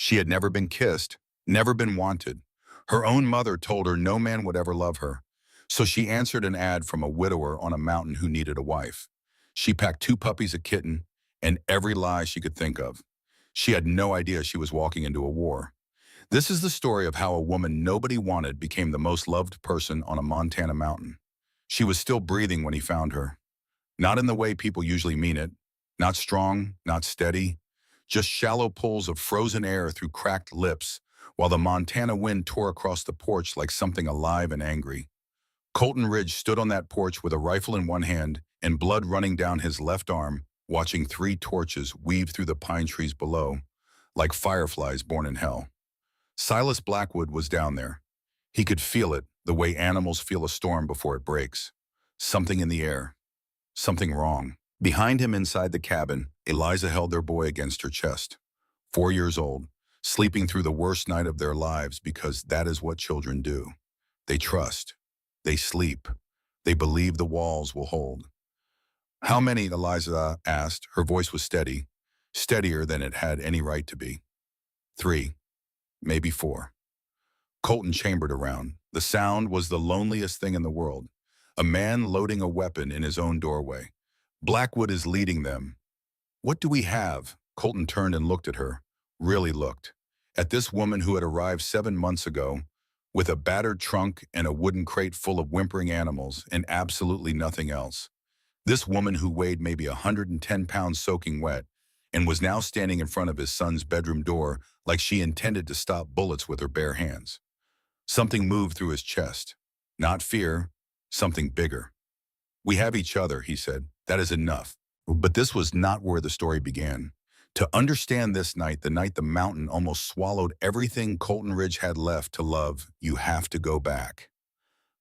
She had never been kissed, never been wanted. Her own mother told her no man would ever love her. So she answered an ad from a widower on a mountain who needed a wife. She packed 2 puppies, a kitten, and every lie she could think of. She had no idea she was walking into a war. This is the story of how a woman nobody wanted became the most loved person on a Montana mountain. She was still breathing when he found her. Not in the way people usually mean it. Not strong, not steady. Just shallow pulls of frozen air through cracked lips, while the Montana wind tore across the porch like something alive and angry. Colton Ridge stood on that porch with a rifle in one hand and blood running down his left arm, watching 3 torches weave through the pine trees below, like fireflies born in hell. Silas Blackwood was down there. He could feel it, the way animals feel a storm before it breaks. Something in the air. Something wrong. Behind him inside the cabin, Eliza held their boy against her chest. 4 years old, sleeping through the worst night of their lives because that is what children do. They trust. They sleep. They believe the walls will hold. How many, Eliza asked. Her voice was steady, steadier than it had any right to be. 3, maybe 4. Colton chambered around. The sound was the loneliest thing in the world. A man loading a weapon in his own doorway. Blackwood is leading them. What do we have? Colton turned and looked at her. Really looked. At this woman who had arrived 7 months ago, with a battered trunk and a wooden crate full of whimpering animals and absolutely nothing else. This woman who weighed maybe 110 pounds soaking wet and was now standing in front of his son's bedroom door like she intended to stop bullets with her bare hands. Something moved through his chest. Not fear, something bigger. We have each other, he said. That is enough. But this was not where the story began. To understand this night, the night the mountain almost swallowed everything Colton Ridge had left to love, you have to go back.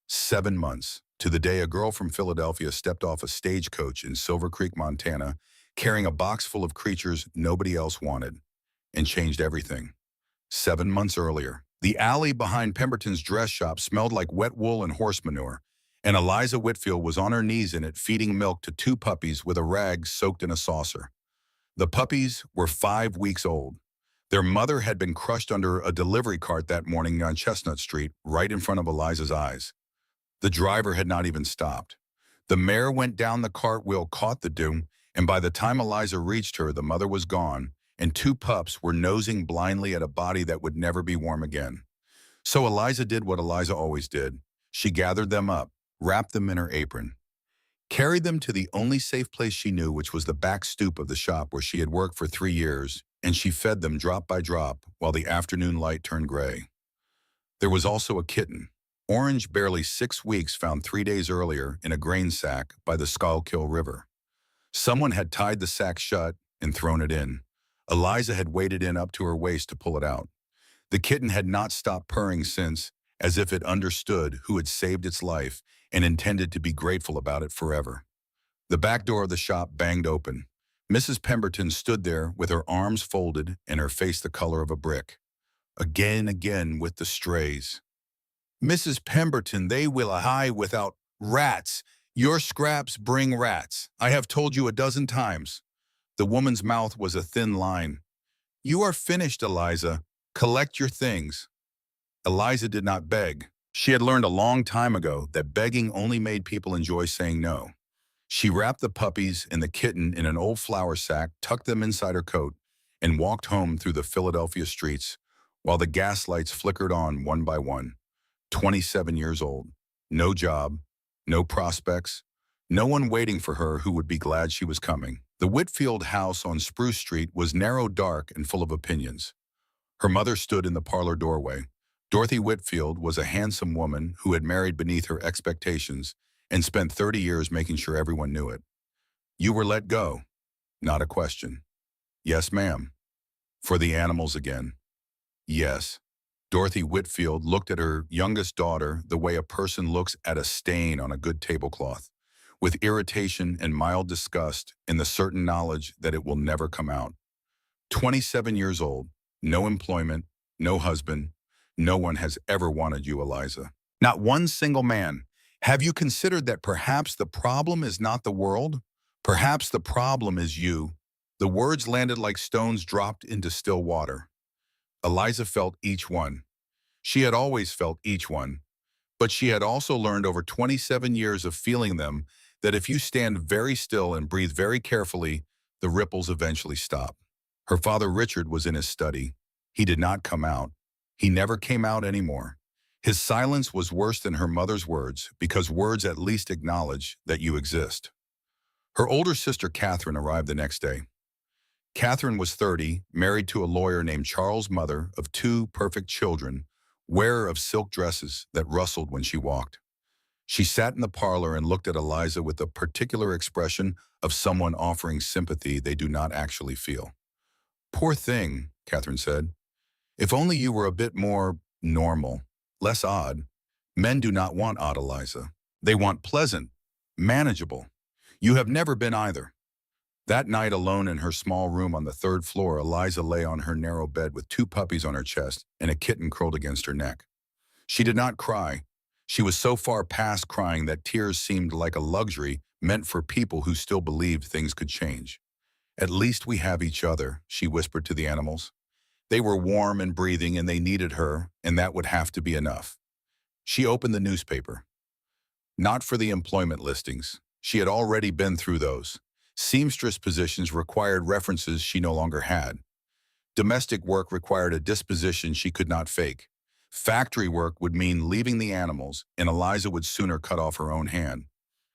7 months, to the day a girl from Philadelphia stepped off a stagecoach in Silver Creek, Montana, carrying a box full of creatures nobody else wanted, and changed everything. 7 months earlier, the alley behind Pemberton's dress shop smelled like wet wool and horse manure, and Eliza Whitfield was on her knees in it feeding milk to 2 puppies with a rag soaked in a saucer. The puppies were 5 weeks old. Their mother had been crushed under a delivery cart that morning on Chestnut Street, right in front of Eliza's eyes. The driver had not even stopped. The mare went down the cartwheel, caught the doom, and by the time Eliza reached her, the mother was gone, and 2 pups were nosing blindly at a body that would never be warm again. So Eliza did what Eliza always did. She gathered them up, wrapped them in her apron, carried them to the only safe place she knew, which was the back stoop of the shop where she had worked for 3 years, and she fed them drop by drop while the afternoon light turned gray. There was also a kitten, Orange, barely 6 weeks, found 3 days earlier in a grain sack by the Schuylkill River. Someone had tied the sack shut and thrown it in. Eliza had waded in up to her waist to pull it out. The kitten had not stopped purring since, as if it understood who had saved its life and intended to be grateful about it forever. The back door of the shop banged open. Mrs. Pemberton stood there with her arms folded and her face the color of a brick. Again with the strays. Mrs. Pemberton, they will hide without rats. Your scraps bring rats. I have told you a dozen times. The woman's mouth was a thin line. You are finished, Eliza. Collect your things. Eliza did not beg. She had learned a long time ago that begging only made people enjoy saying no. She wrapped the puppies and the kitten in an old flour sack, tucked them inside her coat, and walked home through the Philadelphia streets while the gas lights flickered on one by one. 27 years old. No job, no prospects, no one waiting for her who would be glad she was coming. The Whitfield house on Spruce Street was narrow, dark, and full of opinions. Her mother stood in the parlor doorway. Dorothy Whitfield was a handsome woman who had married beneath her expectations and spent 30 years making sure everyone knew it. You were let go. Not a question. Yes, ma'am. For the animals again. Yes. Dorothy Whitfield looked at her youngest daughter the way a person looks at a stain on a good tablecloth, with irritation and mild disgust in the certain knowledge that it will never come out. 27 years old, no employment, no husband. No one has ever wanted you, Eliza. Not one single man. Have you considered that perhaps the problem is not the world? Perhaps the problem is you. The words landed like stones dropped into still water. Eliza felt each one. She had always felt each one, but she had also learned over 27 years of feeling them that if you stand very still and breathe very carefully, the ripples eventually stop. Her father Richard was in his study. He did not come out. He never came out anymore. His silence was worse than her mother's words because words at least acknowledge that you exist. Her older sister Catherine arrived the next day. Catherine was 30, married to a lawyer named Charles, mother of two perfect children, wearer of silk dresses that rustled when she walked. She sat in the parlor and looked at Eliza with a particular expression of someone offering sympathy they do not actually feel. "Poor thing," Catherine said. "If only you were a bit more normal, less odd." Men do not want odd, Eliza. They want pleasant, manageable. You have never been either. That night, alone in her small room on the third floor, Eliza lay on her narrow bed with two puppies on her chest and a kitten curled against her neck. She did not cry. She was so far past crying that tears seemed like a luxury meant for people who still believed things could change. "At least we have each other," she whispered to the animals. They were warm and breathing and they needed her, and that would have to be enough. She opened the newspaper. Not for the employment listings. She had already been through those. Seamstress positions required references she no longer had. Domestic work required a disposition she could not fake. Factory work would mean leaving the animals, and Eliza would sooner cut off her own hand.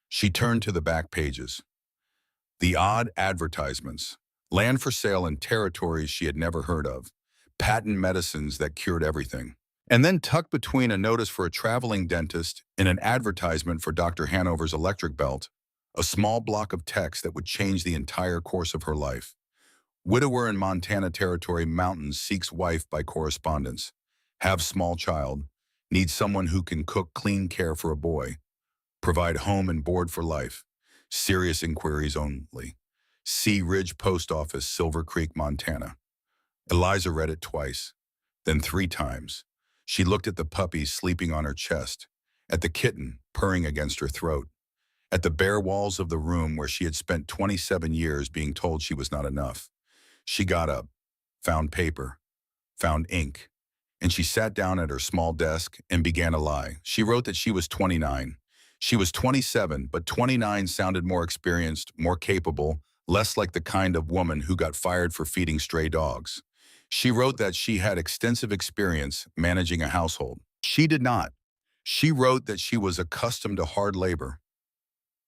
She turned to the back pages. The odd advertisements. Land for sale in territories she had never heard of. Patent medicines that cured everything. And then tucked between a notice for a traveling dentist and an advertisement for Dr. Hanover's electric belt, a small block of text that would change the entire course of her life. Widower in Montana Territory Mountains seeks wife by correspondence. Have small child. Needs someone who can cook clean care for a boy. Provide home and board for life. Serious inquiries only. Sea Ridge Post Office, Silver Creek, Montana. Eliza read it twice, then 3 times. She looked at the puppies sleeping on her chest, at the kitten purring against her throat, at the bare walls of the room where she had spent 27 years being told she was not enough. She got up, found paper, found ink, and she sat down at her small desk and began to lie. She wrote that she was 29. She was 27, but 29 sounded more experienced, more capable, less like the kind of woman who got fired for feeding stray dogs. She wrote that she had extensive experience managing a household. She did not. She wrote that she was accustomed to hard labor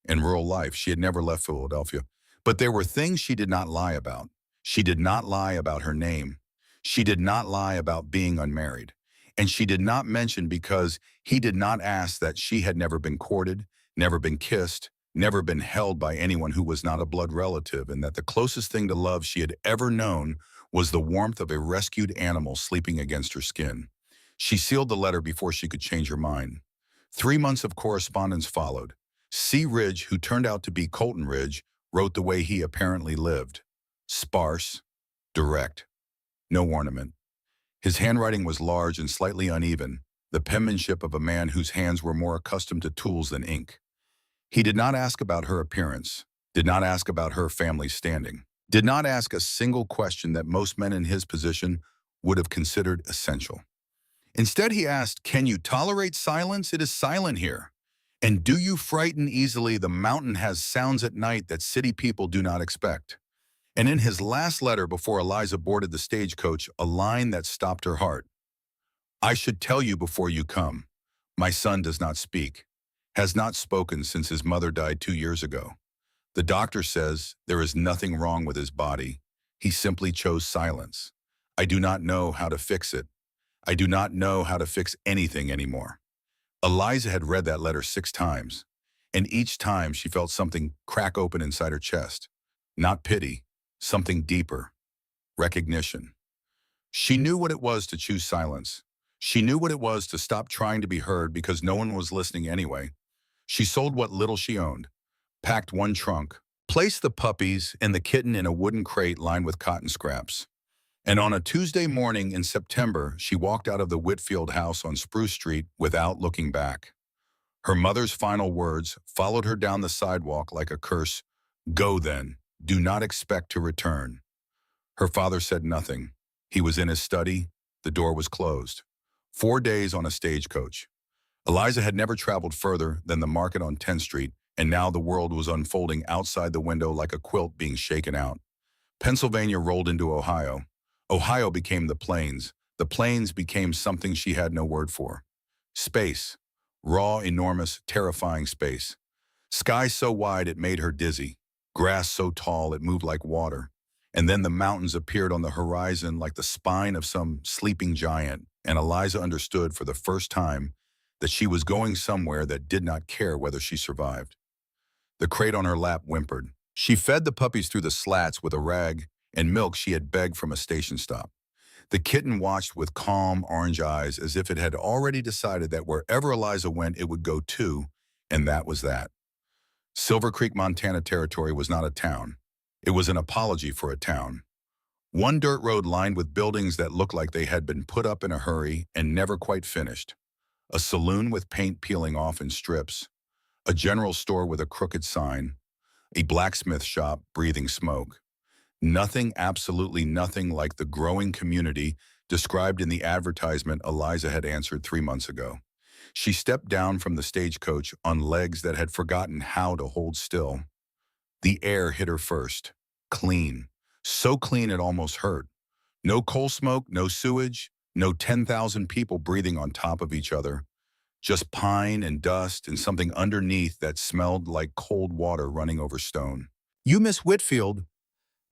and rural life. She had never left Philadelphia. But there were things she did not lie about. She did not lie about her name. She did not lie about being unmarried. And she did not mention because he did not ask that she had never been courted, never been kissed, never been held by anyone who was not a blood relative, and that the closest thing to love she had ever known was the warmth of a rescued animal sleeping against her skin. She sealed the letter before she could change her mind. 3 months of correspondence followed. Sea Ridge, who turned out to be Colton Ridge, wrote the way he apparently lived. Sparse, direct, no ornament. His handwriting was large and slightly uneven, the penmanship of a man whose hands were more accustomed to tools than ink. He did not ask about her appearance, did not ask about her family standing, did not ask a single question that most men in his position would have considered essential. Instead, he asked, "Can you tolerate silence? It is silent here. And do you frighten easily? The mountain has sounds at night that city people do not expect." And in his last letter before Eliza boarded the stagecoach, a line that stopped her heart. "I should tell you before you come. My son does not speak, has not spoken since his mother died 2 years ago. The doctor says there is nothing wrong with his body. He simply chose silence. I do not know how to fix it. I do not know how to fix anything anymore." Eliza had read that letter 6 times, and each time she felt something crack open inside her chest. Not pity, something deeper. Recognition. She knew what it was to choose silence. She knew what it was to stop trying to be heard because no one was listening anyway. She sold what little she owned, packed 1 trunk, placed the puppies and the kitten in a wooden crate lined with cotton scraps. And on a Tuesday morning in September, she walked out of the Whitfield house on Spruce Street without looking back. Her mother's final words followed her down the sidewalk like a curse. "Go then. Do not expect to return." Her father said nothing. He was in his study, The door was closed. 4 days on a stagecoach. Eliza had never traveled further than the market on 10th Street, and now the world was unfolding outside the window like a quilt being shaken out. Pennsylvania rolled into Ohio. Ohio became the plains. The plains became something she had no word for. Space. Raw, enormous, terrifying space. Sky so wide it made her dizzy. Grass so tall it moved like water. And then the mountains appeared on the horizon like the spine of some sleeping giant, and Eliza understood for the first time that she was going somewhere that did not care whether she survived. The crate on her lap whimpered. She fed the puppies through the slats with a rag and milk she had begged from a station stop. The kitten watched with calm orange eyes as if it had already decided that wherever Eliza went, it would go too, and that was that. Silver Creek, Montana territory was not a town. It was an apology for a town. One dirt road lined with buildings that looked like they had been put up in a hurry and never quite finished. A saloon with paint peeling off in strips. A general store with a crooked sign. A blacksmith shop breathing smoke. Nothing, absolutely nothing like the growing community described in the advertisement Eliza had answered 3 months ago. She stepped down from the stagecoach on legs that had forgotten how to hold still. The air hit her first. Clean. So clean it almost hurt. No coal smoke, no sewage, no 10,000 people breathing on top of each other. Just pine and dust and something underneath that smelled like cold water running over stone. "You, Miss Whitfield?"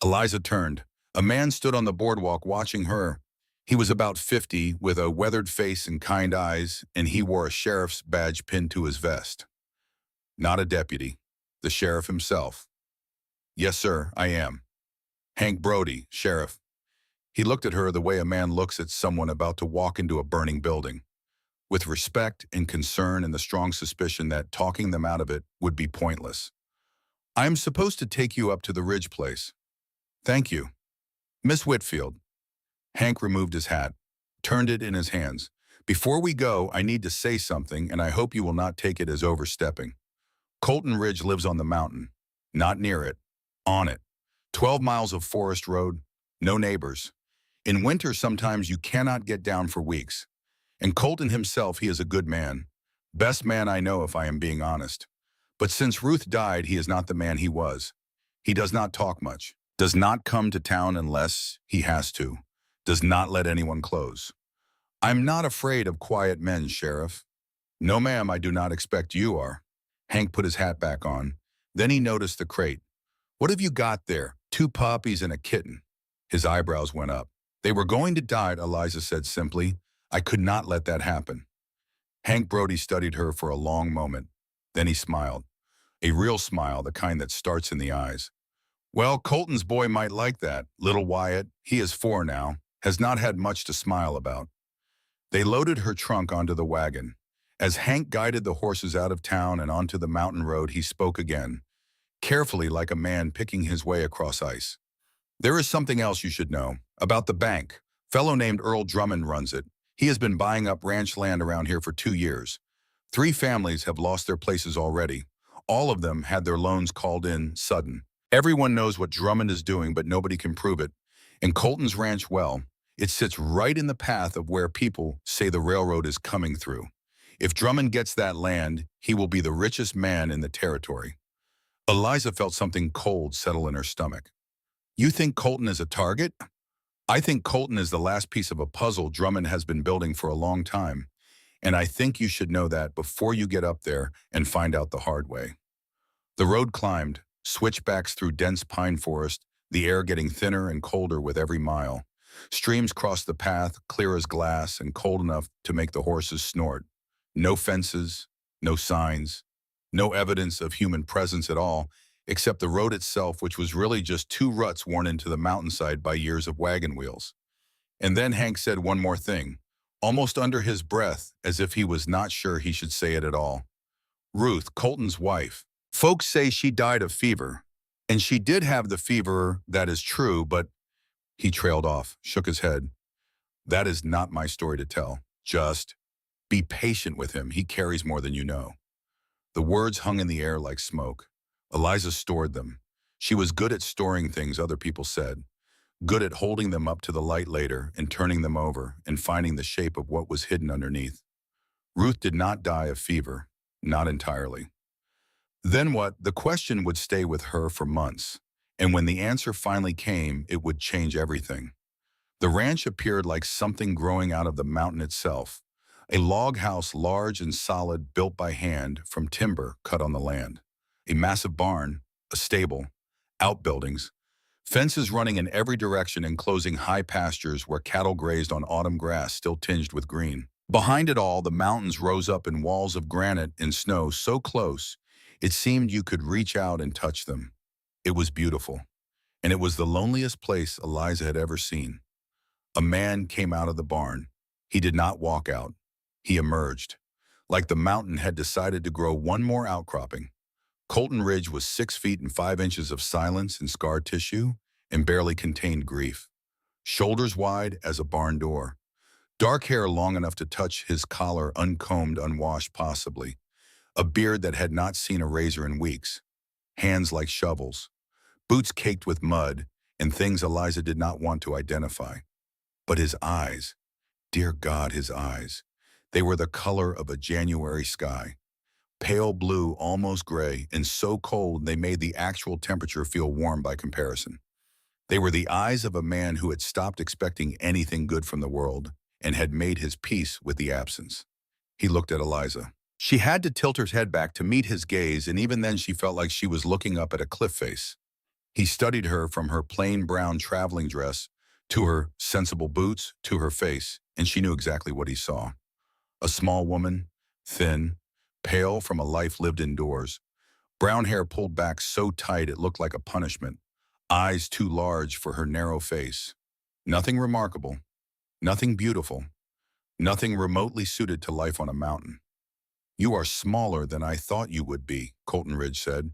Eliza turned. A man stood on the boardwalk watching her. He was about 50, with a weathered face and kind eyes, and he wore a sheriff's badge pinned to his vest. Not a deputy. The sheriff himself. "Yes, sir, I am. Hank Brody, sheriff." He looked at her the way a man looks at someone about to walk into a burning building, with respect and concern and the strong suspicion that talking them out of it would be pointless. "I am supposed to take you up to the Ridge place." "Thank you. Miss Whitfield." Hank removed his hat, turned it in his hands. "Before we go, I need to say something, and I hope you will not take it as overstepping. Colton Ridge lives on the mountain. Not near it. On it. 12 miles of forest road. No neighbors. In winter, sometimes you cannot get down for weeks. And Colton himself, he is a good man. Best man I know, if I am being honest. But since Ruth died, he is not the man he was. He does not talk much. Does not come to town unless he has to. Does not let anyone close. I'm not afraid of quiet men, Sheriff." "No, ma'am, I do not expect you are." Hank put his hat back on. Then he noticed the crate. "What have you got there?" "2 puppies and a kitten." His eyebrows went up. "They were going to die," Eliza said simply. "I could not let that happen." Hank Brody studied her for a long moment. Then he smiled. A real smile, the kind that starts in the eyes. "Well, Colton's boy might like that. Little Wyatt, he is 4 now, has not had much to smile about." They loaded her trunk onto the wagon. As Hank guided the horses out of town and onto the mountain road, he spoke again, carefully like a man picking his way across ice. "There is something else you should know. About the bank. Fellow named Earl Drummond runs it. He has been buying up ranch land around here for 2 years. 3 families have lost their places already. All of them had their loans called in sudden. Everyone knows what Drummond is doing, but nobody can prove it. And Colton's ranch, well, it sits right in the path of where people say the railroad is coming through. If Drummond gets that land, he will be the richest man in the territory." Eliza felt something cold settle in her stomach. "You think Colton is a target?" "I think Colton is the last piece of a puzzle Drummond has been building for a long time. And I think you should know that before you get up there and find out the hard way." The road climbed, switchbacks through dense pine forest, the air getting thinner and colder with every mile. Streams crossed the path, clear as glass and cold enough to make the horses snort. No fences, no signs, no evidence of human presence at all, except the road itself, which was really just 2 ruts worn into the mountainside by years of wagon wheels. And then Hank said one more thing, almost under his breath, as if he was not sure he should say it at all. "Ruth, Colton's wife. Folks say she died of fever. And she did have the fever, that is true, but—" He trailed off, shook his head. "That is not my story to tell. Just be patient with him. He carries more than you know." The words hung in the air like smoke. Eliza stored them. She was good at storing things other people said. good at holding them up to the light later and turning them over and finding the shape of what was hidden underneath. Ruth did not die of fever, not entirely. Then what? The question would stay with her for months, and when the answer finally came, it would change everything. The ranch appeared like something growing out of the mountain itself, a log house large and solid built by hand from timber cut on the land. A massive barn, a stable, outbuildings, fences running in every direction enclosing high pastures where cattle grazed on autumn grass still tinged with green. Behind it all, the mountains rose up in walls of granite and snow so close, it seemed you could reach out and touch them. It was beautiful, and it was the loneliest place Eliza had ever seen. A man came out of the barn. He did not walk out. He emerged, like the mountain had decided to grow one more outcropping. Colton Ridge was 6 feet and 5 inches of silence and scar tissue and barely contained grief. Shoulders wide as a barn door. Dark hair long enough to touch his collar, uncombed, unwashed possibly. A beard that had not seen a razor in weeks. Hands like shovels. Boots caked with mud and things Eliza did not want to identify. But his eyes, dear God, his eyes. They were the color of a January sky. Pale blue, almost gray, and so cold they made the actual temperature feel warm by comparison. They were the eyes of a man who had stopped expecting anything good from the world and had made his peace with the absence. He looked at Eliza. She had to tilt her head back to meet his gaze, and even then she felt like she was looking up at a cliff face. He studied her from her plain brown traveling dress to her sensible boots to her face, and she knew exactly what he saw. A small woman, thin, pale from a life lived indoors, brown hair pulled back so tight it looked like a punishment, eyes too large for her narrow face. Nothing remarkable, nothing beautiful, nothing remotely suited to life on a mountain. "You are smaller than I thought you would be," Colton Ridge said.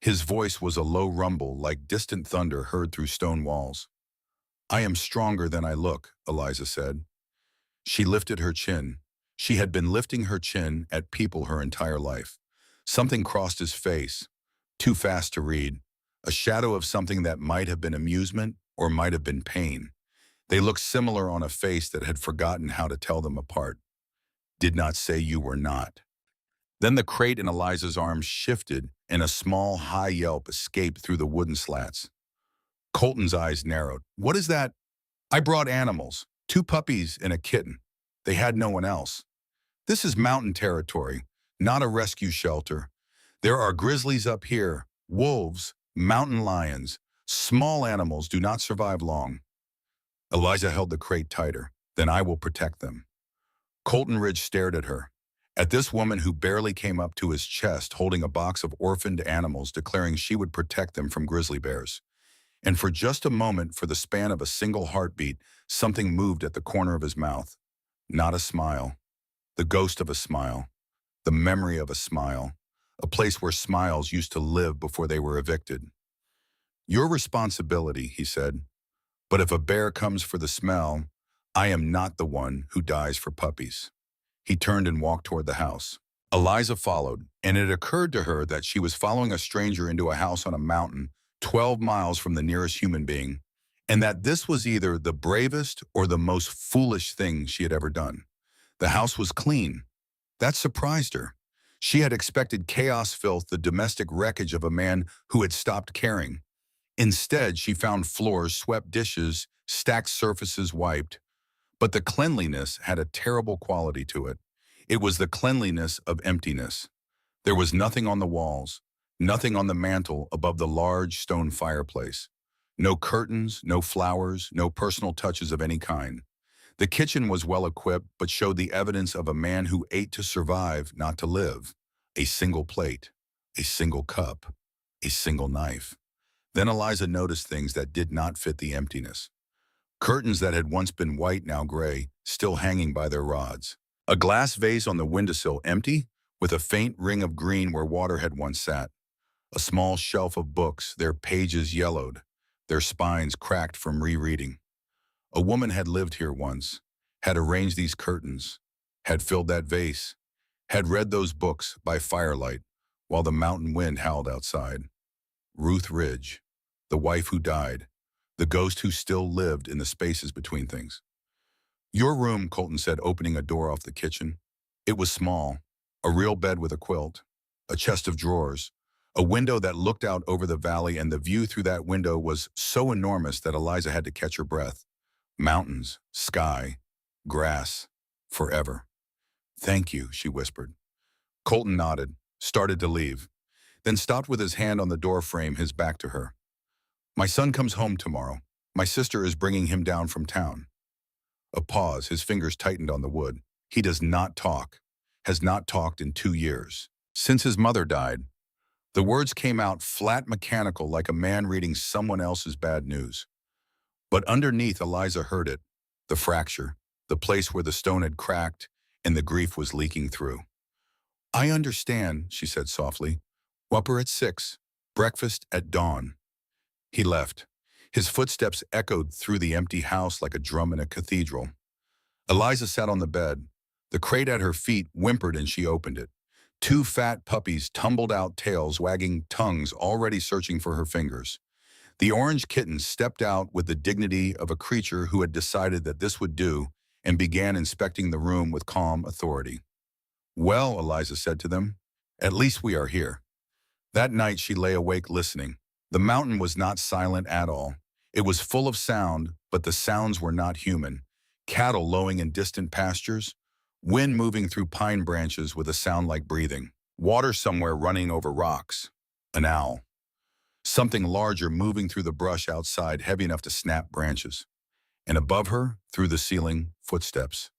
His voice was a low rumble like distant thunder heard through stone walls. "I am stronger than I look," Eliza said. She lifted her chin. She had been lifting her chin at people her entire life. Something crossed his face, too fast to read, a shadow of something that might have been amusement or might have been pain. They looked similar on a face that had forgotten how to tell them apart. "Did not say you were not." Then the crate in Eliza's arms shifted and a small, high yelp escaped through the wooden slats. Colton's eyes narrowed. "What is that?" "I brought animals, 2 puppies and a kitten. They had no one else. This is mountain territory, not a rescue shelter. There are grizzlies up here, wolves, mountain lions. Small animals do not survive long." Eliza held the crate tighter. "Then I will protect them." Colton Ridge stared at her, at this woman who barely came up to his chest holding a box of orphaned animals declaring she would protect them from grizzly bears. And for just a moment, for the span of a single heartbeat, something moved at the corner of his mouth. Not a smile. The ghost of a smile. The memory of a smile. A place where smiles used to live before they were evicted. "Your responsibility," he said. "But if a bear comes for the smell, I am not the one who dies for puppies." He turned and walked toward the house. Eliza followed, and it occurred to her that she was following a stranger into a house on a mountain 12 miles from the nearest human being, and that this was either the bravest or the most foolish thing she had ever done. The house was clean. That surprised her. She had expected chaos, filth, the domestic wreckage of a man who had stopped caring. Instead, she found floors swept, dishes, stacked surfaces wiped. But the cleanliness had a terrible quality to it. It was the cleanliness of emptiness. There was nothing on the walls, nothing on the mantel above the large stone fireplace. No curtains, no flowers, no personal touches of any kind. The kitchen was well equipped, but showed the evidence of a man who ate to survive, not to live. A single plate, a single cup, a single knife. Then Eliza noticed things that did not fit the emptiness. Curtains that had once been white, now gray, still hanging by their rods. A glass vase on the windowsill, empty, with a faint ring of green where water had once sat. A small shelf of books, their pages yellowed, their spines cracked from rereading. A woman had lived here once, had arranged these curtains, had filled that vase, had read those books by firelight while the mountain wind howled outside. Ruth Ridge, the wife who died, the ghost who still lived in the spaces between things. Your room, Colton said, opening a door off the kitchen. It was small, a real bed with a quilt, a chest of drawers, a window that looked out over the valley, and the view through that window was so enormous that Eliza had to catch her breath. Mountains, sky, grass, forever. Thank you, she whispered. Colton nodded, started to leave, then stopped with his hand on the door frame, his back to her. My son comes home tomorrow. My sister is bringing him down from town. A pause, his fingers tightened on the wood. He does not talk, has not talked in 2 years. Since his mother died. The words came out flat, mechanical, like a man reading someone else's bad news. But underneath, Eliza heard it, the fracture, the place where the stone had cracked and the grief was leaking through. I understand, she said softly. Whopper at 6, breakfast at dawn. He left. His footsteps echoed through the empty house like a drum in a cathedral. Eliza sat on the bed. The crate at her feet whimpered and she opened it. 2 fat puppies tumbled out, tails wagging, tongues already searching for her fingers. The orange kitten stepped out with the dignity of a creature who had decided that this would do and began inspecting the room with calm authority. Well, Eliza said to them, at least we are here. That night she lay awake listening. The mountain was not silent at all. It was full of sound, but the sounds were not human. Cattle lowing in distant pastures, wind moving through pine branches with a sound like breathing, water somewhere running over rocks, an owl. Something larger moving through the brush outside, heavy enough to snap branches. And above her, through the ceiling, footsteps.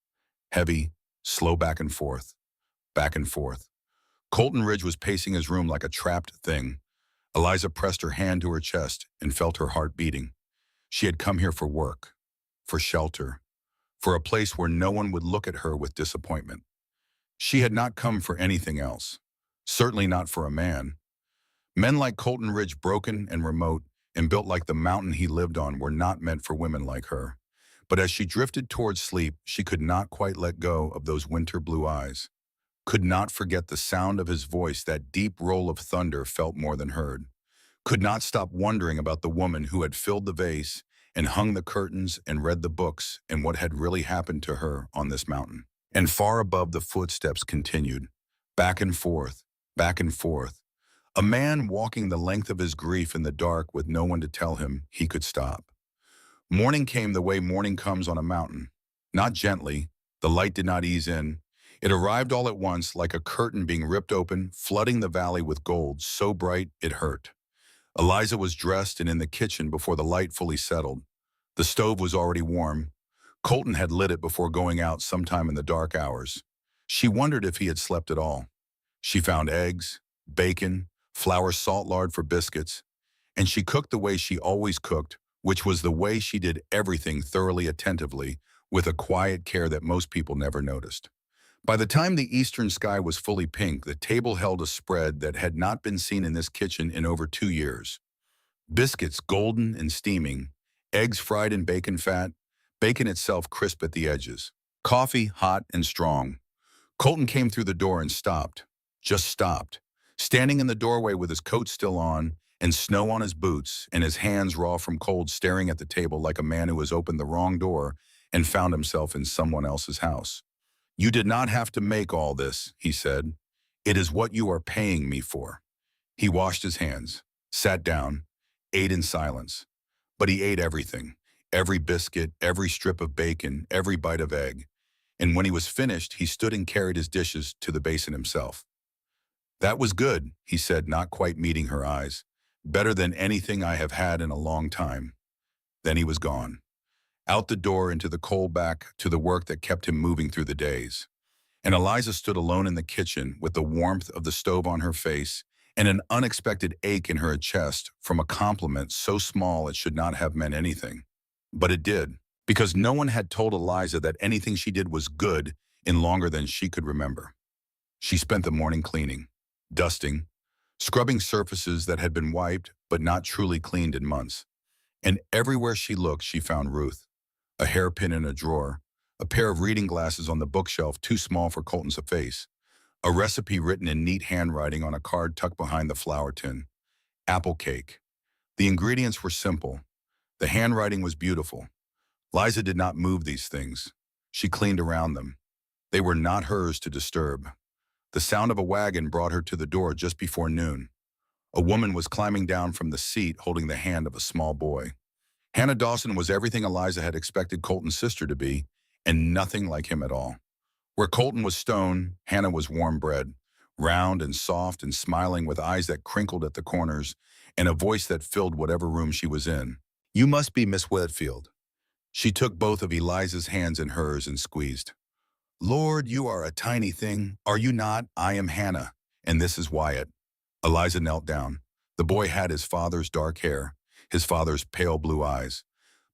Heavy, slow back and forth, back and forth. Colton Ridge was pacing his room like a trapped thing. Eliza pressed her hand to her chest and felt her heart beating. She had come here for work, for shelter, for a place where no one would look at her with disappointment. She had not come for anything else, certainly not for a man. Men like Colton Ridge, broken and remote and built like the mountain he lived on, were not meant for women like her. But as she drifted towards sleep, she could not quite let go of those winter blue eyes, could not forget the sound of his voice, that deep roll of thunder felt more than heard, could not stop wondering about the woman who had filled the vase and hung the curtains and read the books and what had really happened to her on this mountain. And far above, the footsteps continued, back and forth, back and forth. A man walking the length of his grief in the dark with no one to tell him he could stop. Morning came the way morning comes on a mountain. Not gently, the light did not ease in. It arrived all at once, like a curtain being ripped open, flooding the valley with gold, so bright it hurt. Eliza was dressed and in the kitchen before the light fully settled. The stove was already warm. Colton had lit it before going out sometime in the dark hours. She wondered if he had slept at all. She found eggs, bacon, flour, salt lard for biscuits, and she cooked the way she always cooked, which was the way she did everything, thoroughly, attentively, with a quiet care that most people never noticed. By the time the eastern sky was fully pink, the table held a spread that had not been seen in this kitchen in over 2 years. Biscuits golden and steaming, eggs fried in bacon fat, bacon itself crisp at the edges, coffee hot and strong. Colton came through the door and stopped, just stopped, standing in the doorway with his coat still on and snow on his boots and his hands raw from cold, staring at the table like a man who has opened the wrong door and found himself in someone else's house. You did not have to make all this, he said. It is what you are paying me for. He washed his hands, sat down, ate in silence. But he ate everything, every biscuit, every strip of bacon, every bite of egg. And when he was finished, he stood and carried his dishes to the basin himself. That was good, he said, not quite meeting her eyes. Better than anything I have had in a long time. Then he was gone. Out the door into the cold, back to the work that kept him moving through the days. And Eliza stood alone in the kitchen with the warmth of the stove on her face and an unexpected ache in her chest from a compliment so small it should not have meant anything. But it did, because no one had told Eliza that anything she did was good in longer than she could remember. She spent the morning cleaning, dusting, scrubbing surfaces that had been wiped but not truly cleaned in months. And everywhere she looked, she found Ruth. A hairpin in a drawer, a pair of reading glasses on the bookshelf too small for Colton's face, a recipe written in neat handwriting on a card tucked behind the flour tin. Apple cake. The ingredients were simple. The handwriting was beautiful. Liza did not move these things. She cleaned around them. They were not hers to disturb. The sound of a wagon brought her to the door just before noon. A woman was climbing down from the seat holding the hand of a small boy. Hannah Dawson was everything Eliza had expected Colton's sister to be, and nothing like him at all. Where Colton was stone, Hannah was warm-bred, round and soft and smiling with eyes that crinkled at the corners and a voice that filled whatever room she was in. "You must be Miss Whitfield." She took both of Eliza's hands in hers and squeezed. "Lord, you are a tiny thing, are you not? I am Hannah, and this is Wyatt." Eliza knelt down. The boy had his father's dark hair, his father's pale blue eyes.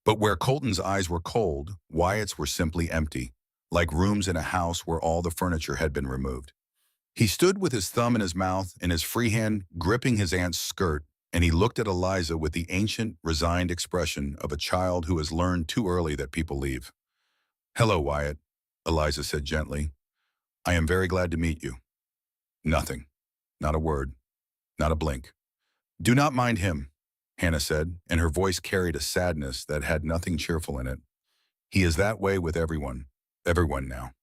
But where Colton's eyes were cold, Wyatt's were simply empty, like rooms in a house where all the furniture had been removed. He stood with his thumb in his mouth and his free hand gripping his aunt's skirt, and he looked at Eliza with the ancient, resigned expression of a child who has learned too early that people leave. "Hello, Wyatt," Eliza said gently. "I am very glad to meet you." Nothing. Not a word. Not a blink. "Do not mind him," Hannah said, and her voice carried a sadness that had nothing cheerful in it. "He is that way with everyone. Everyone now."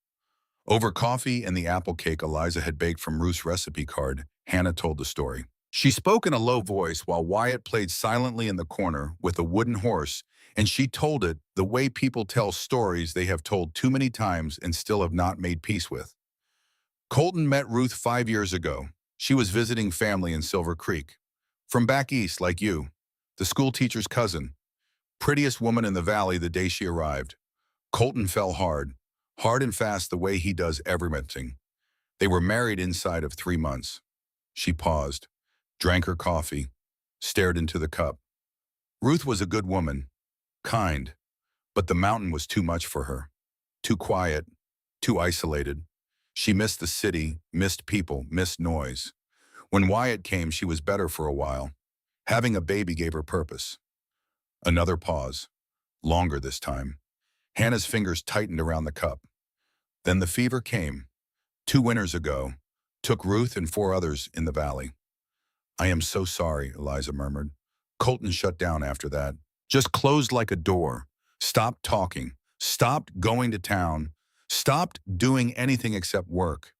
Over coffee and the apple cake Eliza had baked from Ruth's recipe card, Hannah told the story. She spoke in a low voice while Wyatt played silently in the corner with a wooden horse, and she told it the way people tell stories they have told too many times and still have not made peace with. Colton met Ruth 5 years ago. She was visiting family in Silver Creek. From back east, like you. The school teacher's cousin. Prettiest woman in the valley the day she arrived. Colton fell hard. Hard and fast the way he does everything. They were married inside of 3 months. She paused, drank her coffee, stared into the cup. Ruth was a good woman, kind, but the mountain was too much for her. Too quiet, too isolated. She missed the city, missed people, missed noise. When Wyatt came, she was better for a while. Having a baby gave her purpose. Another pause, longer this time. Hannah's fingers tightened around the cup. Then the fever came. 2 winters ago, took Ruth and 4 others in the valley. "I am so sorry," Eliza murmured. Colton shut down after that. Just closed like a door. Stopped talking. Stopped going to town. Stopped doing anything except work.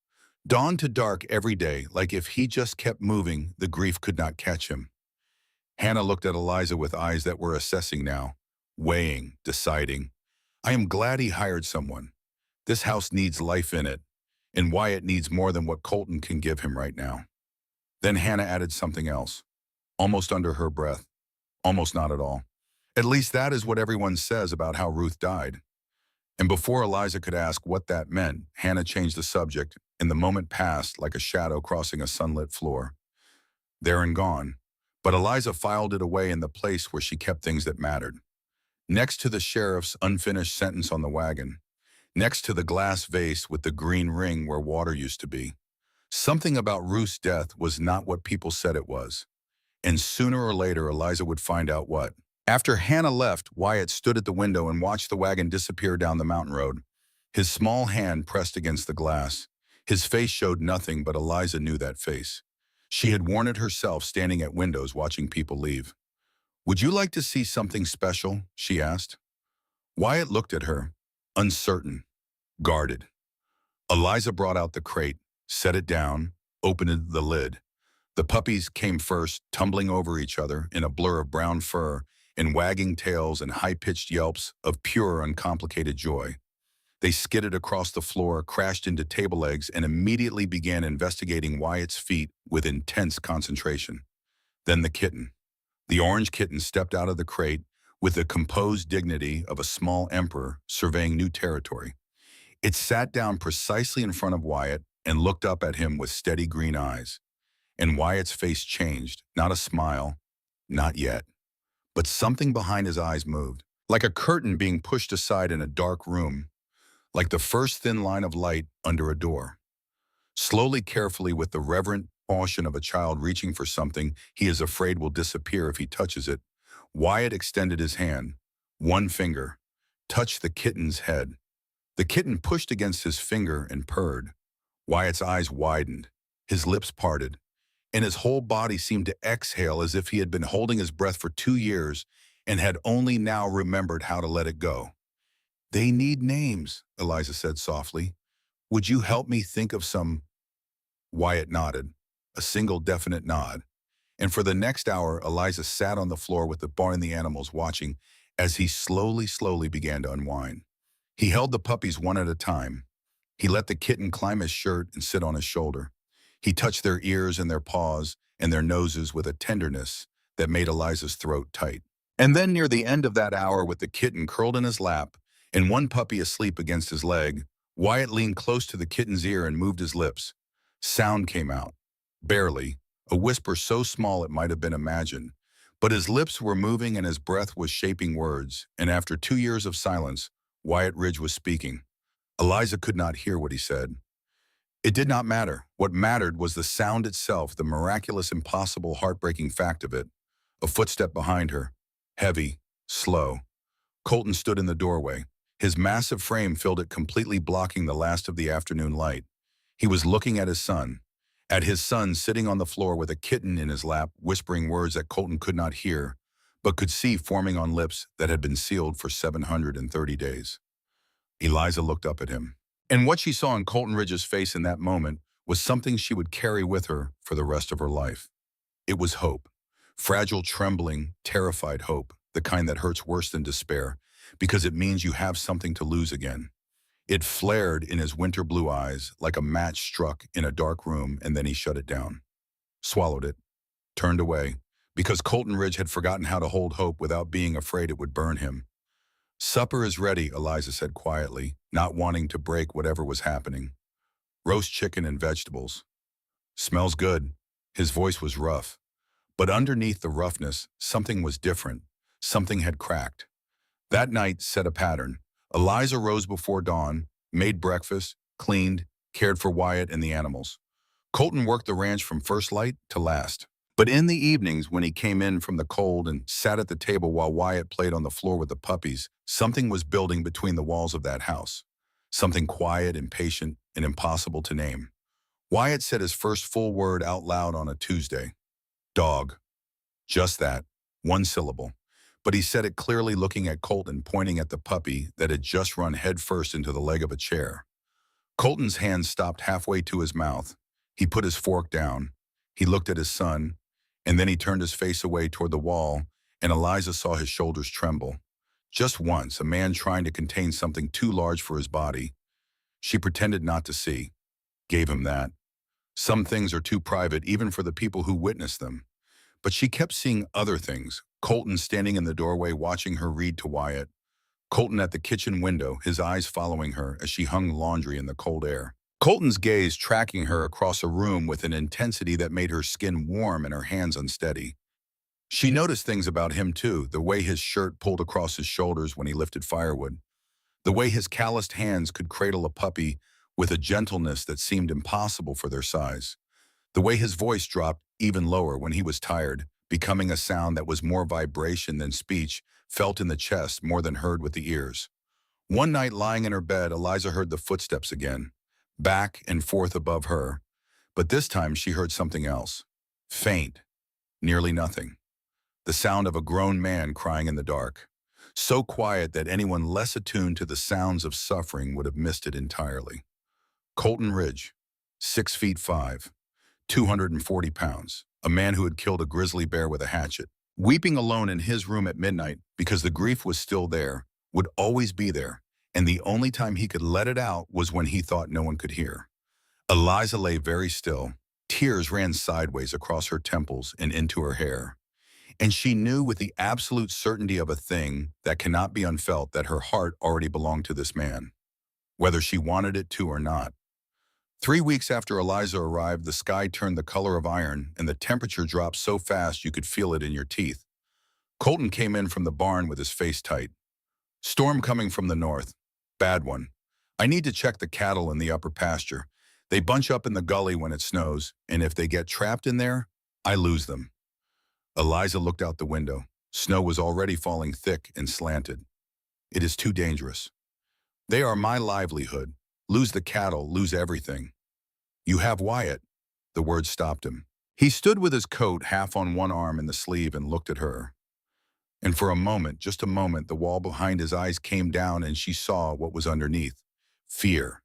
Dawn to dark every day, like if he just kept moving, the grief could not catch him. Hannah looked at Eliza with eyes that were assessing now, weighing, deciding. "I am glad he hired someone. This house needs life in it, and Wyatt needs more than what Colton can give him right now." Then Hannah added something else, almost under her breath, almost not at all. "At least that is what everyone says about how Ruth died." And before Eliza could ask what that meant, Hannah changed the subject, and the moment passed like a shadow crossing a sunlit floor. There and gone, but Eliza filed it away in the place where she kept things that mattered. Next to the sheriff's unfinished sentence on the wagon. Next to the glass vase with the green ring where water used to be. Something about Ruth's death was not what people said it was. And sooner or later, Eliza would find out what. After Hannah left, Wyatt stood at the window and watched the wagon disappear down the mountain road. His small hand pressed against the glass. His face showed nothing, but Eliza knew that face. She had worn it herself standing at windows watching people leave. "Would you like to see something special?" she asked. Wyatt looked at her, uncertain, guarded. Eliza brought out the crate, set it down, opened the lid. The puppies came first, tumbling over each other in a blur of brown fur and wagging tails and high-pitched yelps of pure, uncomplicated joy. They skidded across the floor, crashed into table legs, and immediately began investigating Wyatt's feet with intense concentration. Then the kitten. The orange kitten stepped out of the crate with the composed dignity of a small emperor surveying new territory. It sat down precisely in front of Wyatt and looked up at him with steady green eyes. And Wyatt's face changed, not a smile, not yet. But something behind his eyes moved, like a curtain being pushed aside in a dark room, like the first thin line of light under a door. Slowly, carefully, with the reverent caution of a child reaching for something he is afraid will disappear if he touches it, Wyatt extended his hand, one finger, touched the kitten's head. The kitten pushed against his finger and purred. Wyatt's eyes widened, his lips parted, and his whole body seemed to exhale as if he had been holding his breath for 2 years and had only now remembered how to let it go. They need names, Eliza said softly. Would you help me think of some? Wyatt nodded, a single definite nod. And for the next hour, Eliza sat on the floor with the bar and the animals watching as he slowly began to unwind. He held the puppies one at a time. He let the kitten climb his shirt and sit on his shoulder. He touched their ears and their paws and their noses with a tenderness that made Eliza's throat tight. And then near the end of that hour, with the kitten curled in his lap and one puppy asleep against his leg, Wyatt leaned close to the kitten's ear and moved his lips. Sound came out. Barely, a whisper so small it might have been imagined. But his lips were moving and his breath was shaping words, and after 2 years of silence, Wyatt Ridge was speaking. Eliza could not hear what he said. It did not matter. What mattered was the sound itself, the miraculous, impossible, heartbreaking fact of it. A footstep behind her. Heavy, slow. Colton stood in the doorway. His massive frame filled it, completely blocking the last of the afternoon light. He was looking at his son sitting on the floor with a kitten in his lap, whispering words that Colton could not hear, but could see forming on lips that had been sealed for 730 days. Eliza looked up at him. And what she saw in Colton Ridge's face in that moment was something she would carry with her for the rest of her life. It was hope. Fragile, trembling, terrified hope, the kind that hurts worse than despair, because it means you have something to lose again. It flared in his winter blue eyes like a match struck in a dark room, and then he shut it down. Swallowed it. Turned away, because Colton Ridge had forgotten how to hold hope without being afraid it would burn him. Supper is ready, Eliza said quietly, not wanting to break whatever was happening. Roast chicken and vegetables. Smells good. His voice was rough. But underneath the roughness, something was different. Something had cracked. That night set a pattern. Eliza rose before dawn, made breakfast, cleaned, cared for Wyatt and the animals. Colton worked the ranch from first light to last. But in the evenings, when he came in from the cold and sat at the table while Wyatt played on the floor with the puppies, something was building between the walls of that house. Something quiet, impatient, and impossible to name. Wyatt said his first full word out loud on a Tuesday. Dog. Just that. One syllable. But he said it clearly, looking at Colton, pointing at the puppy that had just run headfirst into the leg of a chair. Colton's hand stopped halfway to his mouth. He put his fork down. He looked at his son, and then he turned his face away toward the wall, and Eliza saw his shoulders tremble. Just once, a man trying to contain something too large for his body. She pretended not to see. Gave him that. Some things are too private, even for the people who witness them. But she kept seeing other things. Colton standing in the doorway watching her read to Wyatt. Colton at the kitchen window, his eyes following her as she hung laundry in the cold air. Colton's gaze tracking her across a room with an intensity that made her skin warm and her hands unsteady. She noticed things about him too, the way his shirt pulled across his shoulders when he lifted firewood, the way his calloused hands could cradle a puppy with a gentleness that seemed impossible for their size, the way his voice dropped even lower when he was tired, becoming a sound that was more vibration than speech, felt in the chest more than heard with the ears. One night, lying in her bed, Eliza heard the footsteps again, back and forth above her, but this time she heard something else. Faint, nearly nothing. The sound of a grown man crying in the dark, so quiet that anyone less attuned to the sounds of suffering would have missed it entirely. Colton Ridge, 6'5", 240 pounds, a man who had killed a grizzly bear with a hatchet, weeping alone in his room at midnight because the grief was still there, would always be there, and the only time he could let it out was when he thought no one could hear. Eliza lay very still. Tears ran sideways across her temples and into her hair. And she knew with the absolute certainty of a thing that cannot be unfelt that her heart already belonged to this man, whether she wanted it to or not. 3 weeks after Eliza arrived, the sky turned the color of iron and the temperature dropped so fast you could feel it in your teeth. Colton came in from the barn with his face tight. Storm coming from the north. Bad one. I need to check the cattle in the upper pasture. They bunch up in the gully when it snows, and if they get trapped in there, I lose them. Eliza looked out the window. Snow was already falling thick and slanted. It is too dangerous. They are my livelihood. Lose the cattle, lose everything. You have Wyatt. The words stopped him. He stood with his coat half on one arm in the sleeve and looked at her. And for a moment, just a moment, the wall behind his eyes came down and she saw what was underneath. Fear.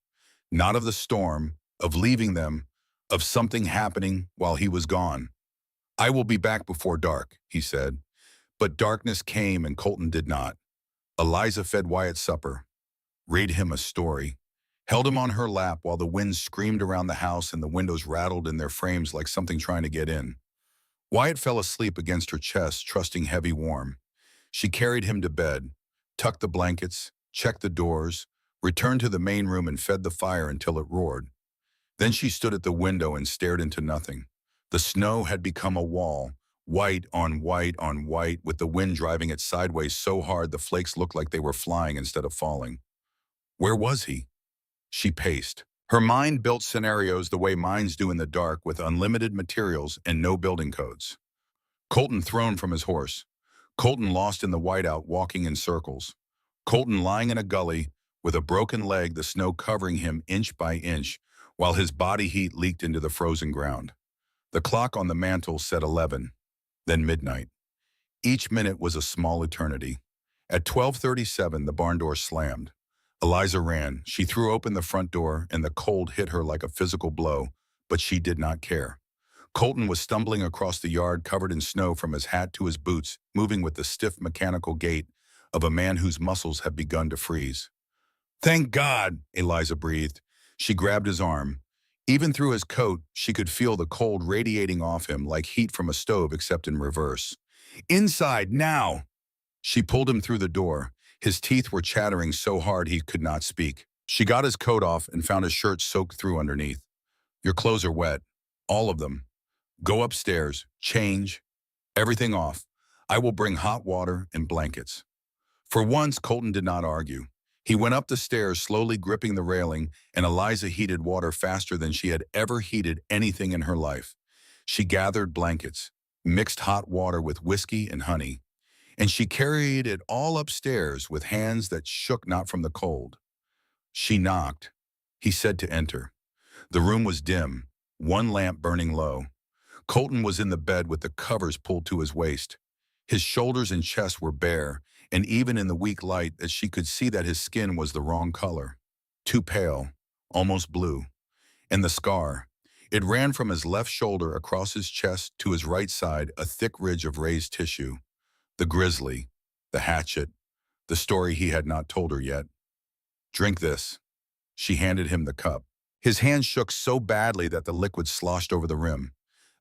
Not of the storm, of leaving them, of something happening while he was gone. I will be back before dark, he said. But darkness came and Colton did not. Eliza fed Wyatt supper, read him a story, held him on her lap while the wind screamed around the house and the windows rattled in their frames like something trying to get in. Wyatt fell asleep against her chest, trusting heavy warm. She carried him to bed, tucked the blankets, checked the doors, returned to the main room and fed the fire until it roared. Then she stood at the window and stared into nothing. The snow had become a wall, white on white on white, with the wind driving it sideways so hard the flakes looked like they were flying instead of falling. Where was he? She paced. Her mind built scenarios the way minds do in the dark, with unlimited materials and no building codes. Colton thrown from his horse. Colton lost in the whiteout, walking in circles. Colton lying in a gully with a broken leg, the snow covering him inch by inch, while his body heat leaked into the frozen ground. The clock on the mantel said 11, then midnight. Each minute was a small eternity. At 12:37, the barn door slammed. Eliza ran. She threw open the front door, and the cold hit her like a physical blow, but she did not care. Colton was stumbling across the yard, covered in snow from his hat to his boots, moving with the stiff mechanical gait of a man whose muscles have begun to freeze. "Thank God," Eliza breathed. She grabbed his arm. Even through his coat, she could feel the cold radiating off him like heat from a stove, except in reverse. "Inside, now!" She pulled him through the door. His teeth were chattering so hard he could not speak. She got his coat off and found his shirt soaked through underneath. "Your clothes are wet. All of them. Go upstairs, change, everything off. I will bring hot water and blankets." For once, Colton did not argue. He went up the stairs, slowly gripping the railing, and Eliza heated water faster than she had ever heated anything in her life. She gathered blankets, mixed hot water with whiskey and honey, and she carried it all upstairs with hands that shook not from the cold. She knocked. He said to enter. The room was dim, one lamp burning low. Colton was in the bed with the covers pulled to his waist. His shoulders and chest were bare, and even in the weak light that she could see that his skin was the wrong color. Too pale, almost blue. And the scar. It ran from his left shoulder across his chest to his right side, a thick ridge of raised tissue. The grizzly, the hatchet, the story he had not told her yet. "Drink this." She handed him the cup. His hand shook so badly that the liquid sloshed over the rim.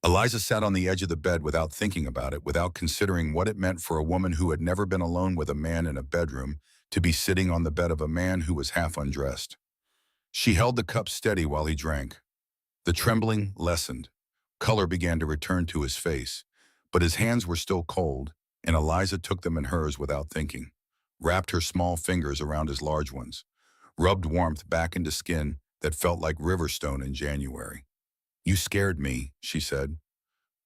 Eliza sat on the edge of the bed without thinking about it, without considering what it meant for a woman who had never been alone with a man in a bedroom to be sitting on the bed of a man who was half undressed. She held the cup steady while he drank. The trembling lessened. Color began to return to his face, but his hands were still cold, and Eliza took them in hers without thinking, wrapped her small fingers around his large ones, rubbed warmth back into skin that felt like riverstone in January. "You scared me," she said.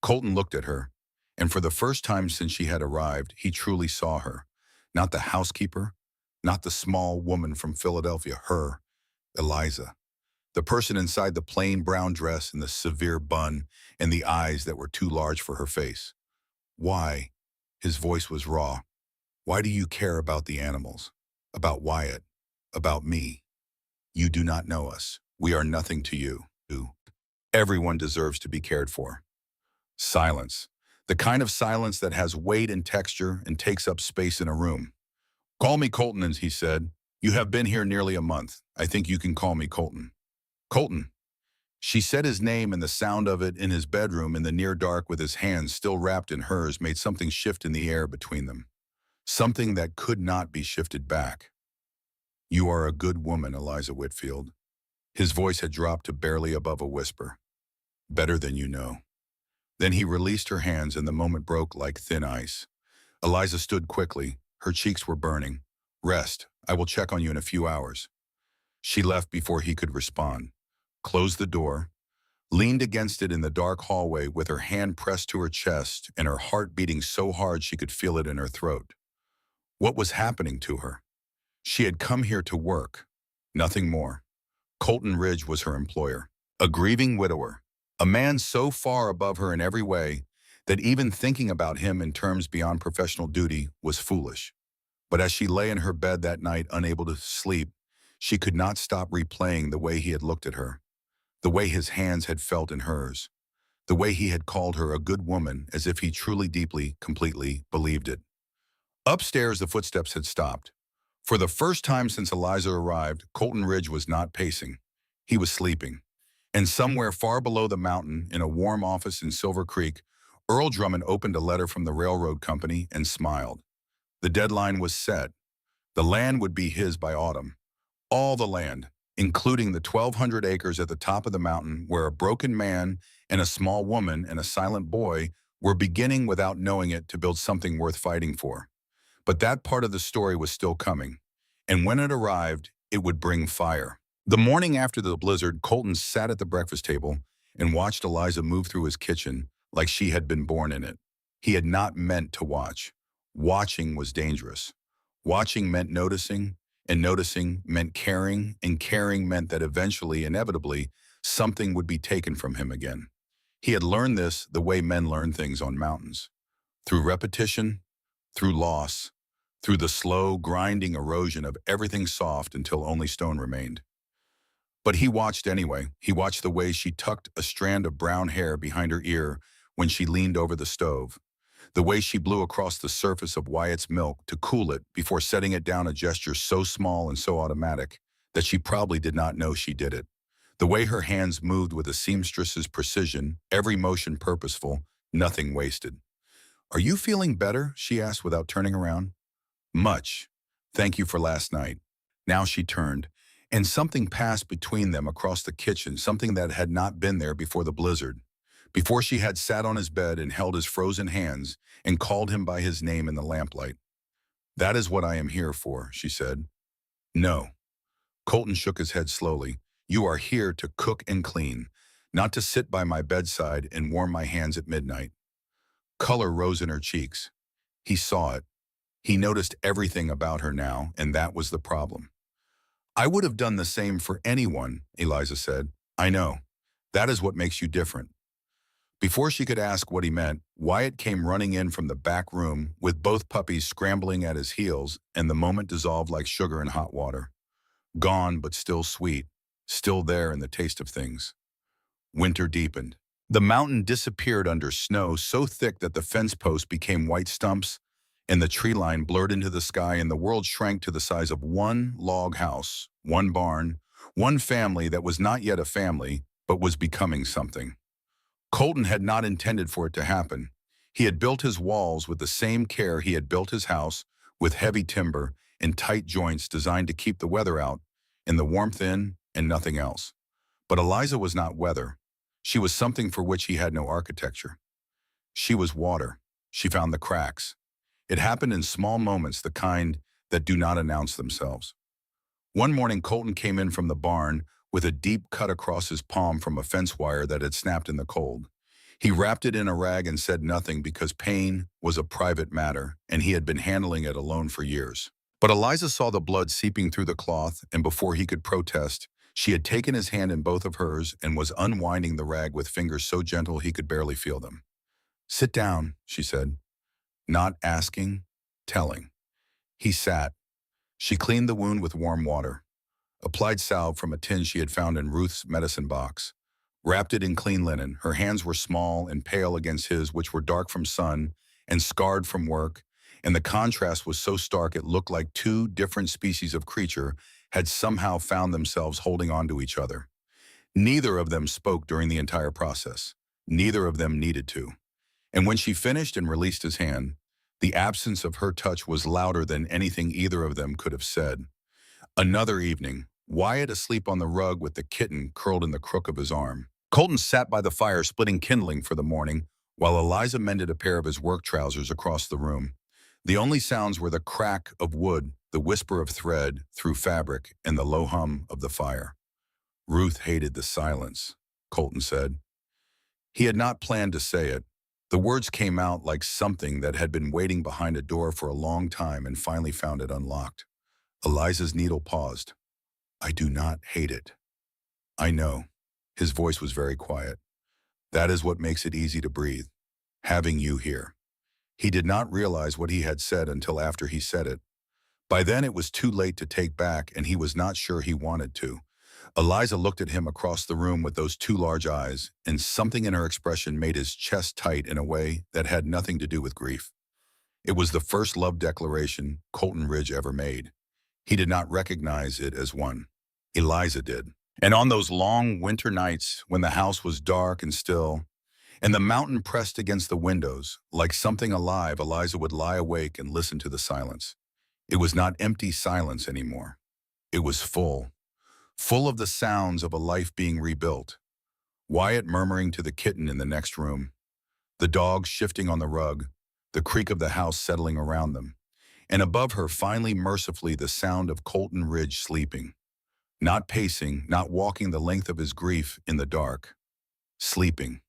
Colton looked at her, and for the first time since she had arrived, he truly saw her. Not the housekeeper, not the small woman from Philadelphia, her, Eliza. The person inside the plain brown dress and the severe bun and the eyes that were too large for her face. "Why?" His voice was raw. "Why do you care about the animals? About Wyatt? About me? You do not know us. We are nothing to you. Everyone deserves to be cared for." Silence. The kind of silence that has weight and texture and takes up space in a room. "Call me Colton," he said. "You have been here nearly a month. I think you can call me Colton." "Colton." She said his name, and the sound of it in his bedroom in the near dark with his hands still wrapped in hers made something shift in the air between them. Something that could not be shifted back. "You are a good woman, Eliza Whitfield." His voice had dropped to barely above a whisper. "Better than you know." Then he released her hands and the moment broke like thin ice. Eliza stood quickly. Her cheeks were burning. "Rest. I will check on you in a few hours." She left before he could respond, closed the door, leaned against it in the dark hallway with her hand pressed to her chest and her heart beating so hard she could feel it in her throat. What was happening to her? She had come here to work. Nothing more. Colton Ridge was her employer. A grieving widower. A man so far above her in every way that even thinking about him in terms beyond professional duty was foolish. But as she lay in her bed that night unable to sleep, she could not stop replaying the way he had looked at her, the way his hands had felt in hers, the way he had called her a good woman as if he truly, deeply, completely believed it. Upstairs, the footsteps had stopped. For the first time since Eliza arrived, Colton Ridge was not pacing. He was sleeping. And somewhere far below the mountain, in a warm office in Silver Creek, Earl Drummond opened a letter from the railroad company and smiled. The deadline was set. The land would be his by autumn. All the land, including the 1,200 acres at the top of the mountain where a broken man and a small woman and a silent boy were beginning without knowing it to build something worth fighting for. But that part of the story was still coming. And when it arrived, it would bring fire. The morning after the blizzard, Colton sat at the breakfast table and watched Eliza move through his kitchen like she had been born in it. He had not meant to watch. Watching was dangerous. Watching meant noticing, and noticing meant caring, and caring meant that eventually, inevitably, something would be taken from him again. He had learned this the way men learn things on mountains. Through repetition, through loss, through the slow, grinding erosion of everything soft until only stone remained. But he watched anyway. He watched the way she tucked a strand of brown hair behind her ear when she leaned over the stove, the way she blew across the surface of Wyatt's milk to cool it before setting it down, a gesture so small and so automatic that she probably did not know she did it, the way her hands moved with a seamstress's precision, every motion purposeful, nothing wasted. "Are you feeling better?" she asked without turning around. "Much. Thank you for last night." Now she turned, and something passed between them across the kitchen, something that had not been there before the blizzard, before she had sat on his bed and held his frozen hands and called him by his name in the lamplight. "That is what I am here for," she said. "No." Colton shook his head slowly. "You are here to cook and clean, not to sit by my bedside and warm my hands at midnight." Color rose in her cheeks. He saw it. He noticed everything about her now, and that was the problem. "I would have done the same for anyone," Eliza said. "I know. That is what makes you different." Before she could ask what he meant, Wyatt came running in from the back room with both puppies scrambling at his heels, and the moment dissolved like sugar in hot water. Gone, but still sweet, still there in the taste of things. Winter deepened. The mountain disappeared under snow so thick that the fence posts became white stumps, and the tree line blurred into the sky, and the world shrank to the size of one log house, one barn, one family that was not yet a family, but was becoming something. Colton had not intended for it to happen. He had built his walls with the same care he had built his house, with heavy timber and tight joints designed to keep the weather out and the warmth in and nothing else. But Eliza was not weather. She was something for which he had no architecture. She was water. She found the cracks. It happened in small moments, the kind that do not announce themselves. One morning, Colton came in from the barn with a deep cut across his palm from a fence wire that had snapped in the cold. He wrapped it in a rag and said nothing because pain was a private matter, and he had been handling it alone for years. But Eliza saw the blood seeping through the cloth, and before he could protest, she had taken his hand in both of hers and was unwinding the rag with fingers so gentle he could barely feel them. "Sit down," she said. Not asking, telling. He sat. She cleaned the wound with warm water, applied salve from a tin she had found in Ruth's medicine box, wrapped it in clean linen. Her hands were small and pale against his, which were dark from sun and scarred from work, and the contrast was so stark it looked like two different species of creature had somehow found themselves holding on to each other. Neither of them spoke during the entire process. Neither of them needed to. And when she finished and released his hand, the absence of her touch was louder than anything either of them could have said. Another evening, Wyatt asleep on the rug with the kitten curled in the crook of his arm. Colton sat by the fire splitting kindling for the morning, while Eliza mended a pair of his work trousers across the room. The only sounds were the crack of wood, the whisper of thread through fabric, and the low hum of the fire. Ruth hated the silence, Colton said. He had not planned to say it. The words came out like something that had been waiting behind a door for a long time and finally found it unlocked. Eliza's needle paused. "I do not hate it." "I know." His voice was very quiet. "That is what makes it easy to breathe. having you here." He did not realize what he had said until after he said it. By then it was too late to take back, and he was not sure he wanted to. Eliza looked at him across the room with those two large eyes, and something in her expression made his chest tight in a way that had nothing to do with grief. It was the first love declaration Colton Ridge ever made. He did not recognize it as one. Eliza did. And on those long winter nights when the house was dark and still, and the mountain pressed against the windows, like something alive, Eliza would lie awake and listen to the silence. It was not empty silence anymore. It was full of the sounds of a life being rebuilt. Wyatt murmuring to the kitten in the next room, the dogs shifting on the rug, the creak of the house settling around them, and above her finally mercifully the sound of Colton Ridge sleeping. Not pacing, not walking the length of his grief in the dark. Sleeping.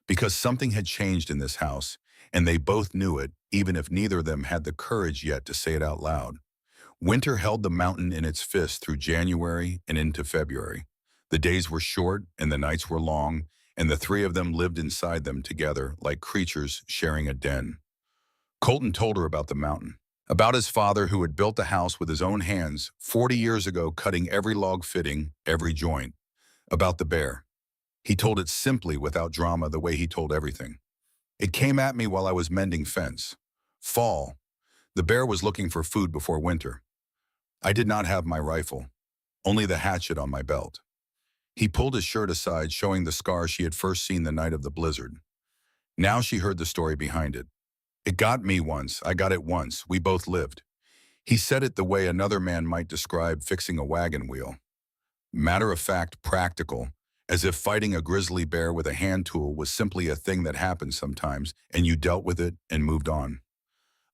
Because something had changed in this house, and they both knew it, even if neither of them had the courage yet to say it out loud. Winter held the mountain in its fist through January and into February. The days were short and the nights were long, and the three of them lived inside them together like creatures sharing a den. Colton told her about the mountain, about his father who had built the house with his own hands 40 years ago, cutting every log fitting, every joint, about the bear. He told it simply, without drama, the way he told everything. "It came at me while I was mending fence. Fall. The bear was looking for food before winter. I did not have my rifle, only the hatchet on my belt." He pulled his shirt aside, showing the scar she had first seen the night of the blizzard. Now she heard the story behind it. "It got me once, I got it once, we both lived." He said it the way another man might describe fixing a wagon wheel. Matter of fact, practical, as if fighting a grizzly bear with a hand tool was simply a thing that happened sometimes, and you dealt with it and moved on.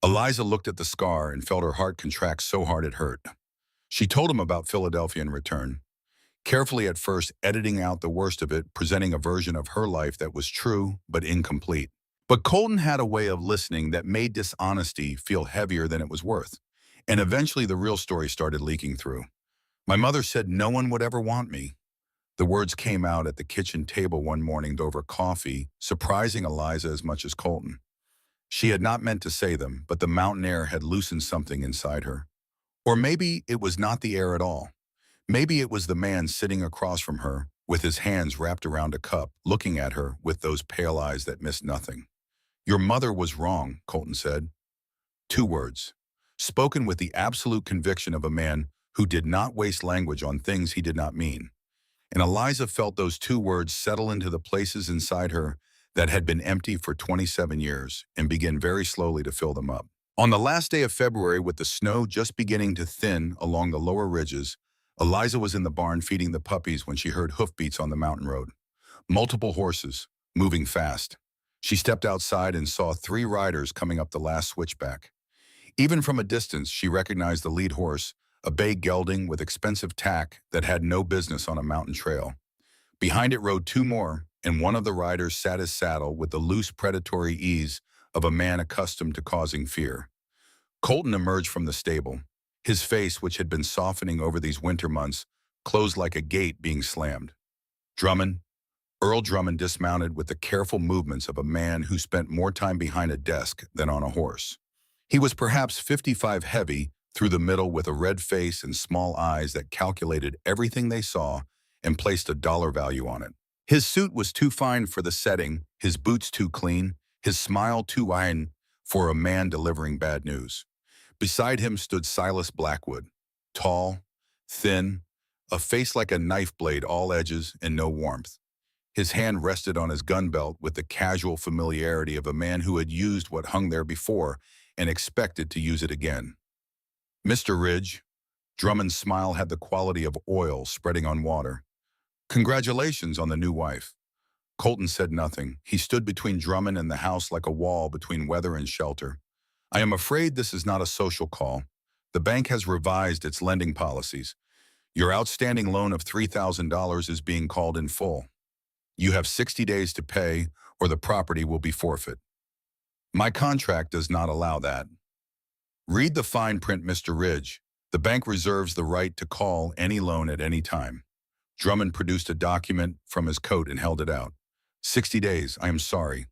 Eliza looked at the scar and felt her heart contract so hard it hurt. She told him about Philadelphia in return, carefully at first editing out the worst of it, presenting a version of her life that was true but incomplete. But Colton had a way of listening that made dishonesty feel heavier than it was worth, and eventually the real story started leaking through. "My mother said no one would ever want me." The words came out at the kitchen table one morning over coffee, surprising Eliza as much as Colton. She had not meant to say them, but the mountain air had loosened something inside her. Or maybe it was not the air at all. Maybe it was the man sitting across from her, with his hands wrapped around a cup, looking at her with those pale eyes that missed nothing. "Your mother was wrong," Colton said. Two words, spoken with the absolute conviction of a man who did not waste language on things he did not mean. And Eliza felt those two words settle into the places inside her that had been empty for 27 years and begin very slowly to fill them up. On the last day of February, with the snow just beginning to thin along the lower ridges, Eliza was in the barn feeding the puppies when she heard hoofbeats on the mountain road. Multiple horses, moving fast. She stepped outside and saw three riders coming up the last switchback. Even from a distance, she recognized the lead horse, a bay gelding with expensive tack that had no business on a mountain trail. Behind it rode two more, and one of the riders sat his saddle with the loose predatory ease of a man accustomed to causing fear. Colton emerged from the stable, his face, which had been softening over these winter months, closed like a gate being slammed. Earl Drummond dismounted with the careful movements of a man who spent more time behind a desk than on a horse. He was perhaps 55 heavy, through the middle, with a red face and small eyes that calculated everything they saw and placed a dollar value on it. His suit was too fine for the setting, his boots too clean, his smile too iron for a man delivering bad news. Beside him stood Silas Blackwood, tall, thin, a face like a knife blade, all edges and no warmth. His hand rested on his gun belt with the casual familiarity of a man who had used what hung there before and expected to use it again. "Mr. Ridge," Drummond's smile had the quality of oil spreading on water. "Congratulations on the new wife." Colton said nothing. He stood between Drummond and the house like a wall between weather and shelter. "I am afraid this is not a social call. The bank has revised its lending policies. Your outstanding loan of $3,000 is being called in full. You have 60 days to pay, or the property will be forfeit. My contract does not allow that. Read the fine print, Mr. Ridge. The bank reserves the right to call any loan at any time." Drummond produced a document from his coat and held it out. 60 days, I am sorry.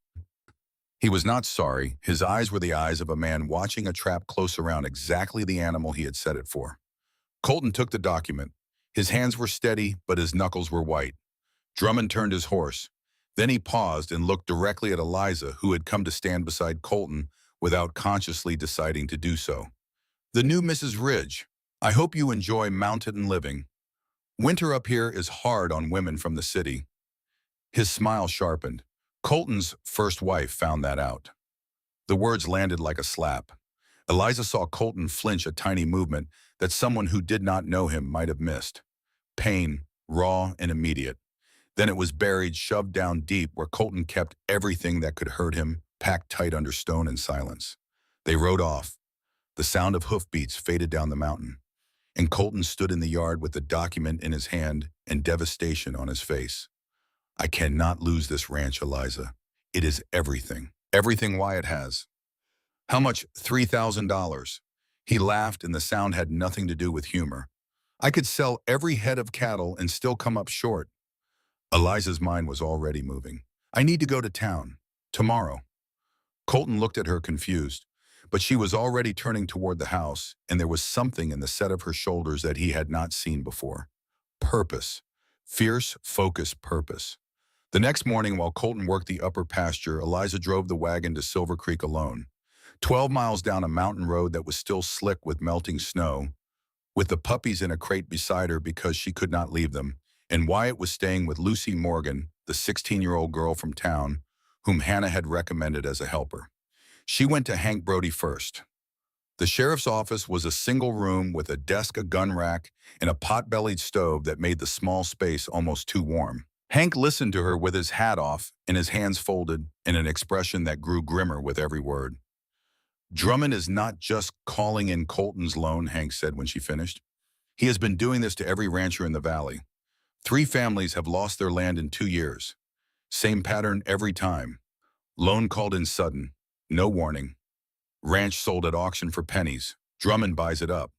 He was not sorry. His eyes were the eyes of a man watching a trap close around exactly the animal he had set it for. Colton took the document. His hands were steady, but his knuckles were white. Drummond turned his horse. Then he paused and looked directly at Eliza, who had come to stand beside Colton without consciously deciding to do so. The new Mrs. Ridge. I hope you enjoy mountain living. Winter up here is hard on women from the city. His smile sharpened. Colton's first wife found that out. The words landed like a slap. Eliza saw Colton flinch a tiny movement that someone who did not know him might have missed. Pain, raw and immediate. Then it was buried, shoved down deep where Colton kept everything that could hurt him, packed tight under stone and silence. They rode off. The sound of hoofbeats faded down the mountain, and Colton stood in the yard with the document in his hand and devastation on his face. I cannot lose this ranch, Eliza. It is everything. Everything Wyatt has. How much? $3,000. He laughed, and the sound had nothing to do with humor. I could sell every head of cattle and still come up short. Eliza's mind was already moving. I need to go to town. Tomorrow. Colton looked at her confused, but she was already turning toward the house, and there was something in the set of her shoulders that he had not seen before. Purpose. Fierce, focused purpose. The next morning, while Colton worked the upper pasture, Eliza drove the wagon to Silver Creek alone. 12 miles down a mountain road that was still slick with melting snow, with the puppies in a crate beside her because she could not leave them, and Wyatt was staying with Lucy Morgan, the 16-year-old girl from town, whom Hannah had recommended as a helper. She went to Hank Brody first. The sheriff's office was a single room with a desk, a gun rack, and a pot-bellied stove that made the small space almost too warm. Hank listened to her with his hat off and his hands folded in an expression that grew grimmer with every word. Drummond is not just calling in Colton's loan, Hank said when she finished. He has been doing this to every rancher in the valley. 3 families have lost their land in 2 years. Same pattern every time. Loan called in sudden. No warning. Ranch sold at auction for pennies. Drummond buys it up.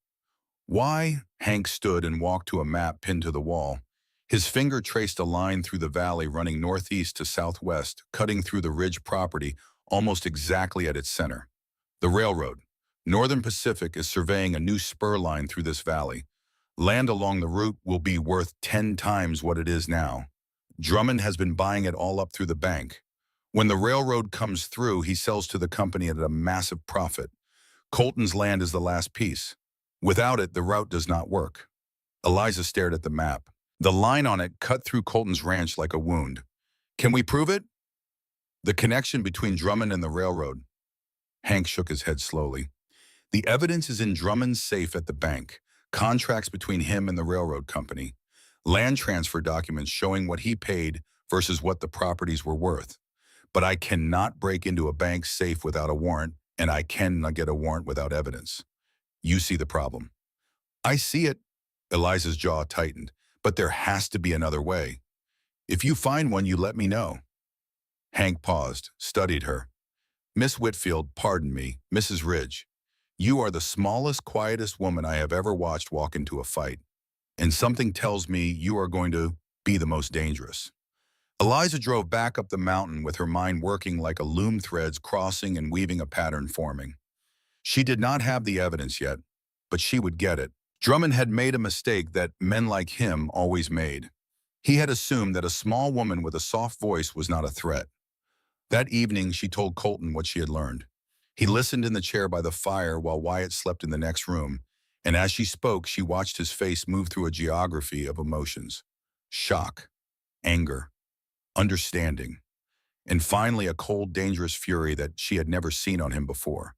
Why? Hank stood and walked to a map pinned to the wall. His finger traced a line through the valley running northeast to southwest, cutting through the ridge property almost exactly at its center. The railroad. Northern Pacific is surveying a new spur line through this valley. Land along the route will be worth 10 times what it is now. Drummond has been buying it all up through the bank. When the railroad comes through, he sells to the company at a massive profit. Colton's land is the last piece. Without it, the route does not work. Eliza stared at the map. The line on it cut through Colton's ranch like a wound. Can we prove it? The connection between Drummond and the railroad. Hank shook his head slowly. The evidence is in Drummond's safe at the bank. Contracts between him and the railroad company. Land transfer documents showing what he paid versus what the properties were worth. But I cannot break into a bank safe without a warrant, and I cannot get a warrant without evidence. You see the problem. I see it. Eliza's jaw tightened. But there has to be another way. If you find one, you let me know. Hank paused, studied her. Miss Whitfield, pardon me, Mrs. Ridge. You are the smallest, quietest woman I have ever watched walk into a fight. And something tells me you are going to be the most dangerous. Eliza drove back up the mountain with her mind working like a loom, threads crossing and weaving a pattern forming. She did not have the evidence yet, but she would get it. Drummond had made a mistake that men like him always made. He had assumed that a small woman with a soft voice was not a threat. That evening, she told Colton what she had learned. He listened in the chair by the fire while Wyatt slept in the next room, and as she spoke, she watched his face move through a geography of emotions. Shock, anger, understanding, and finally a cold, dangerous fury that she had never seen on him before.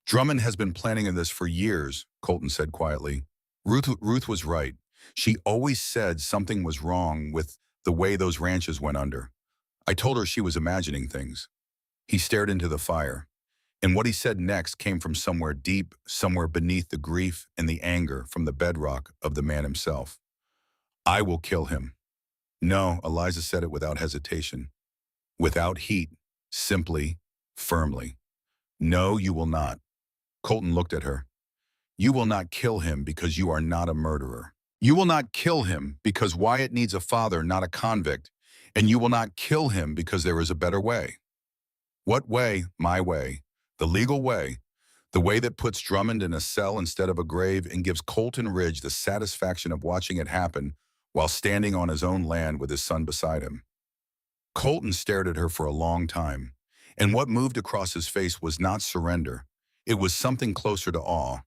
Drummond has been planning this for years, Colton said quietly. Ruth was right. She always said something was wrong with the way those ranches went under. I told her she was imagining things. He stared into the fire, and what he said next came from somewhere deep, somewhere beneath the grief and the anger from the bedrock of the man himself. I will kill him. No, Eliza said it without hesitation. Without heat, simply, firmly. No, you will not. Colton looked at her. You will not kill him because you are not a murderer. You will not kill him because Wyatt needs a father, not a convict. And you will not kill him because there is a better way. What way? My way. The legal way. The way that puts Drummond in a cell instead of a grave and gives Colton Ridge the satisfaction of watching it happen while standing on his own land with his son beside him. Colton stared at her for a long time, and what moved across his face was not surrender. It was something closer to awe.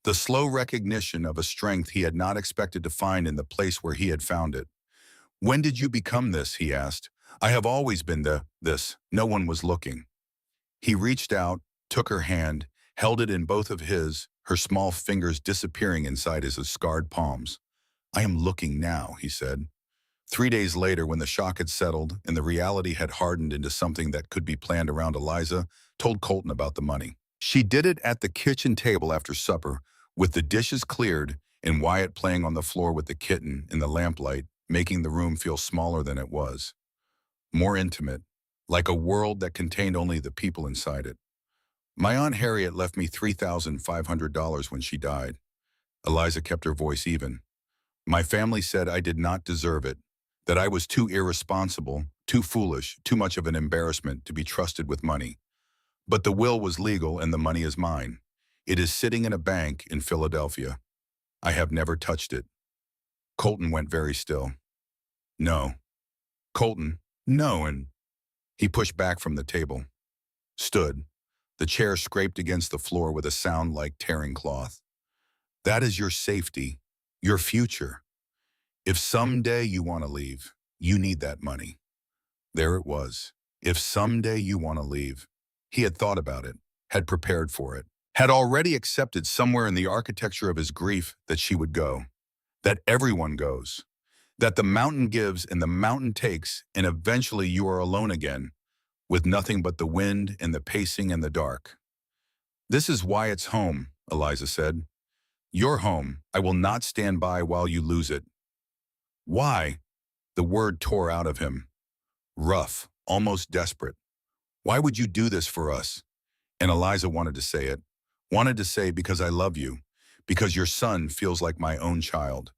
The slow recognition of a strength he had not expected to find in the place where he had found it. When did you become this? He asked. I have always been this. No one was looking. He reached out, took her hand, held it in both of his, her small fingers disappearing inside his scarred palms. I am looking now, he said. 3 days later, when the shock had settled and the reality had hardened into something that could be planned around, Eliza told Colton about the money. She did it at the kitchen table after supper, with the dishes cleared and Wyatt playing on the floor with the kitten in the lamplight, making the room feel smaller than it was. More intimate, like a world that contained only the people inside it. My Aunt Harriet left me $3,500 when she died. Eliza kept her voice even. My family said I did not deserve it, that I was too irresponsible, too foolish, too much of an embarrassment to be trusted with money. But the will was legal and the money is mine. It is sitting in a bank in Philadelphia. I have never touched it. Colton went very still. No. Colton, no, and he pushed back from the table. Stood. The chair scraped against the floor with a sound like tearing cloth. That is your safety, your future. If someday you want to leave, you need that money. There it was. If someday you want to leave. He had thought about it, had prepared for it, had already accepted somewhere in the architecture of his grief that she would go, that everyone goes, that the mountain gives and the mountain takes, and eventually you are alone again, with nothing but the wind and the pacing and the dark. This is Wyatt's home, Eliza said. Your home. I will not stand by while you lose it. Why? The word tore out of him. Rough, almost desperate. Why would you do this for us? And Eliza wanted to say it. Wanted to say because I love you. Because your son feels like my own child.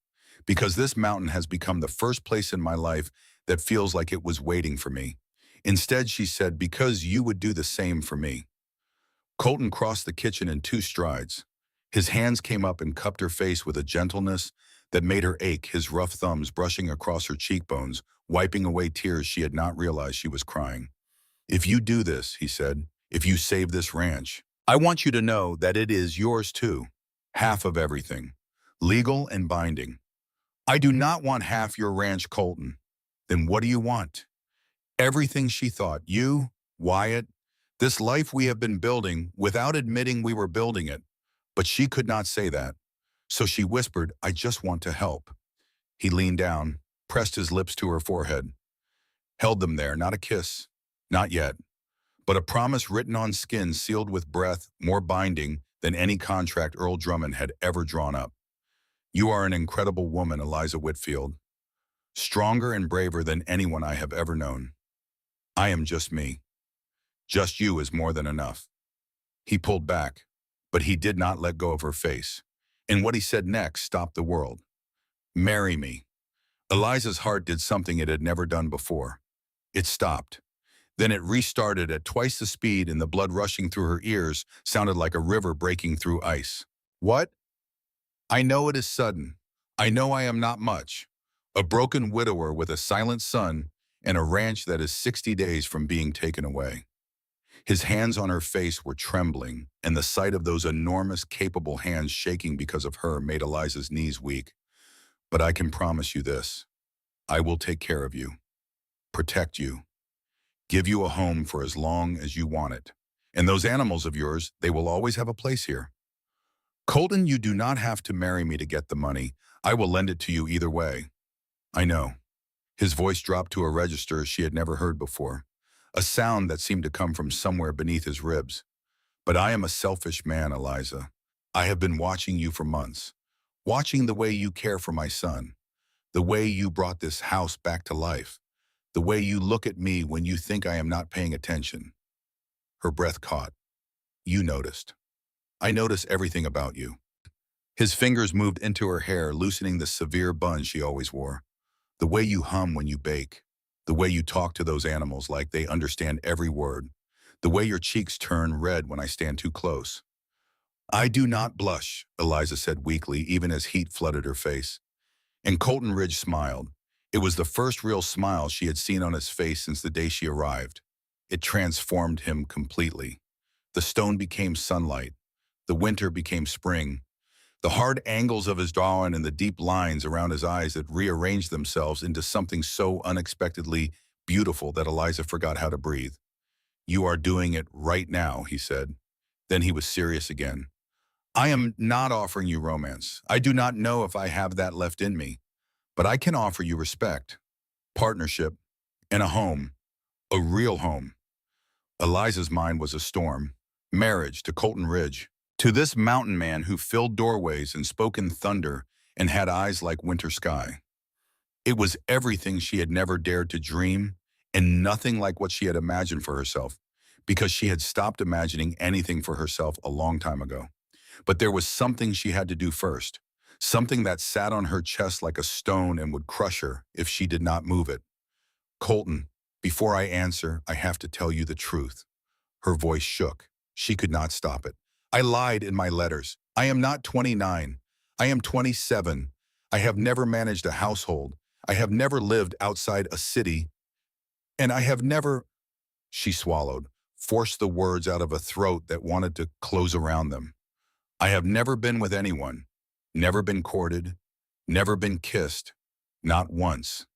Because this mountain has become the first place in my life that feels like it was waiting for me. Instead, she said, because you would do the same for me. Colton crossed the kitchen in 2 strides. His hands came up and cupped her face with a gentleness that made her ache, his rough thumbs brushing across her cheekbones, wiping away tears she had not realized she was crying. If you do this, he said, if you save this ranch, I want you to know that it is yours too. Half of everything. Legal and binding. I do not want half your ranch, Colton. Then what do you want? Everything, she thought. You, Wyatt, this life we have been building without admitting we were building it. But she could not say that. So she whispered, I just want to help. He leaned down, pressed his lips to her forehead, held them there, not a kiss, not yet, but a promise written on skin sealed with breath, more binding than any contract Earl Drummond had ever drawn up. You are an incredible woman, Eliza Whitfield. Stronger and braver than anyone I have ever known. I am just me. Just you is more than enough. He pulled back, but he did not let go of her face. And what he said next stopped the world. Marry me. Eliza's heart did something it had never done before. It stopped. Then it restarted at twice the speed, and the blood rushing through her ears sounded like a river breaking through ice. What? I know it is sudden. I know I am not much. A broken widower with a silent son and a ranch that is 60 days from being taken away. His hands on her face were trembling, and the sight of those enormous, capable hands shaking because of her made Eliza's knees weak. But I can promise you this. I will take care of you, protect you, give you a home for as long as you want it. And those animals of yours, they will always have a place here. Colton, you do not have to marry me to get the money. I will lend it to you either way. I know. His voice dropped to a register she had never heard before, a sound that seemed to come from somewhere beneath his ribs. But I am a selfish man, Eliza. I have been watching you for months, watching the way you care for my son, the way you brought this house back to life, the way you look at me when you think I am not paying attention. Her breath caught. You noticed. I notice everything about you. His fingers moved into her hair, loosening the severe bun she always wore. The way you hum when you bake. The way you talk to those animals like they understand every word. The way your cheeks turn red when I stand too close. I do not blush, Eliza said weakly, even as heat flooded her face. And Colton Ridge smiled. It was the first real smile she had seen on his face since the day she arrived. It transformed him completely. The stone became sunlight. The winter became spring. The hard angles of his jawline and the deep lines around his eyes that rearranged themselves into something so unexpectedly beautiful that Eliza forgot how to breathe. You are doing it right now, he said. Then he was serious again. I am not offering you romance. I do not know if I have that left in me, but I can offer you respect, partnership, and a home, a real home. Eliza's mind was a storm. Marriage to Colton Ridge, to this mountain man who filled doorways and spoke in thunder and had eyes like winter sky. It was everything she had never dared to dream and nothing like what she had imagined for herself, because she had stopped imagining anything for herself a long time ago. But there was something she had to do first, something that sat on her chest like a stone and would crush her if she did not move it. Colton, before I answer, I have to tell you the truth. Her voice shook. She could not stop it. I lied in my letters. I am not 29. I am 27. I have never managed a household. I have never lived outside a city. And I have never, she swallowed, forced the words out of a throat that wanted to close around them. I have never been with anyone, never been courted, never been kissed, not once,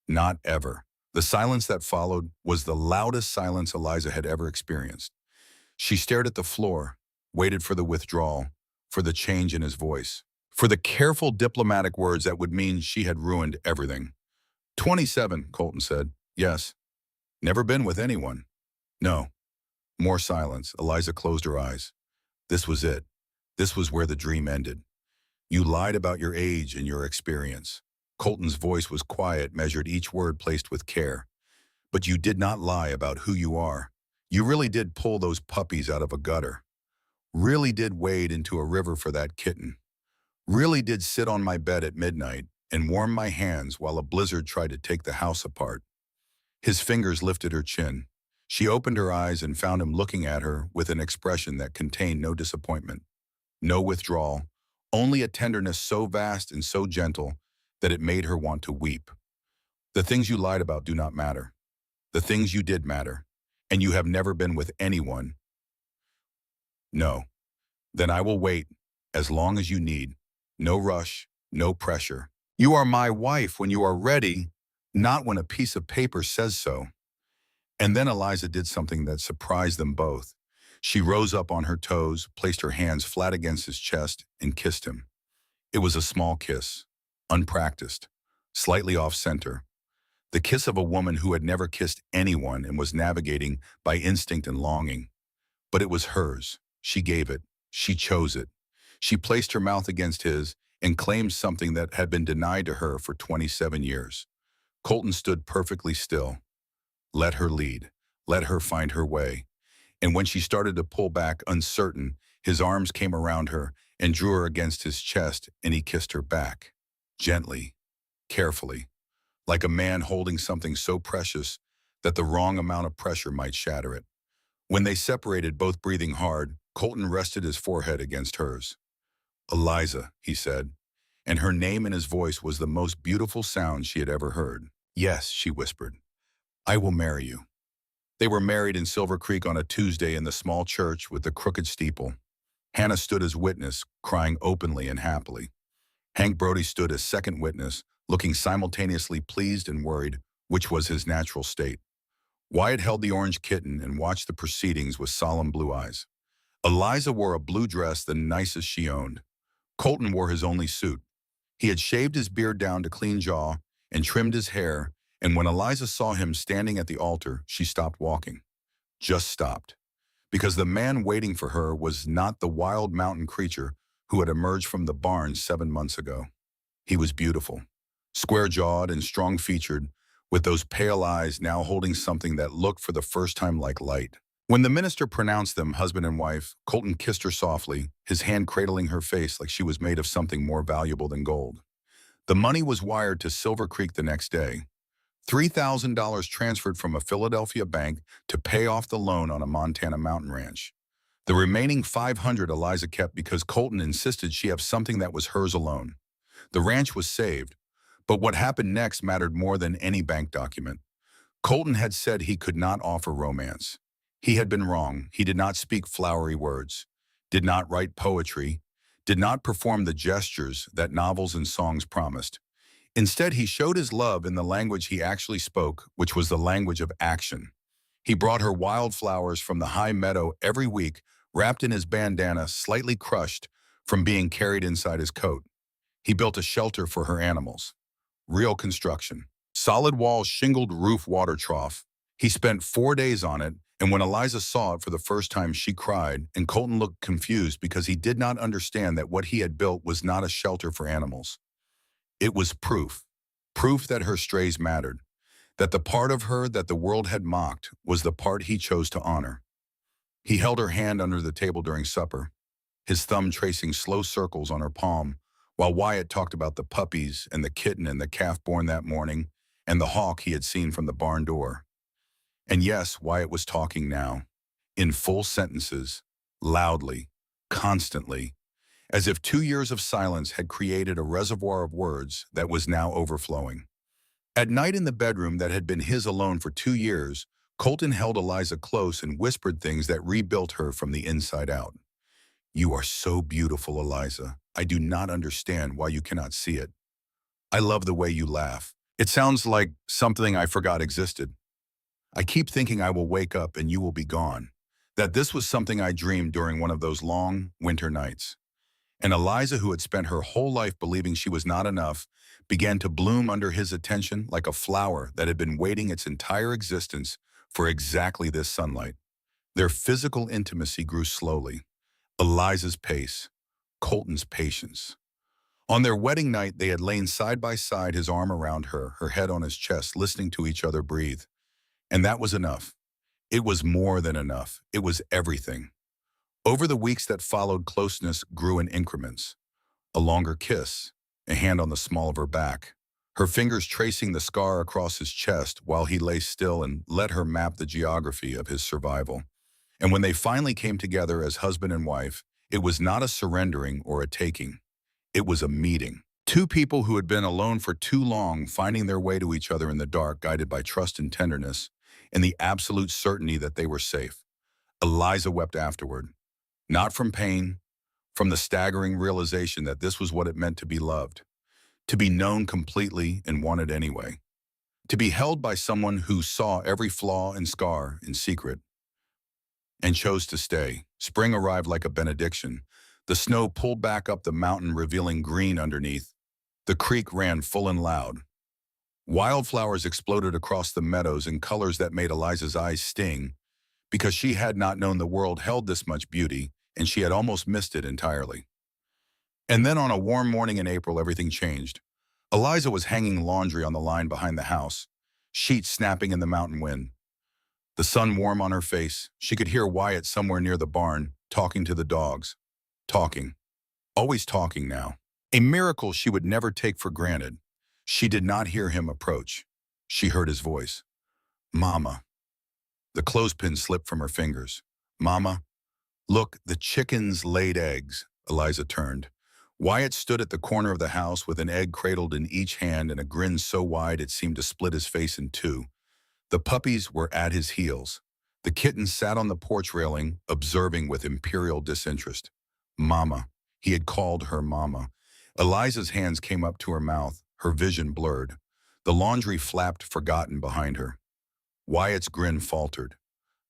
not ever. The silence that followed was the loudest silence Eliza had ever experienced. She stared at the floor, waited for the withdrawal, for the change in his voice, for the careful diplomatic words that would mean she had ruined everything. 27, Colton said. Yes. Never been with anyone. No. More silence. Eliza closed her eyes. This was it. This was where the dream ended. You lied about your age and your experience. Colton's voice was quiet, measured each word placed with care. But you did not lie about who you are. You really did pull those puppies out of a gutter. Really did wade into a river for that kitten. Really did sit on my bed at midnight and warm my hands while a blizzard tried to take the house apart. His fingers lifted her chin. She opened her eyes and found him looking at her with an expression that contained no disappointment, no withdrawal, only a tenderness so vast and so gentle that it made her want to weep. The things you lied about do not matter. The things you did matter, and you have never been with anyone. No. Then I will wait, as long as you need. No rush, no pressure. You are my wife when you are ready, not when a piece of paper says so. And then Eliza did something that surprised them both. She rose up on her toes, placed her hands flat against his chest, and kissed him. It was a small kiss, unpracticed, slightly off-center. The kiss of a woman who had never kissed anyone and was navigating by instinct and longing. But it was hers. She gave it. She chose it. She placed her mouth against his and claimed something that had been denied to her for 27 years. Colton stood perfectly still. Let her lead. Let her find her way. And when she started to pull back, uncertain, his arms came around her and drew her against his chest, and he kissed her back. Gently, carefully, like a man holding something so precious that the wrong amount of pressure might shatter it. When they separated, both breathing hard, Colton rested his forehead against hers. Eliza, he said, and her name in his voice was the most beautiful sound she had ever heard. Yes, she whispered. I will marry you. They were married in Silver Creek on a Tuesday in the small church with the crooked steeple. Hannah stood as witness, crying openly and happily. Hank Brody stood as second witness, looking simultaneously pleased and worried, which was his natural state. Wyatt held the orange kitten and watched the proceedings with solemn blue eyes. Eliza wore a blue dress the nicest she owned. Colton wore his only suit. He had shaved his beard down to clean jaw and trimmed his hair, and when Eliza saw him standing at the altar, she stopped walking. Just stopped. Because the man waiting for her was not the wild mountain creature who had emerged from the barn 7 months ago. He was beautiful, square-jawed and strong-featured, with those pale eyes now holding something that looked for the first time like light. When the minister pronounced them husband and wife, Colton kissed her softly, his hand cradling her face like she was made of something more valuable than gold. The money was wired to Silver Creek the next day. $3,000 transferred from a Philadelphia bank to pay off the loan on a Montana mountain ranch. The remaining 500 Eliza kept because Colton insisted she have something that was hers alone. The ranch was saved, but what happened next mattered more than any bank document. Colton had said he could not offer romance. He had been wrong. He did not speak flowery words, did not write poetry, did not perform the gestures that novels and songs promised. Instead, he showed his love in the language he actually spoke, which was the language of action. He brought her wildflowers from the high meadow every week, wrapped in his bandana, slightly crushed from being carried inside his coat. He built a shelter for her animals. Real construction. Solid walls, shingled roof, water trough. He spent 4 days on it, and when Eliza saw it for the first time, she cried, and Colton looked confused because he did not understand that what he had built was not a shelter for animals. It was proof. Proof that her strays mattered, that the part of her that the world had mocked was the part he chose to honor. He held her hand under the table during supper, his thumb tracing slow circles on her palm, while Wyatt talked about the puppies and the kitten and the calf born that morning and the hawk he had seen from the barn door. And yes, Wyatt was talking now, in full sentences, loudly, constantly, as if 2 years of silence had created a reservoir of words that was now overflowing. At night in the bedroom that had been his alone for 2 years, Colton held Eliza close and whispered things that rebuilt her from the inside out. "You are so beautiful, Eliza. I do not understand why you cannot see it. I love the way you laugh. It sounds like something I forgot existed. I keep thinking I will wake up and you will be gone. That this was something I dreamed during one of those long winter nights." And Eliza, who had spent her whole life believing she was not enough, began to bloom under his attention like a flower that had been waiting its entire existence for exactly this sunlight. Their physical intimacy grew slowly. Eliza's pace, Colton's patience. On their wedding night, they had lain side by side, his arm around her, her head on his chest, listening to each other breathe. And that was enough. It was more than enough. It was everything. Over the weeks that followed, closeness grew in increments. A longer kiss, a hand on the small of her back, her fingers tracing the scar across his chest while he lay still and let her map the geography of his survival. And when they finally came together as husband and wife, it was not a surrendering or a taking. It was a meeting. Two people who had been alone for too long, finding their way to each other in the dark, guided by trust and tenderness, and the absolute certainty that they were safe. Eliza wept afterward. Not from pain, from the staggering realization that this was what it meant to be loved, to be known completely and wanted anyway, to be held by someone who saw every flaw and scar in secret and chose to stay. Spring arrived like a benediction. The snow pulled back up the mountain, revealing green underneath. The creek ran full and loud. Wildflowers exploded across the meadows in colors that made Eliza's eyes sting, because she had not known the world held this much beauty, and she had almost missed it entirely. And then on a warm morning in April, everything changed. Eliza was hanging laundry on the line behind the house, sheets snapping in the mountain wind. The sun warm on her face, she could hear Wyatt somewhere near the barn, talking to the dogs. Talking. Always talking now. A miracle she would never take for granted. She did not hear him approach. She heard his voice. "Mama." The clothespin slipped from her fingers. "Mama." "Look, the chickens laid eggs." Eliza turned. Wyatt stood at the corner of the house with an egg cradled in each hand and a grin so wide it seemed to split his face in two. The puppies were at his heels. The kitten sat on the porch railing, observing with imperial disinterest. "Mama." He had called her Mama. Eliza's hands came up to her mouth, her vision blurred. The laundry flapped forgotten behind her. Wyatt's grin faltered.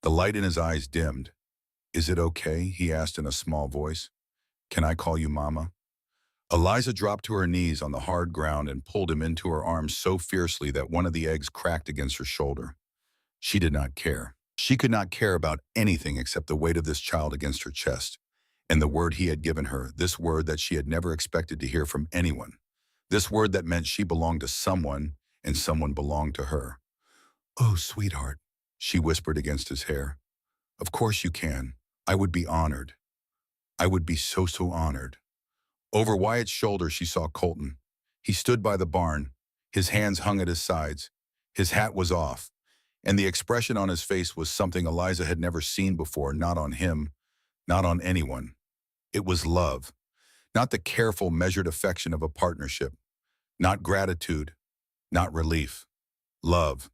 The light in his eyes dimmed. "Is it okay?" he asked in a small voice. "Can I call you Mama?" Eliza dropped to her knees on the hard ground and pulled him into her arms so fiercely that one of the eggs cracked against her shoulder. She did not care. She could not care about anything except the weight of this child against her chest, and the word he had given her, this word that she had never expected to hear from anyone, this word that meant she belonged to someone and someone belonged to her. "Oh, sweetheart," she whispered against his hair. "Of course you can. I would be honored. I would be so, so honored." Over Wyatt's shoulder, she saw Colton. He stood by the barn. His hands hung at his sides. His hat was off, and the expression on his face was something Eliza had never seen before, not on him, not on anyone. It was love, not the careful, measured affection of a partnership, not gratitude, not relief. Love,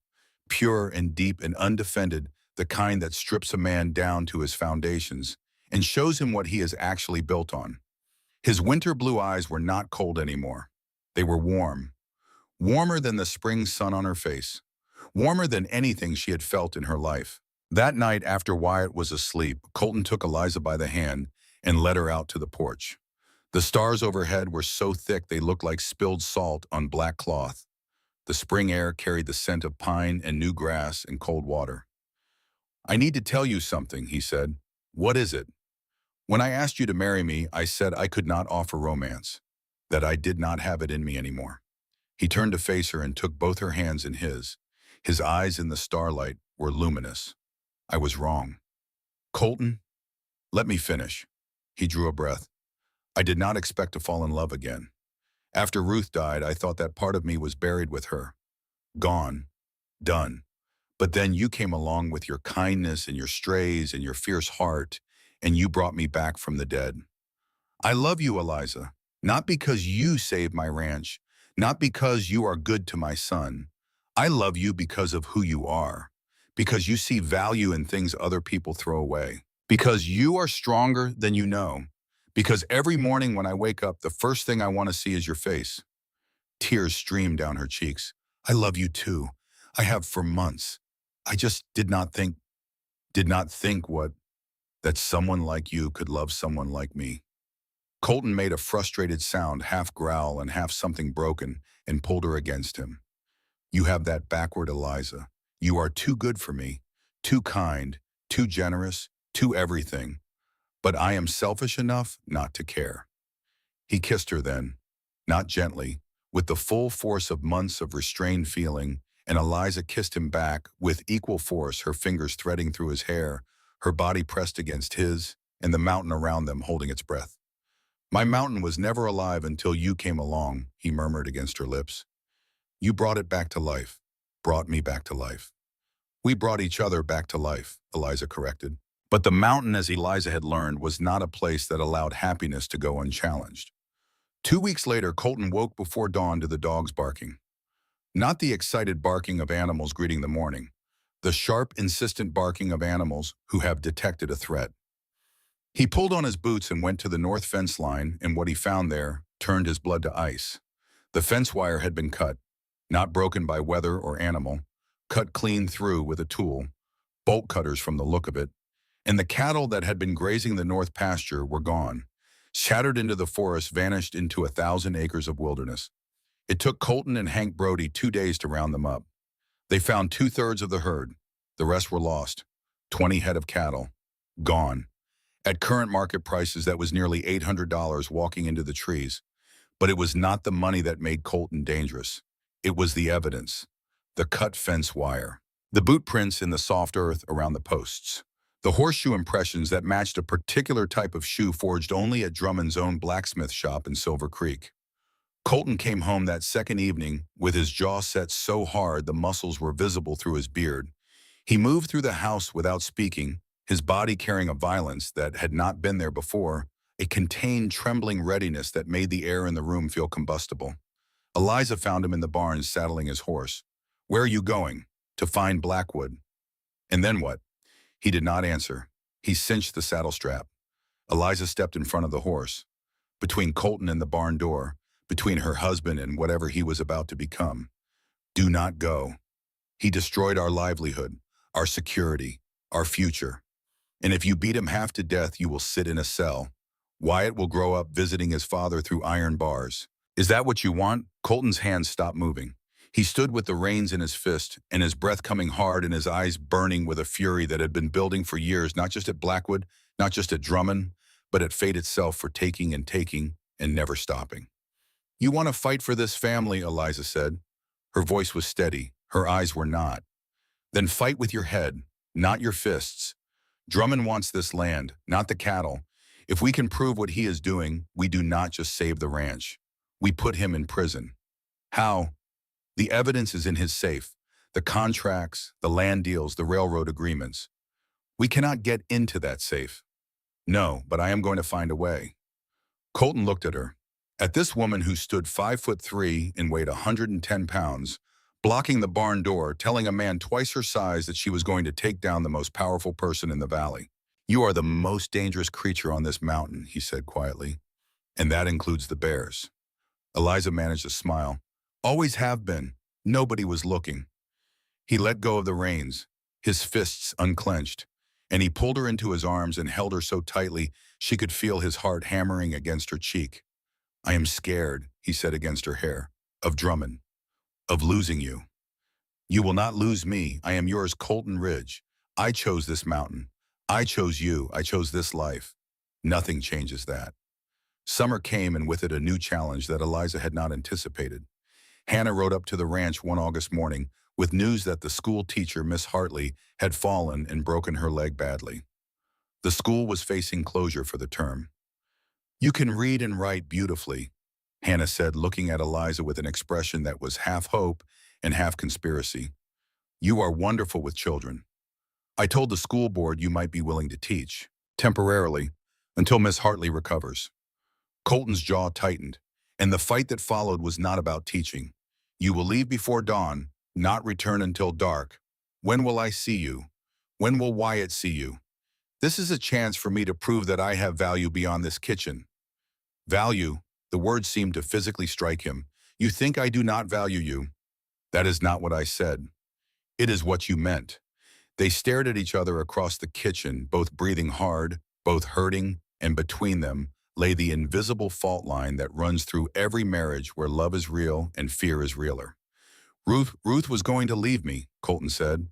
pure and deep and undefended, the kind that strips a man down to his foundations and shows him what he is actually built on. His winter blue eyes were not cold anymore. They were warm, warmer than the spring sun on her face, warmer than anything she had felt in her life. That night, after Wyatt was asleep, Colton took Eliza by the hand and led her out to the porch. The stars overhead were so thick they looked like spilled salt on black cloth. The spring air carried the scent of pine and new grass and cold water. "I need to tell you something," he said. "What is it?" "When I asked you to marry me, I said I could not offer romance, that I did not have it in me anymore." He turned to face her and took both her hands in his. His eyes in the starlight were luminous. "I was wrong." "Colton, let me finish." He drew a breath. "I did not expect to fall in love again. After Ruth died, I thought that part of me was buried with her. Gone. Done. But then you came along with your kindness and your strays and your fierce heart, and you brought me back from the dead. I love you, Eliza, not because you saved my ranch, not because you are good to my son. I love you because of who you are, because you see value in things other people throw away, because you are stronger than you know, because every morning when I wake up, the first thing I want to see is your face." Tears streamed down her cheeks. "I love you too. I have for months. I just did not think that someone like you could love someone like me." Colton made a frustrated sound, half growl and half something broken, and pulled her against him. "You have that backward, Eliza. You are too good for me, too kind, too generous, too everything. But I am selfish enough not to care." He kissed her then, not gently, with the full force of months of restrained feeling, and Eliza kissed him back with equal force, her fingers threading through his hair, her body pressed against his, and the mountain around them holding its breath. "My mountain was never alive until you came along," he murmured against her lips. "You brought it back to life, brought me back to life." "We brought each other back to life," Eliza corrected. But the mountain, as Eliza had learned, was not a place that allowed happiness to go unchallenged. 2 weeks later, Colton woke before dawn to the dogs barking. Not the excited barking of animals greeting the morning, the sharp, insistent barking of animals who have detected a threat. He pulled on his boots and went to the north fence line, and what he found there turned his blood to ice. The fence wire had been cut, not broken by weather or animal, cut clean through with a tool, bolt cutters from the look of it, and the cattle that had been grazing the north pasture were gone. Shattered into the forest, vanished into 1,000 acres of wilderness. It took Colton and Hank Brody 2 days to round them up. They found 2/3 of the herd. The rest were lost. 20 head of cattle. Gone. At current market prices, that was nearly $800 walking into the trees. But it was not the money that made Colton dangerous. It was the evidence. The cut fence wire. The boot prints in the soft earth around the posts. The horseshoe impressions that matched a particular type of shoe forged only at Drummond's own blacksmith shop in Silver Creek. Colton came home that second evening with his jaw set so hard the muscles were visible through his beard. He moved through the house without speaking, his body carrying a violence that had not been there before, a contained, trembling readiness that made the air in the room feel combustible. Eliza found him in the barn saddling his horse. "Where are you going?" "To find Blackwood." "And then what?" He did not answer. He cinched the saddle strap. Eliza stepped in front of the horse. Between Colton and the barn door, between her husband and whatever he was about to become. "Do not go. He destroyed our livelihood, our security, our future. And if you beat him half to death, you will sit in a cell. Wyatt will grow up visiting his father through iron bars. Is that what you want?" Colton's hands stopped moving. He stood with the reins in his fist, and his breath coming hard and his eyes burning with a fury that had been building for years, not just at Blackwood, not just at Drummond, but at fate itself, for taking and never stopping. "You want to fight for this family," Eliza said. Her voice was steady. Her eyes were not. "Then fight with your head, not your fists. Drummond wants this land, not the cattle. If we can prove what he is doing, we do not just save the ranch. We put him in prison." "How?" "The evidence is in his safe. The contracts, the land deals, the railroad agreements. We cannot get into that safe. No, but I am going to find a way. Colton looked at her. At this woman who stood 5'3" and weighed 110 pounds, blocking the barn door, telling a man twice her size that she was going to take down the most powerful person in the valley. You are the most dangerous creature on this mountain, he said quietly, and that includes the bears. Eliza managed a smile. Always have been. Nobody was looking. He let go of the reins, his fists unclenched, and he pulled her into his arms and held her so tightly she could feel his heart hammering against her cheek. I am scared, he said against her hair, of Drummond, of losing you. You will not lose me. I am yours, Colton Ridge. I chose this mountain. I chose you. I chose this life. Nothing changes that. Summer came, and with it a new challenge that Eliza had not anticipated. Hannah rode up to the ranch one August morning with news that the school teacher, Miss Hartley, had fallen and broken her leg badly. The school was facing closure for the term. You can read and write beautifully, Hannah said, looking at Eliza with an expression that was half hope and half conspiracy. You are wonderful with children. I told the school board you might be willing to teach, temporarily, until Miss Hartley recovers. Colton's jaw tightened, and the fight that followed was not about teaching. You will leave before dawn, not return until dark. When will I see you? When will Wyatt see you? This is a chance for me to prove that I have value beyond this kitchen. Value, the word seemed to physically strike him. You think I do not value you? That is not what I said. It is what you meant. They stared at each other across the kitchen, both breathing hard, both hurting, and between them lay the invisible fault line that runs through every marriage where love is real and fear is realer. Ruth was going to leave me, Colton said.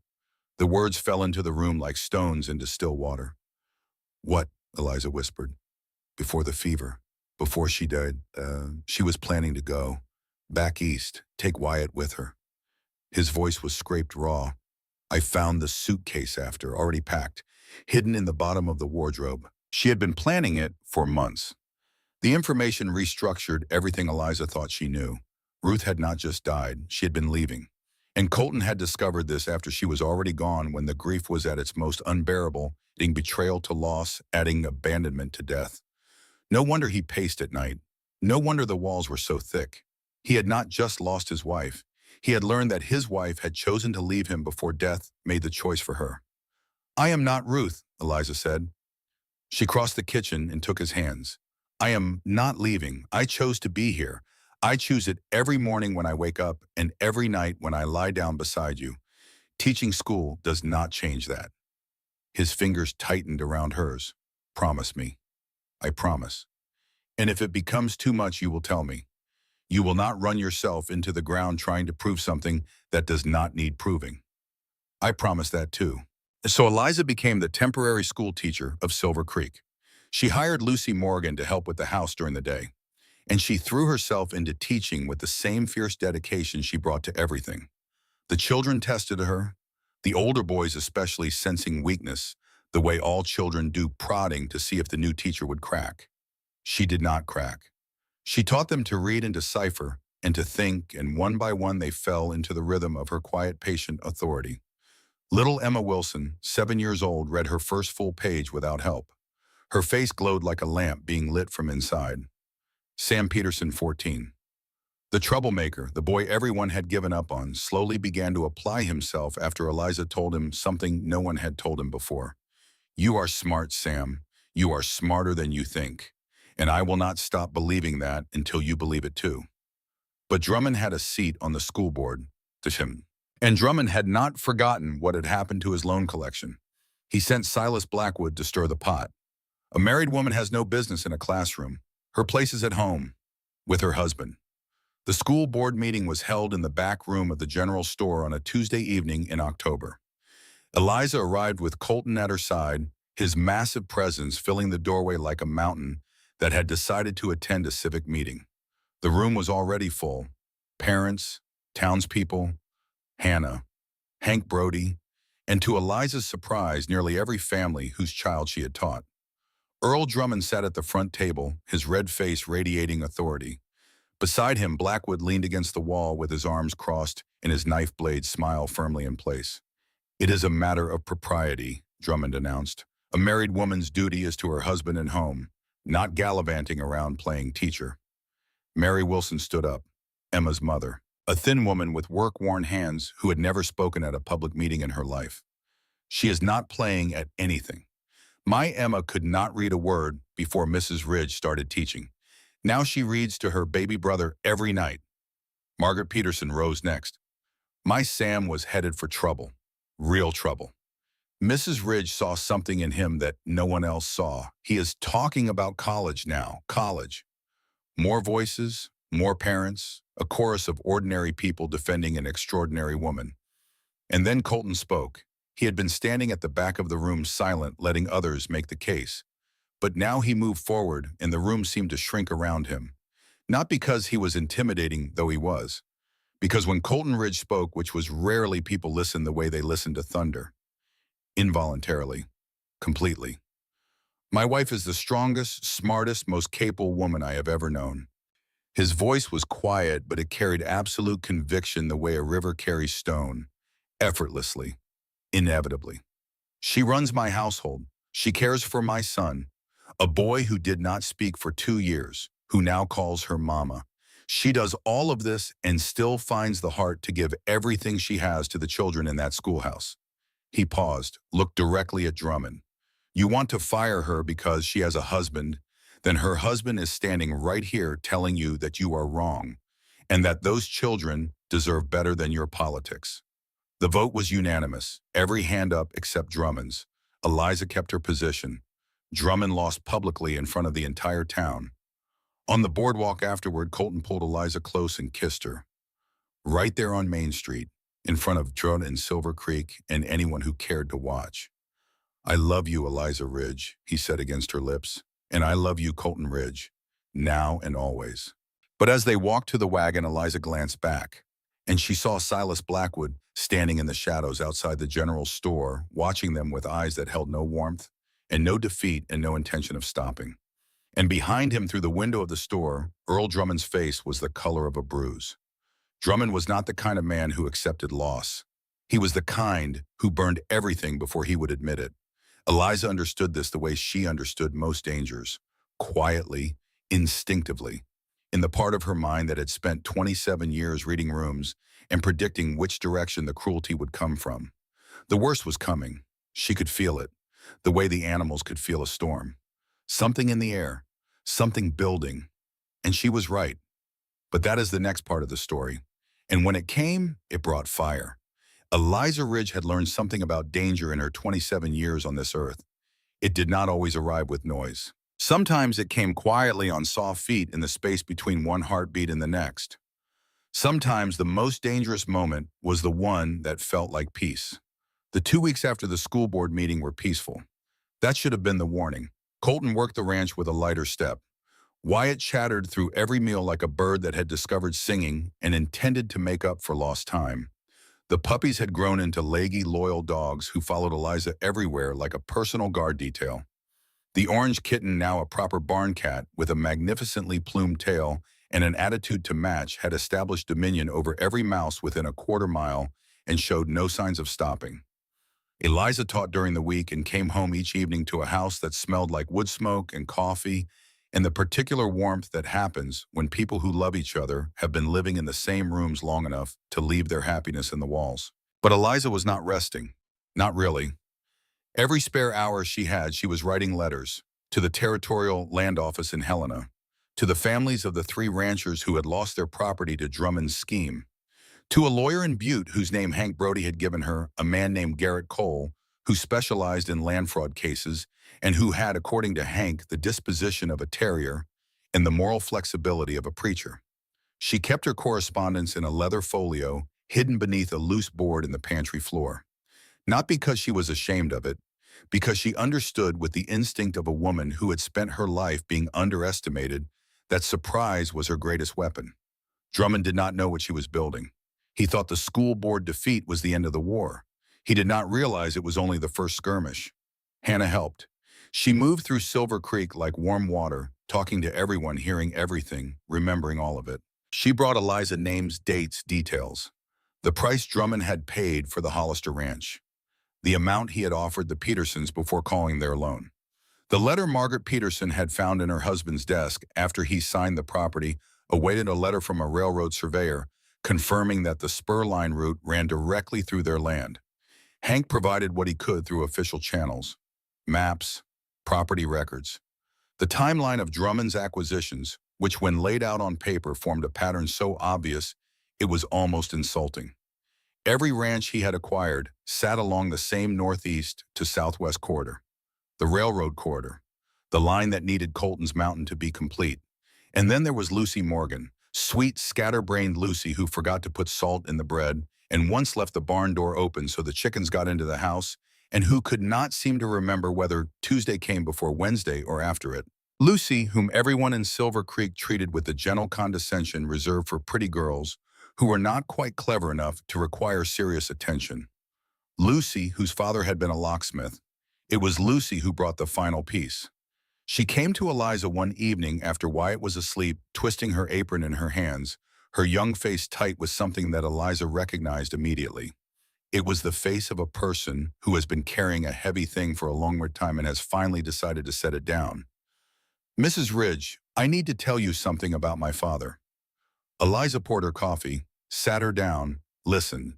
The words fell into the room like stones into still water. What? Eliza whispered. Before the fever. Before she died, she was planning to go. Back east, take Wyatt with her. His voice was scraped raw. I found the suitcase after, already packed, hidden in the bottom of the wardrobe. She had been planning it for months. The information restructured everything Eliza thought she knew. Ruth had not just died, she had been leaving. And Colton had discovered this after she was already gone, when the grief was at its most unbearable, adding betrayal to loss, adding abandonment to death. No wonder he paced at night. No wonder the walls were so thick. He had not just lost his wife. He had learned that his wife had chosen to leave him before death made the choice for her. I am not Ruth, Eliza said. She crossed the kitchen and took his hands. I am not leaving. I chose to be here. I choose it every morning when I wake up and every night when I lie down beside you. Teaching school does not change that. His fingers tightened around hers. Promise me. I promise. And if it becomes too much, you will tell me. You will not run yourself into the ground trying to prove something that does not need proving. I promise that too. So Eliza became the temporary school teacher of Silver Creek. She hired Lucy Morgan to help with the house during the day, and she threw herself into teaching with the same fierce dedication she brought to everything. The children tested her, the older boys especially sensing weakness, the way all children do, prodding to see if the new teacher would crack. She did not crack. She taught them to read and decipher and to think, and one by one they fell into the rhythm of her quiet, patient authority. Little Emma Wilson, 7 years old, read her first full page without help. Her face glowed like a lamp being lit from inside. Sam Peterson, 14. The troublemaker, the boy everyone had given up on, slowly began to apply himself after Eliza told him something no one had told him before. You are smart, Sam. You are smarter than you think. And I will not stop believing that until you believe it too. But Drummond had a seat on the school board. And Drummond had not forgotten what had happened to his loan collection. He sent Silas Blackwood to stir the pot. A married woman has no business in a classroom. Her place is at home, with her husband. The school board meeting was held in the back room of the general store on a Tuesday evening in October. Eliza arrived with Colton at her side, his massive presence filling the doorway like a mountain that had decided to attend a civic meeting. The room was already full. Parents, townspeople, Hannah, Hank Brody, and to Eliza's surprise, nearly every family whose child she had taught. Earl Drummond sat at the front table, his red face radiating authority. Beside him, Blackwood leaned against the wall with his arms crossed and his knife blade smile firmly in place. "It is a matter of propriety," Drummond announced. "A married woman's duty is to her husband and home, not gallivanting around playing teacher." Mary Wilson stood up, Emma's mother, a thin woman with work-worn hands who had never spoken at a public meeting in her life. "She is not playing at anything. My Emma could not read a word before Mrs. Ridge started teaching. Now she reads to her baby brother every night." Margaret Peterson rose next. "My Sam was headed for trouble, real trouble. Mrs. Ridge saw something in him that no one else saw. He is talking about college now, college." More voices, more parents, a chorus of ordinary people defending an extraordinary woman. And then Colton spoke. He had been standing at the back of the room silent, letting others make the case. But now he moved forward, and the room seemed to shrink around him. Not because he was intimidating, though he was. Because when Colton Ridge spoke, which was rarely people listened the way they listened to thunder. Involuntarily. Completely. "My wife is the strongest, smartest, most capable woman I have ever known." His voice was quiet, but it carried absolute conviction the way a river carries stone. Effortlessly. Inevitably. "She runs my household. She cares for my son. A boy who did not speak for 2 years, who now calls her mama. She does all of this and still finds the heart to give everything she has to the children in that schoolhouse." He paused, looked directly at Drummond. "You want to fire her because she has a husband, then her husband is standing right here telling you that you are wrong, and that those children deserve better than your politics." The vote was unanimous, every hand up except Drummond's. Eliza kept her position. Drummond lost publicly in front of the entire town. On the boardwalk afterward, Colton pulled Eliza close and kissed her. Right there on Main Street, in front of Drone and Silver Creek and anyone who cared to watch. "I love you, Eliza Ridge," he said against her lips. "And I love you, Colton Ridge, now and always." But as they walked to the wagon, Eliza glanced back, and she saw Silas Blackwood standing in the shadows outside the general store, watching them with eyes that held no warmth and no defeat and no intention of stopping. And behind him through the window of the store, Earl Drummond's face was the color of a bruise. Drummond was not the kind of man who accepted loss. He was the kind who burned everything before he would admit it. Eliza understood this the way she understood most dangers, quietly, instinctively, in the part of her mind that had spent 27 years reading rooms and predicting which direction the cruelty would come from. The worst was coming. She could feel it, the way the animals could feel a storm. Something in the air, something building, and she was right. But that is the next part of the story. And when it came, it brought fire. Eliza Ridge had learned something about danger in her 27 years on this earth. It did not always arrive with noise. Sometimes it came quietly on soft feet in the space between one heartbeat and the next. Sometimes the most dangerous moment was the one that felt like peace. The 2 weeks after the school board meeting were peaceful. That should have been the warning. Colton worked the ranch with a lighter step. Wyatt chattered through every meal like a bird that had discovered singing and intended to make up for lost time. The puppies had grown into leggy, loyal dogs who followed Eliza everywhere like a personal guard detail. The orange kitten, now a proper barn cat with a magnificently plumed tail and an attitude to match, had established dominion over every mouse within a quarter mile and showed no signs of stopping. Eliza taught during the week and came home each evening to a house that smelled like wood smoke and coffee and the particular warmth that happens when people who love each other have been living in the same rooms long enough to leave their happiness in the walls. But Eliza was not resting. Not really. Every spare hour she had, she was writing letters to the Territorial Land Office in Helena, to the families of the 3 ranchers who had lost their property to Drummond's scheme, to a lawyer in Butte whose name Hank Brody had given her, a man named Garrett Cole, who specialized in land fraud cases and who had, according to Hank, the disposition of a terrier and the moral flexibility of a preacher. She kept her correspondence in a leather folio hidden beneath a loose board in the pantry floor. Not because she was ashamed of it, because she understood with the instinct of a woman who had spent her life being underestimated that surprise was her greatest weapon. Drummond did not know what she was building. He thought the school board defeat was the end of the war. He did not realize it was only the first skirmish. Hannah helped. She moved through Silver Creek like warm water, talking to everyone, hearing everything, remembering all of it. She brought Eliza names, dates, details. The price Drummond had paid for the Hollister Ranch. The amount he had offered the Petersons before calling their loan. The letter Margaret Peterson had found in her husband's desk after he signed the property awaited a letter from a railroad surveyor confirming that the spur line route ran directly through their land. Hank provided what he could through official channels, maps, property records. The timeline of Drummond's acquisitions, which when laid out on paper formed a pattern so obvious it was almost insulting. Every ranch he had acquired sat along the same northeast to southwest corridor, the railroad corridor, the line that needed Colton's Mountain to be complete. And then there was Lucy Morgan, sweet, scatterbrained Lucy who forgot to put salt in the bread and once left the barn door open so the chickens got into the house, and who could not seem to remember whether Tuesday came before Wednesday or after it. Lucy, whom everyone in Silver Creek treated with the gentle condescension reserved for pretty girls who were not quite clever enough to require serious attention. Lucy, whose father had been a locksmith. It was Lucy who brought the final piece. She came to Eliza one evening after Wyatt was asleep, twisting her apron in her hands, her young face tight with something that Eliza recognized immediately. It was the face of a person who has been carrying a heavy thing for a longer time and has finally decided to set it down. "Mrs. Ridge, I need to tell you something about my father." Eliza poured her coffee, sat her down, listened.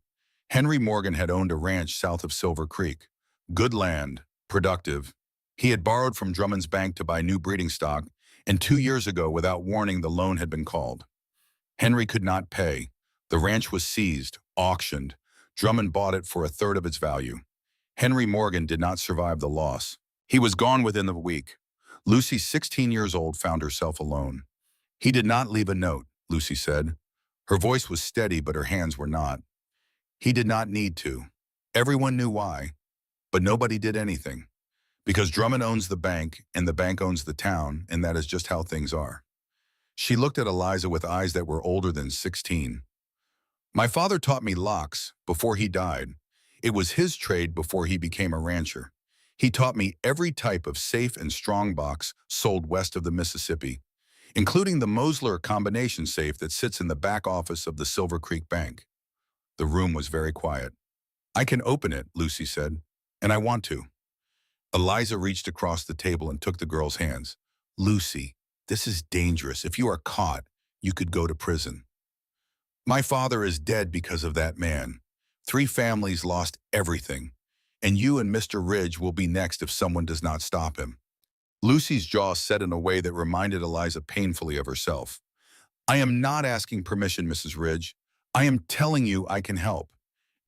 Henry Morgan had owned a ranch south of Silver Creek. Good land, productive. He had borrowed from Drummond's bank to buy new breeding stock, and 2 years ago, without warning, the loan had been called. Henry could not pay. The ranch was seized, auctioned. Drummond bought it for a third of its value. Henry Morgan did not survive the loss. He was gone within the week. Lucy, 16 years old, found herself alone. "He did not leave a note," Lucy said. Her voice was steady, but her hands were not. "He did not need to. Everyone knew why, but nobody did anything. Because Drummond owns the bank, and the bank owns the town, and that is just how things are." She looked at Eliza with eyes that were older than 16. "My father taught me locks before he died. It was his trade before he became a rancher. He taught me every type of safe and strong box sold west of the Mississippi, including the Mosler combination safe that sits in the back office of the Silver Creek Bank." The room was very quiet. "I can open it," Lucy said, "and I want to." Eliza reached across the table and took the girl's hands. "Lucy, this is dangerous. If you are caught, you could go to prison." "My father is dead because of that man. 3 families lost everything. And you and Mr. Ridge will be next if someone does not stop him." Lucy's jaw set in a way that reminded Eliza painfully of herself. "I am not asking permission, Mrs. Ridge. I am telling you I can help.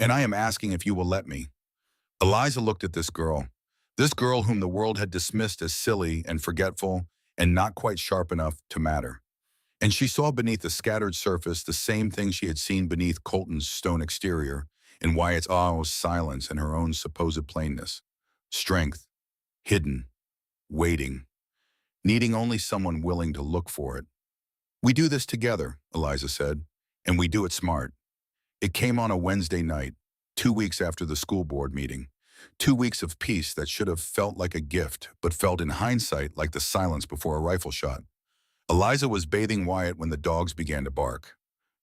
And I am asking if you will let me." Eliza looked at this girl whom the world had dismissed as silly and forgetful and not quite sharp enough to matter. And she saw beneath the scattered surface the same thing she had seen beneath Colton's stone exterior, in Wyatt's almost silence and her own supposed plainness. Strength, hidden, waiting, needing only someone willing to look for it. "We do this together," Eliza said, "and we do it smart." It came on a Wednesday night, 2 weeks after the school board meeting. 2 weeks of peace that should have felt like a gift, but felt in hindsight like the silence before a rifle shot. Eliza was bathing Wyatt when the dogs began to bark.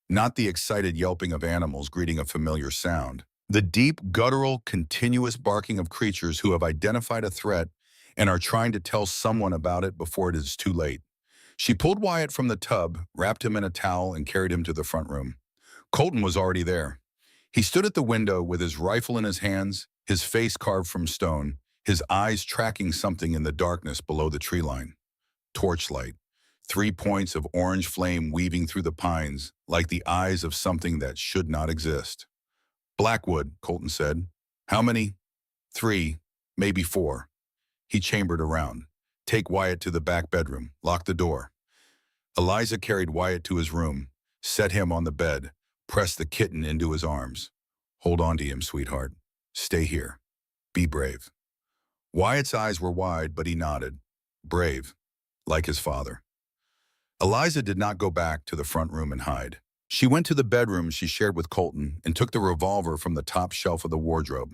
Not the excited yelping of animals greeting a familiar sound. The deep, guttural, continuous barking of creatures who have identified a threat and are trying to tell someone about it before it is too late. She pulled Wyatt from the tub, wrapped him in a towel, and carried him to the front room. Colton was already there. He stood at the window with his rifle in his hands, his face carved from stone, his eyes tracking something in the darkness below the tree line. Torchlight. 3 points of orange flame weaving through the pines, like the eyes of something that should not exist. "Blackwood," Colton said. "How many?" 3, maybe 4. He chambered around. "Take Wyatt to the back bedroom. Lock the door." Eliza carried Wyatt to his room, set him on the bed, pressed the kitten into his arms. "Hold on to him, sweetheart. Stay here. Be brave." Wyatt's eyes were wide, but he nodded. Brave, like his father. Eliza did not go back to the front room and hide. She went to the bedroom she shared with Colton and took the revolver from the top shelf of the wardrobe.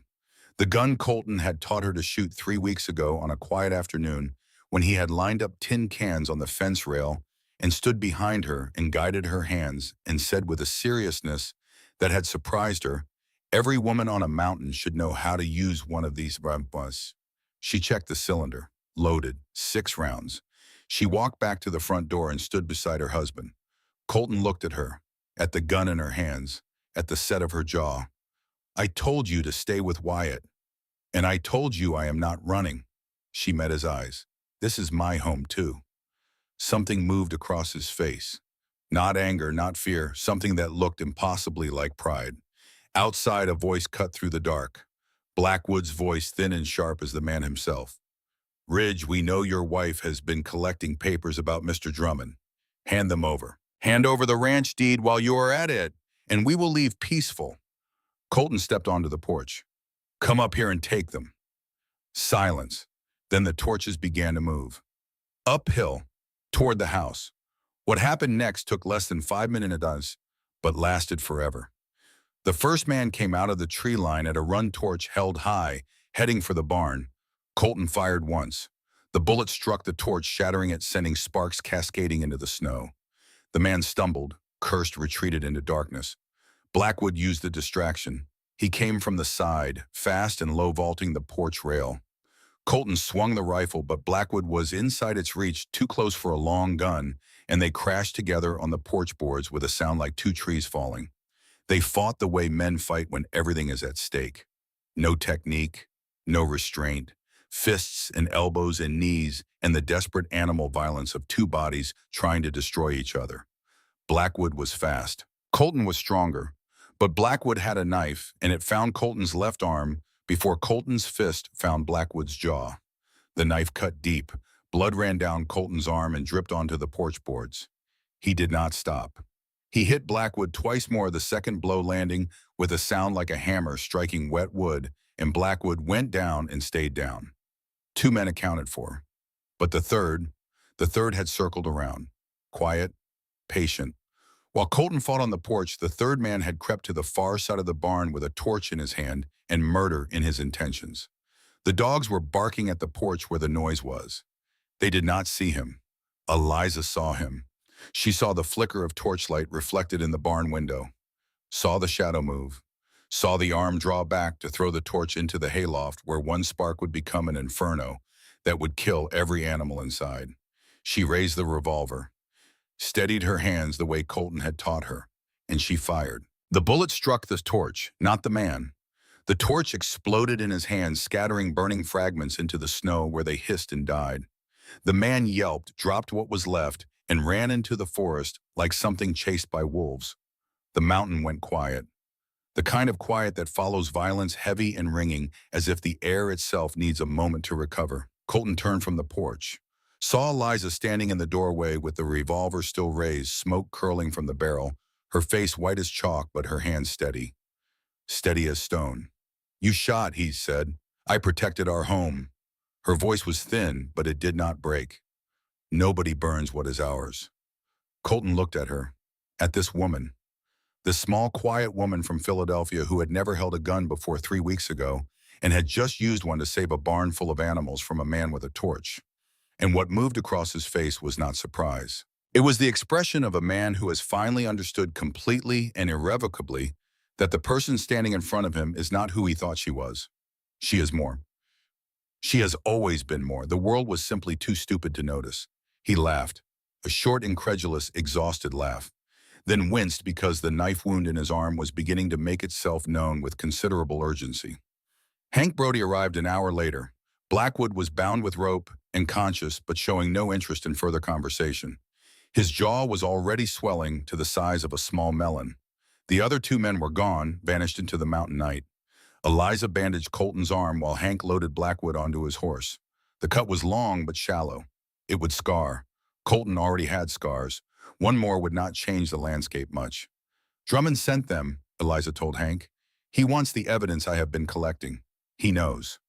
The gun Colton had taught her to shoot 3 weeks ago on a quiet afternoon when he had lined up tin cans on the fence rail and stood behind her and guided her hands and said with a seriousness that had surprised her, "Every woman on a mountain should know how to use one of these bombs." She checked the cylinder. Loaded, 6 rounds. She walked back to the front door and stood beside her husband. Colton looked at her, at the gun in her hands, at the set of her jaw. "I told you to stay with Wyatt. And I told you I am not running." She met his eyes. "This is my home too." Something moved across his face. Not anger, not fear, something that looked impossibly like pride. Outside, a voice cut through the dark. Blackwood's voice, thin and sharp as the man himself. "Ridge, we know your wife has been collecting papers about Mr. Drummond. Hand them over. Hand over the ranch deed while you are at it, and we will leave peaceful." Colton stepped onto the porch. "Come up here and take them." Silence. Then the torches began to move. Uphill, toward the house. What happened next took less than 5 minutes, but lasted forever. The first man came out of the tree line at a run, torch held high, heading for the barn. Colton fired once. The bullet struck the torch, shattering it, sending sparks cascading into the snow. The man stumbled, cursed, retreated into darkness. Blackwood used the distraction. He came from the side, fast and low, vaulting the porch rail. Colton swung the rifle, but Blackwood was inside its reach, too close for a long gun, and they crashed together on the porch boards with a sound like 2 trees falling. They fought the way men fight when everything is at stake. No technique, no restraint, fists and elbows and knees, and the desperate animal violence of 2 bodies trying to destroy each other. Blackwood was fast. Colton was stronger. But Blackwood had a knife, and it found Colton's left arm before Colton's fist found Blackwood's jaw. The knife cut deep. Blood ran down Colton's arm and dripped onto the porch boards. He did not stop. He hit Blackwood twice more, the second blow landing with a sound like a hammer striking wet wood, and Blackwood went down and stayed down. 2 men accounted for. But the third had circled around. Quiet, patient. While Colton fought on the porch, the third man had crept to the far side of the barn with a torch in his hand and murder in his intentions. The dogs were barking at the porch where the noise was. They did not see him. Eliza saw him. She saw the flicker of torchlight reflected in the barn window, saw the shadow move, saw the arm draw back to throw the torch into the hayloft where one spark would become an inferno that would kill every animal inside. She raised the revolver, steadied her hands the way Colton had taught her, and she fired. The bullet struck the torch, not the man. The torch exploded in his hands, scattering burning fragments into the snow where they hissed and died. The man yelped, dropped what was left, and ran into the forest like something chased by wolves. The mountain went quiet. The kind of quiet that follows violence, heavy and ringing, as if the air itself needs a moment to recover. Colton turned from the porch, saw Eliza standing in the doorway with the revolver still raised, smoke curling from the barrel, her face white as chalk but her hands steady. Steady as stone. "You shot," he said. "I protected our home." Her voice was thin, but it did not break. "Nobody burns what is ours." Colton looked at her, at this woman. This small, quiet woman from Philadelphia who had never held a gun before 3 weeks ago and had just used one to save a barn full of animals from a man with a torch. And what moved across his face was not surprise. It was the expression of a man who has finally understood completely and irrevocably that the person standing in front of him is not who he thought she was. She is more. She has always been more. The world was simply too stupid to notice. He laughed, a short, incredulous, exhausted laugh, then winced because the knife wound in his arm was beginning to make itself known with considerable urgency. Hank Brody arrived an hour later. Blackwood was bound with rope and conscious, but showing no interest in further conversation. His jaw was already swelling to the size of a small melon. The other 2 men were gone, vanished into the mountain night. Eliza bandaged Colton's arm while Hank loaded Blackwood onto his horse. The cut was long but shallow. It would scar. Colton already had scars. One more would not change the landscape much. "Drummond sent them," Eliza told Hank. "He wants the evidence I have been collecting. He knows."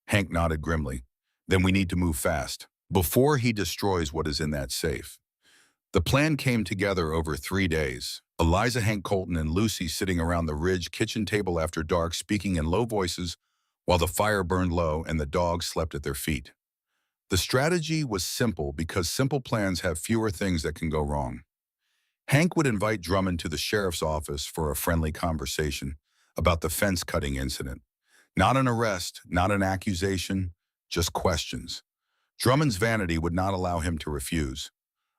Hank nodded grimly. "Then we need to move fast, before he destroys what is in that safe." The plan came together over 3 days. Eliza, Hank, Colton, and Lucy sitting around the Ridge kitchen table after dark, speaking in low voices while the fire burned low and the dogs slept at their feet. The strategy was simple because simple plans have fewer things that can go wrong. Hank would invite Drummond to the sheriff's office for a friendly conversation about the fence-cutting incident. Not an arrest, not an accusation, just questions. Drummond's vanity would not allow him to refuse.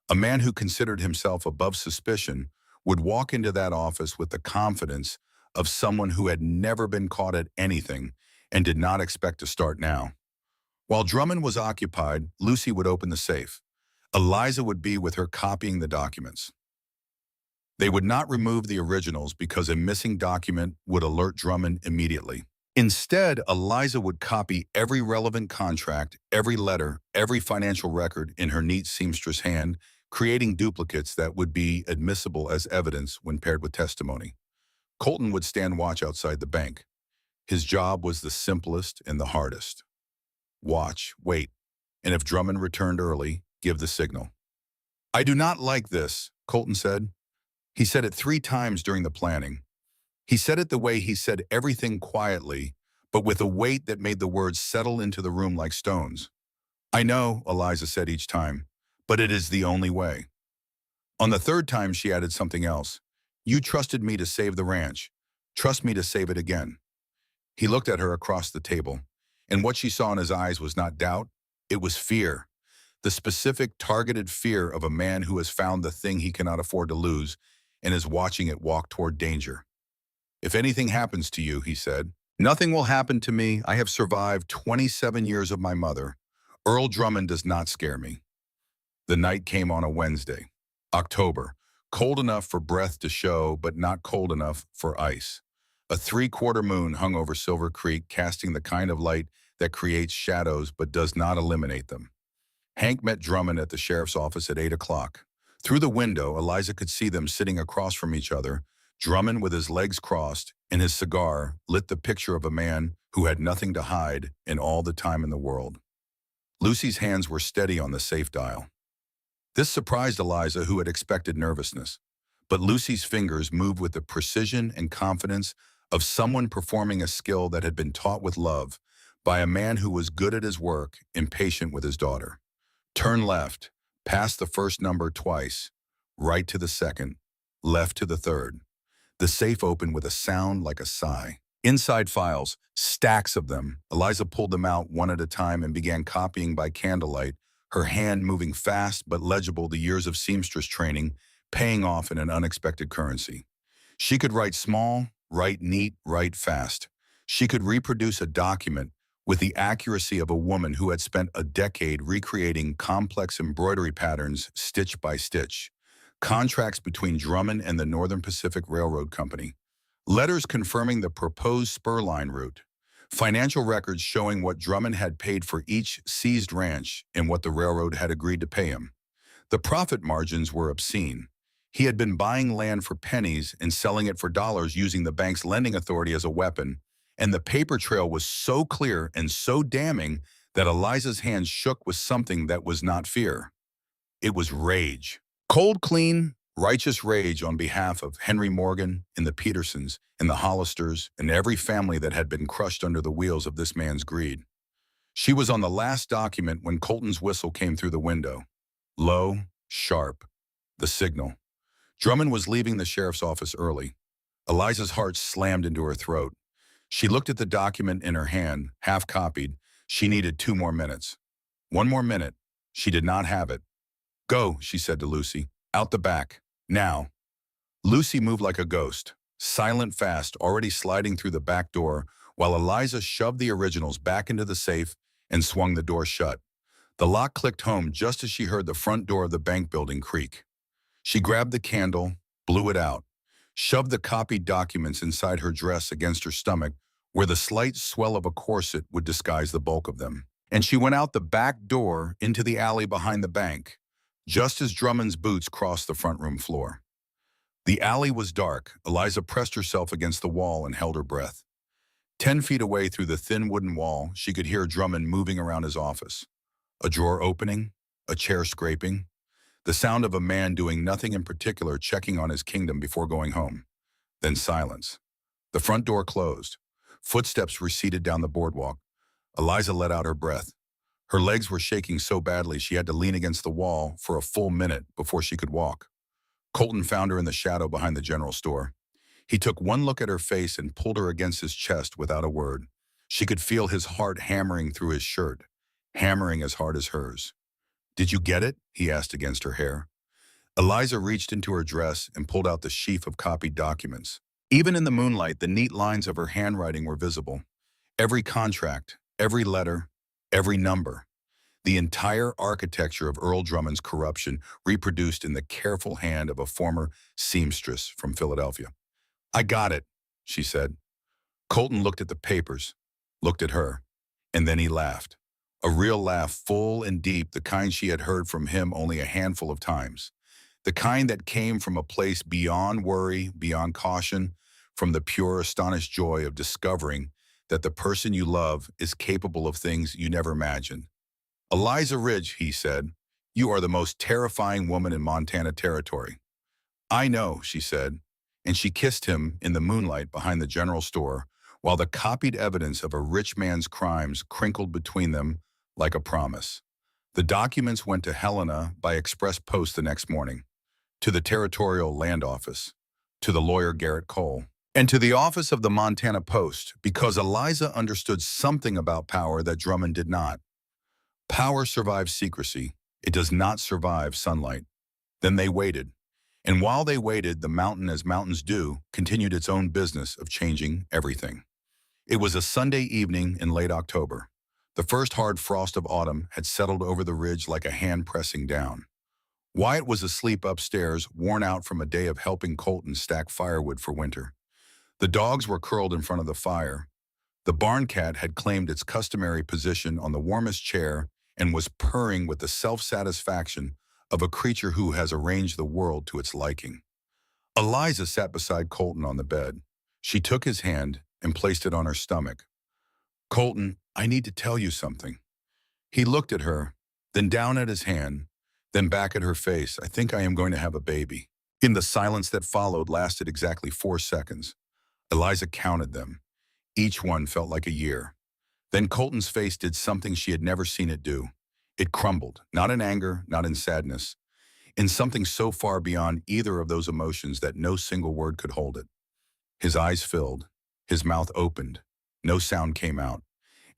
A man who considered himself above suspicion would walk into that office with the confidence of someone who had never been caught at anything and did not expect to start now. While Drummond was occupied, Lucy would open the safe. Eliza would be with her copying the documents. They would not remove the originals because a missing document would alert Drummond immediately. Instead, Eliza would copy every relevant contract, every letter, every financial record in her neat seamstress hand, creating duplicates that would be admissible as evidence when paired with testimony. Colton would stand watch outside the bank. His job was the simplest and the hardest. Watch, wait, and if Drummond returned early, give the signal. "I do not like this," Colton said. He said it 3 times during the planning. He said it the way he said everything quietly, but with a weight that made the words settle into the room like stones. "I know," Eliza said each time, "but it is the only way." On the 3rd time, she added something else. "You trusted me to save the ranch. Trust me to save it again." He looked at her across the table, and what she saw in his eyes was not doubt, it was fear. The specific, targeted fear of a man who has found the thing he cannot afford to lose and is watching it walk toward danger. "If anything happens to you," he said, "nothing will happen to me. I have survived 27 years of my mother. Earl Drummond does not scare me." The night came on a Wednesday. October, cold enough for breath to show, but not cold enough for ice. A 3/4 moon hung over Silver Creek, casting the kind of light that creates shadows but does not eliminate them. Hank met Drummond at the sheriff's office at 8 o'clock. Through the window, Eliza could see them sitting across from each other. Drummond, with his legs crossed and his cigar, lit the picture of a man who had nothing to hide and all the time in the world. Lucy's hands were steady on the safe dial. This surprised Eliza, who had expected nervousness. But Lucy's fingers moved with the precision and confidence of someone performing a skill that had been taught with love by a man who was good at his work and patient with his daughter. Turn left, past the first number twice, right to the second, left to the third. The safe opened with a sound like a sigh. Inside files, stacks of them. Eliza pulled them out one at a time and began copying by candlelight, her hand moving fast but legible, the years of seamstress training paying off in an unexpected currency. She could write small, write neat, write fast. She could reproduce a document with the accuracy of a woman who had spent a decade recreating complex embroidery patterns stitch by stitch. Contracts between Drummond and the Northern Pacific Railroad Company. Letters confirming the proposed spur line route. Financial records showing what Drummond had paid for each seized ranch and what the railroad had agreed to pay him. The profit margins were obscene. He had been buying land for pennies and selling it for dollars using the bank's lending authority as a weapon, and the paper trail was so clear and so damning that Eliza's hands shook with something that was not fear. It was rage. Cold, clean, righteous rage on behalf of Henry Morgan and the Petersons and the Hollisters and every family that had been crushed under the wheels of this man's greed. She was on the last document when Colton's whistle came through the window. Low, sharp. The signal. Drummond was leaving the sheriff's office early. Eliza's heart slammed into her throat. She looked at the document in her hand, half copied. She needed 2 more minutes. 1 more minute. She did not have it. "Go," she said to Lucy. "Out the back. Now." Lucy moved like a ghost, silent fast, already sliding through the back door, while Eliza shoved the originals back into the safe and swung the door shut. The lock clicked home just as she heard the front door of the bank building creak. She grabbed the candle, blew it out, shoved the copied documents inside her dress against her stomach, where the slight swell of a corset would disguise the bulk of them. And she went out the back door into the alley behind the bank, just as Drummond's boots crossed the front room floor. The alley was dark. Eliza pressed herself against the wall and held her breath. 10 feet away through the thin wooden wall, she could hear Drummond moving around his office. A drawer opening, a chair scraping, the sound of a man doing nothing in particular, checking on his kingdom before going home. Then silence. The front door closed. Footsteps receded down the boardwalk. Eliza let out her breath. Her legs were shaking so badly she had to lean against the wall for a full minute before she could walk. Colton found her in the shadow behind the general store. He took one look at her face and pulled her against his chest without a word. She could feel his heart hammering through his shirt, hammering as hard as hers. "Did you get it?" he asked against her hair. Eliza reached into her dress and pulled out the sheaf of copied documents. Even in the moonlight, the neat lines of her handwriting were visible. Every contract, every letter, every number. The entire architecture of Earl Drummond's corruption reproduced in the careful hand of a former seamstress from Philadelphia. "I got it," she said. Colton looked at the papers, looked at her, and then he laughed. A real laugh, full and deep, the kind she had heard from him only a handful of times. The kind that came from a place beyond worry, beyond caution, from the pure, astonished joy of discovering that the person you love is capable of things you never imagined. "Eliza Ridge," he said, "you are the most terrifying woman in Montana Territory." "I know," she said, and she kissed him in the moonlight behind the general store, while the copied evidence of a rich man's crimes crinkled between them like a promise. The documents went to Helena by express post the next morning, to the Territorial Land Office, to the lawyer Garrett Cole, and to the office of the Montana Post, because Eliza understood something about power that Drummond did not. Power survives secrecy. It does not survive sunlight. Then they waited. And while they waited, the mountain, as mountains do, continued its own business of changing everything. It was a Sunday evening in late October. The first hard frost of autumn had settled over the ridge like a hand pressing down. Wyatt was asleep upstairs, worn out from a day of helping Colton stack firewood for winter. The dogs were curled in front of the fire. The barn cat had claimed its customary position on the warmest chair and was purring with the self-satisfaction of a creature who has arranged the world to its liking. Eliza sat beside Colton on the bed. She took his hand and placed it on her stomach. "Colton, I need to tell you something." He looked at her, then down at his hand, then back at her face. "I think I am going to have a baby." In the silence that followed lasted exactly 4 seconds. Eliza counted them. Each one felt like a year. Then Colton's face did something she had never seen it do. It crumbled, not in anger, not in sadness, in something so far beyond either of those emotions that no single word could hold it. His eyes filled, his mouth opened, no sound came out,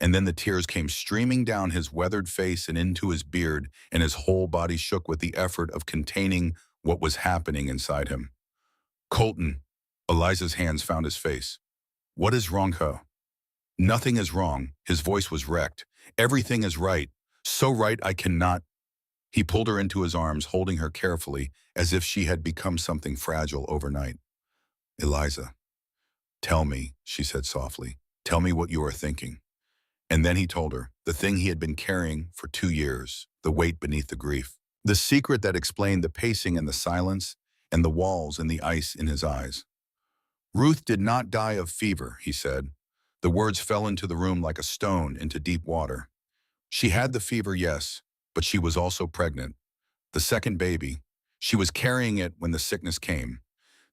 and then the tears came streaming down his weathered face and into his beard, and his whole body shook with the effort of containing what was happening inside him. "Colton," Eliza's hands found his face. "What is wrong, ho?" "Nothing is wrong." His voice was wrecked. "Everything is right. So right I cannot." He pulled her into his arms, holding her carefully, as if she had become something fragile overnight. "Eliza, tell me," she said softly. "Tell me what you are thinking." And then he told her, the thing he had been carrying for 2 years, the weight beneath the grief. The secret that explained the pacing and the silence, and the walls and the ice in his eyes. "Ruth did not die of fever," he said. The words fell into the room like a stone into deep water. "She had the fever, yes, but she was also pregnant. The second baby. She was carrying it when the sickness came.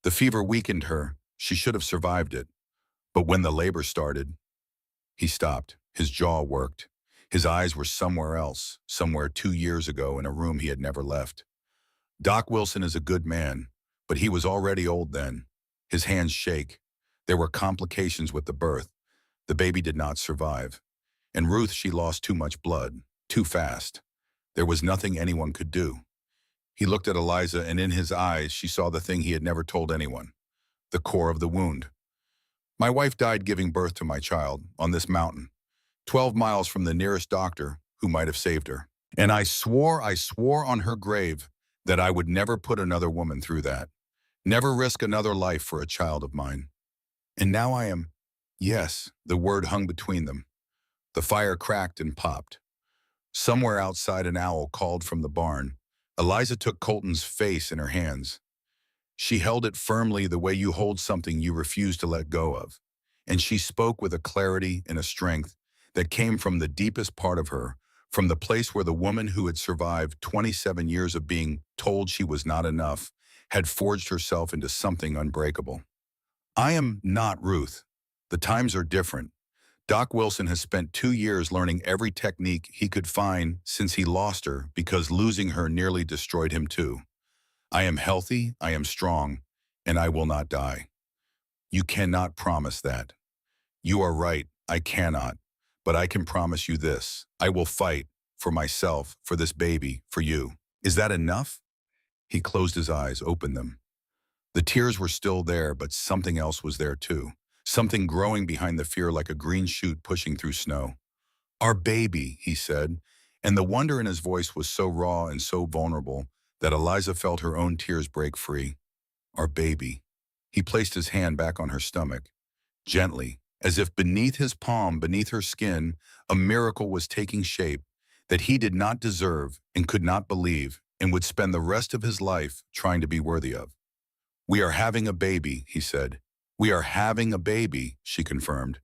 The fever weakened her. She should have survived it. But when the labor started..." He stopped. His jaw worked. His eyes were somewhere else, somewhere 2 years ago in a room he had never left. "Doc Wilson is a good man, but he was already old then. His hands shake. There were complications with the birth. The baby did not survive. And Ruth, she lost too much blood, too fast. There was nothing anyone could do." He looked at Eliza, and in his eyes she saw the thing he had never told anyone, the core of the wound. "My wife died giving birth to my child, on this mountain, 12 miles from the nearest doctor who might have saved her. And I swore on her grave that I would never put another woman through that, never risk another life for a child of mine. And now I am..." Yes, the word hung between them. The fire cracked and popped. Somewhere outside, an owl called from the barn. Eliza took Colton's face in her hands. She held it firmly, the way you hold something you refuse to let go of. And she spoke with a clarity and a strength that came from the deepest part of her, from the place where the woman who had survived 27 years of being told she was not enough had forged herself into something unbreakable. "I am not Ruth. The times are different. Doc Wilson has spent 2 years learning every technique he could find since he lost her because losing her nearly destroyed him too. I am healthy, I am strong, and I will not die. You cannot promise that. You are right, I cannot. But I can promise you this. I will fight for myself, for this baby, for you. Is that enough? He closed his eyes, opened them. The tears were still there, but something else was there too. Something growing behind the fear like a green shoot pushing through snow. Our baby, he said, and the wonder in his voice was so raw and so vulnerable that Eliza felt her own tears break free. Our baby. He placed his hand back on her stomach, gently, as if beneath his palm, beneath her skin, a miracle was taking shape that he did not deserve and could not believe and would spend the rest of his life trying to be worthy of. We are having a baby, he said. We are having a baby, she confirmed.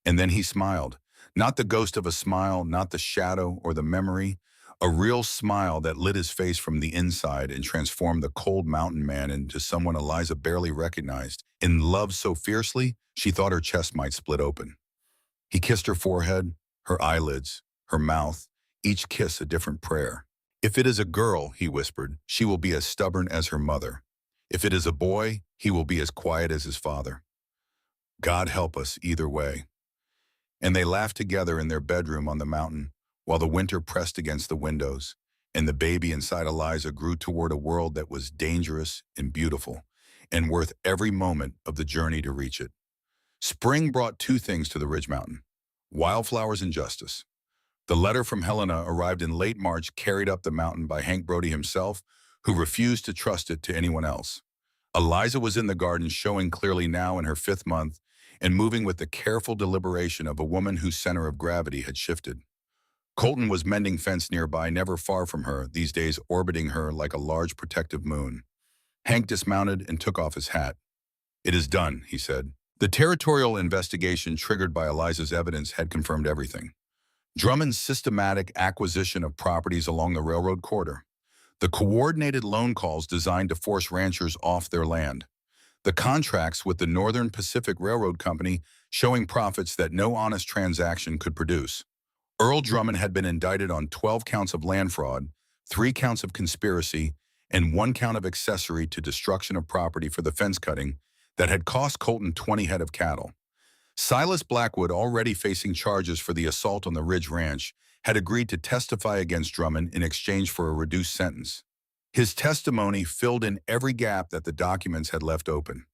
And then he smiled. Not the ghost of a smile, not the shadow or the memory, a real smile that lit his face from the inside and transformed the cold mountain man into someone Eliza barely recognized, in love so fiercely she thought her chest might split open. He kissed her forehead, her eyelids, her mouth, each kiss a different prayer. If it is a girl, he whispered, she will be as stubborn as her mother. If it is a boy, he will be as quiet as his father. God help us either way. And they laughed together in their bedroom on the mountain, while the winter pressed against the windows, and the baby inside Eliza grew toward a world that was dangerous and beautiful, and worth every moment of the journey to reach it. Spring brought two things to the Ridge Mountain: wildflowers and justice. The letter from Helena arrived in late March, carried up the mountain by Hank Brody himself, who refused to trust it to anyone else. Eliza was in the garden, showing clearly now in her 5th month, and moving with the careful deliberation of a woman whose center of gravity had shifted. Colton was mending fence nearby, never far from her, these days orbiting her like a large protective moon. Hank dismounted and took off his hat. It is done, he said. The territorial investigation triggered by Eliza's evidence had confirmed everything. Drummond's systematic acquisition of properties along the railroad corridor, the coordinated loan calls designed to force ranchers off their land, the contracts with the Northern Pacific Railroad Company showing profits that no honest transaction could produce. Earl Drummond had been indicted on 12 counts of land fraud, 3 counts of conspiracy, and 1 count of accessory to destruction of property for the fence cutting that had cost Colton 20 head of cattle. Silas Blackwood, already facing charges for the assault on the Ridge Ranch, had agreed to testify against Drummond in exchange for a reduced sentence. His testimony filled in every gap that the documents had left open.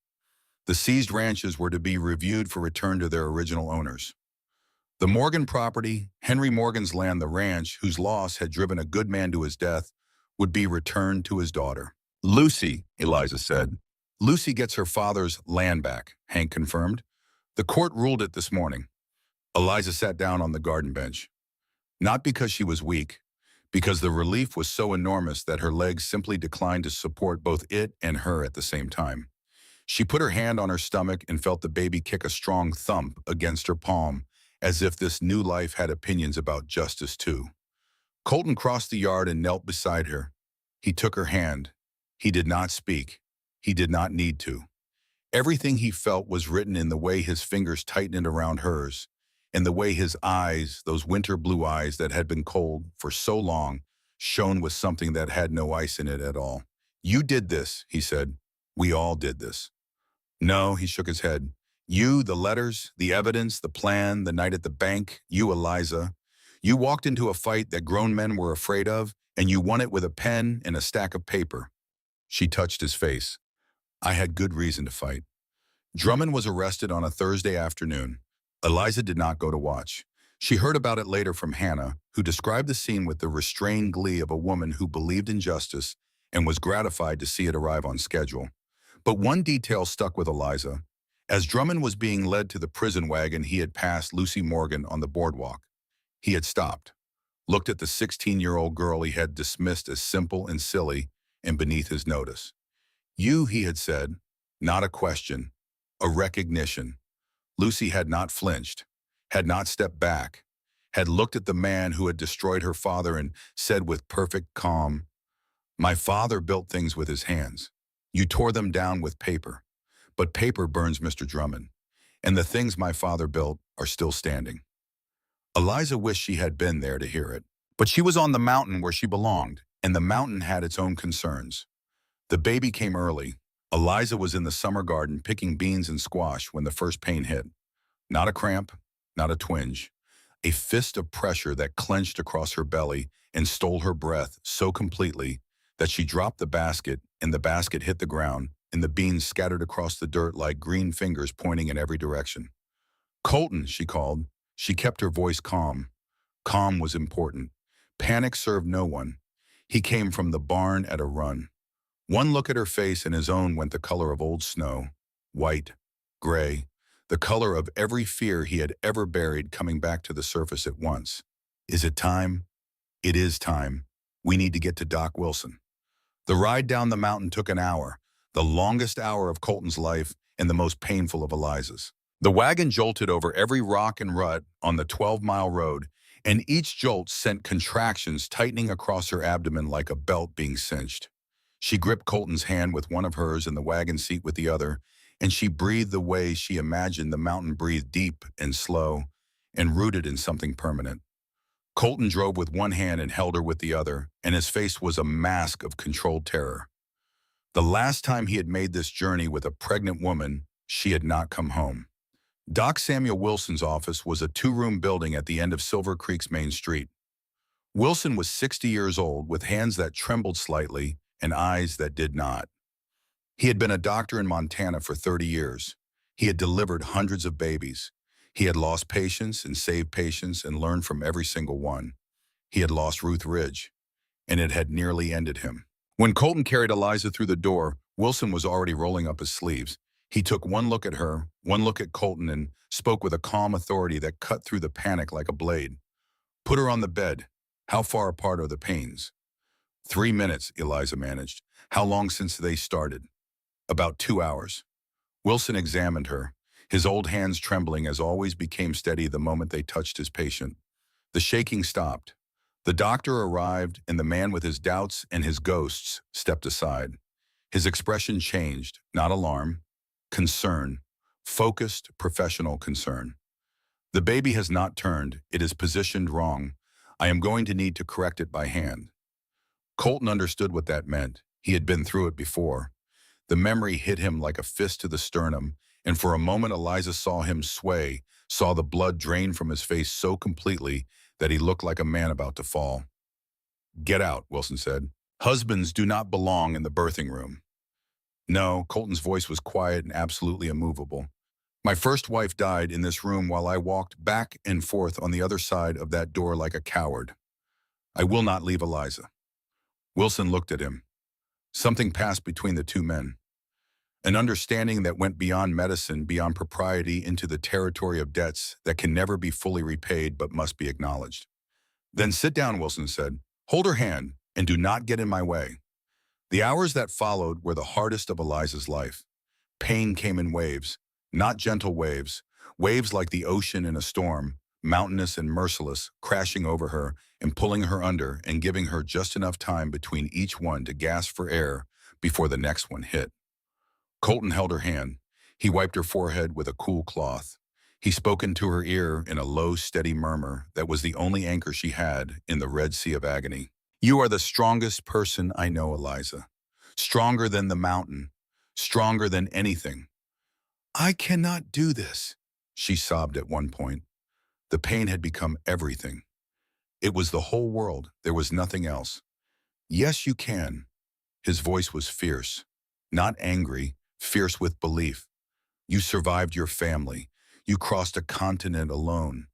The seized ranches were to be reviewed for return to their original owners. The Morgan property, Henry Morgan's land, the ranch, whose loss had driven a good man to his death, would be returned to his daughter. Lucy, Eliza said. Lucy gets her father's land back, Hank confirmed. The court ruled it this morning. Eliza sat down on the garden bench. Not because she was weak, because the relief was so enormous that her legs simply declined to support both it and her at the same time. She put her hand on her stomach and felt the baby kick a strong thump against her palm, as if this new life had opinions about justice too. Colton crossed the yard and knelt beside her. He took her hand. He did not speak. He did not need to. Everything he felt was written in the way his fingers tightened around hers, and the way his eyes, those winter blue eyes that had been cold for so long, shone with something that had no ice in it at all. You did this, he said. We all did this. No, he shook his head. You, the letters, the evidence, the plan, the night at the bank, you, Eliza. You walked into a fight that grown men were afraid of, and you won it with a pen and a stack of paper. She touched his face. I had good reason to fight. Drummond was arrested on a Thursday afternoon. Eliza did not go to watch. She heard about it later from Hannah, who described the scene with the restrained glee of a woman who believed in justice and was gratified to see it arrive on schedule. But one detail stuck with Eliza. As Drummond was being led to the prison wagon, he had passed Lucy Morgan on the boardwalk. He had stopped, looked at the 16-year-old girl he had dismissed as simple and silly, and beneath his notice. You, he had said, not a question, a recognition. Lucy had not flinched, had not stepped back, had looked at the man who had destroyed her father and said with perfect calm, my father built things with his hands. You tore them down with paper. But paper burns, Mr. Drummond. and the things my father built are still standing. Eliza wished she had been there to hear it. But she was on the mountain where she belonged, and the mountain had its own concerns. The baby came early. Eliza was in the summer garden picking beans and squash when the first pain hit. Not a cramp, not a twinge. A fist of pressure that clenched across her belly and stole her breath so completely that she dropped the basket and the basket hit the ground and the beans scattered across the dirt like green fingers pointing in every direction. "Colton," she called. She kept her voice calm. Calm was important. Panic served no one. He came from the barn at a run. One look at her face and his own went the color of old snow. White, gray, the color of every fear he had ever buried coming back to the surface at once. "Is it time?" "It is time. We need to get to Doc Wilson." The ride down the mountain took an hour, the longest hour of Colton's life and the most painful of Eliza's. The wagon jolted over every rock and rut on the 12-mile road, and each jolt sent contractions tightening across her abdomen like a belt being cinched. She gripped Colton's hand with one of hers and the wagon seat with the other, and she breathed the way she imagined the mountain breathed, deep and slow, and rooted in something permanent. Colton drove with one hand and held her with the other, and his face was a mask of controlled terror. The last time he had made this journey with a pregnant woman, she had not come home. Doc Samuel Wilson's office was a two-room building at the end of Silver Creek's main street. Wilson was 60 years old, with hands that trembled slightly and eyes that did not. He had been a doctor in Montana for 30 years. He had delivered hundreds of babies. He had lost patients and saved patients and learned from every single one. He had lost Ruth Ridge, and it had nearly ended him. When Colton carried Eliza through the door, Wilson was already rolling up his sleeves. He took one look at her, one look at Colton, and spoke with a calm authority that cut through the panic like a blade. "Put her on the bed. How far apart are the pains?" 3 minutes, Eliza managed. "How long since they started?" "About 2 hours." Wilson examined her. His old hands trembling as always became steady the moment they touched his patient. The shaking stopped. The doctor arrived, and the man with his doubts and his ghosts stepped aside. His expression changed, not alarm, concern, focused, professional concern. "The baby has not turned. It is positioned wrong. I am going to need to correct it by hand." Colton understood what that meant. He had been through it before. The memory hit him like a fist to the sternum, and for a moment Eliza saw him sway, saw the blood drain from his face so completely that he looked like a man about to fall. "Get out," Wilson said. "Husbands do not belong in the birthing room." "No," Colton's voice was quiet and absolutely immovable. "My first wife died in this room while I walked back and forth on the other side of that door like a coward. I will not leave Eliza." Wilson looked at him. Something passed between the two men. An understanding that went beyond medicine, beyond propriety, into the territory of debts that can never be fully repaid but must be acknowledged. "Then sit down," Wilson said. "Hold her hand, and do not get in my way." The hours that followed were the hardest of Eliza's life. Pain came in waves, not gentle waves, waves like the ocean in a storm, mountainous and merciless, crashing over her and pulling her under and giving her just enough time between each one to gasp for air before the next one hit. Colton held her hand. He wiped her forehead with a cool cloth. He spoke into her ear in a low, steady murmur that was the only anchor she had in the Red Sea of agony. "You are the strongest person I know, Eliza. Stronger than the mountain. Stronger than anything." "I cannot do this," she sobbed at one point. The pain had become everything. It was the whole world. There was nothing else. "Yes, you can." His voice was fierce, not angry, fierce with belief. "You survived your family. You crossed a continent alone.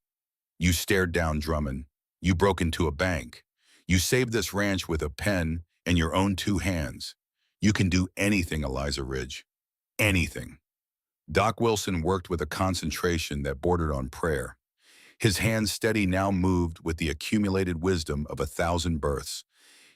You stared down Drummond. You broke into a bank. You saved this ranch with a pen and your own 2 hands. You can do anything, Eliza Ridge. Anything." Doc Wilson worked with a concentration that bordered on prayer. His hands steady now moved with the accumulated wisdom of 1,000 births.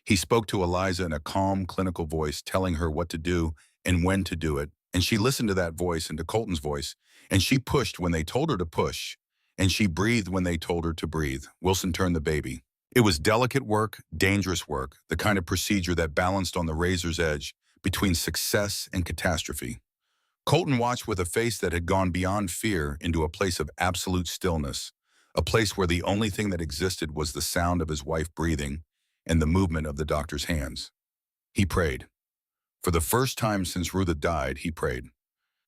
He spoke to Eliza in a calm, clinical voice, telling her what to do and when to do it, and she listened to that voice and to Colton's voice, and she pushed when they told her to push, and she breathed when they told her to breathe. Wilson turned the baby. It was delicate work, dangerous work, the kind of procedure that balanced on the razor's edge between success and catastrophe. Colton watched with a face that had gone beyond fear into a place of absolute stillness, a place where the only thing that existed was the sound of his wife breathing and the movement of the doctor's hands. He prayed. For the first time since Ruth had died, he prayed.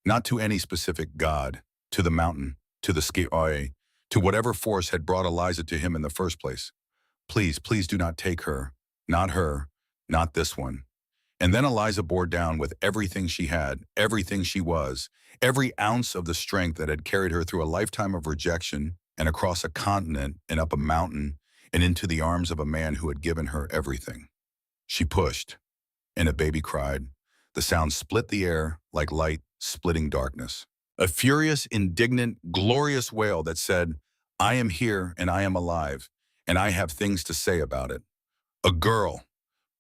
Not to any specific God, to the mountain, to the sky, to whatever force had brought Eliza to him in the first place. Please, please do not take her. Not her. Not this one. And then Eliza bore down with everything she had, everything she was, every ounce of the strength that had carried her through a lifetime of rejection and across a continent and up a mountain and into the arms of a man who had given her everything. She pushed, and a baby cried. The sound split the air like light splitting darkness. A furious, indignant, glorious wail that said, I am here and I am alive, and I have things to say about it. A girl.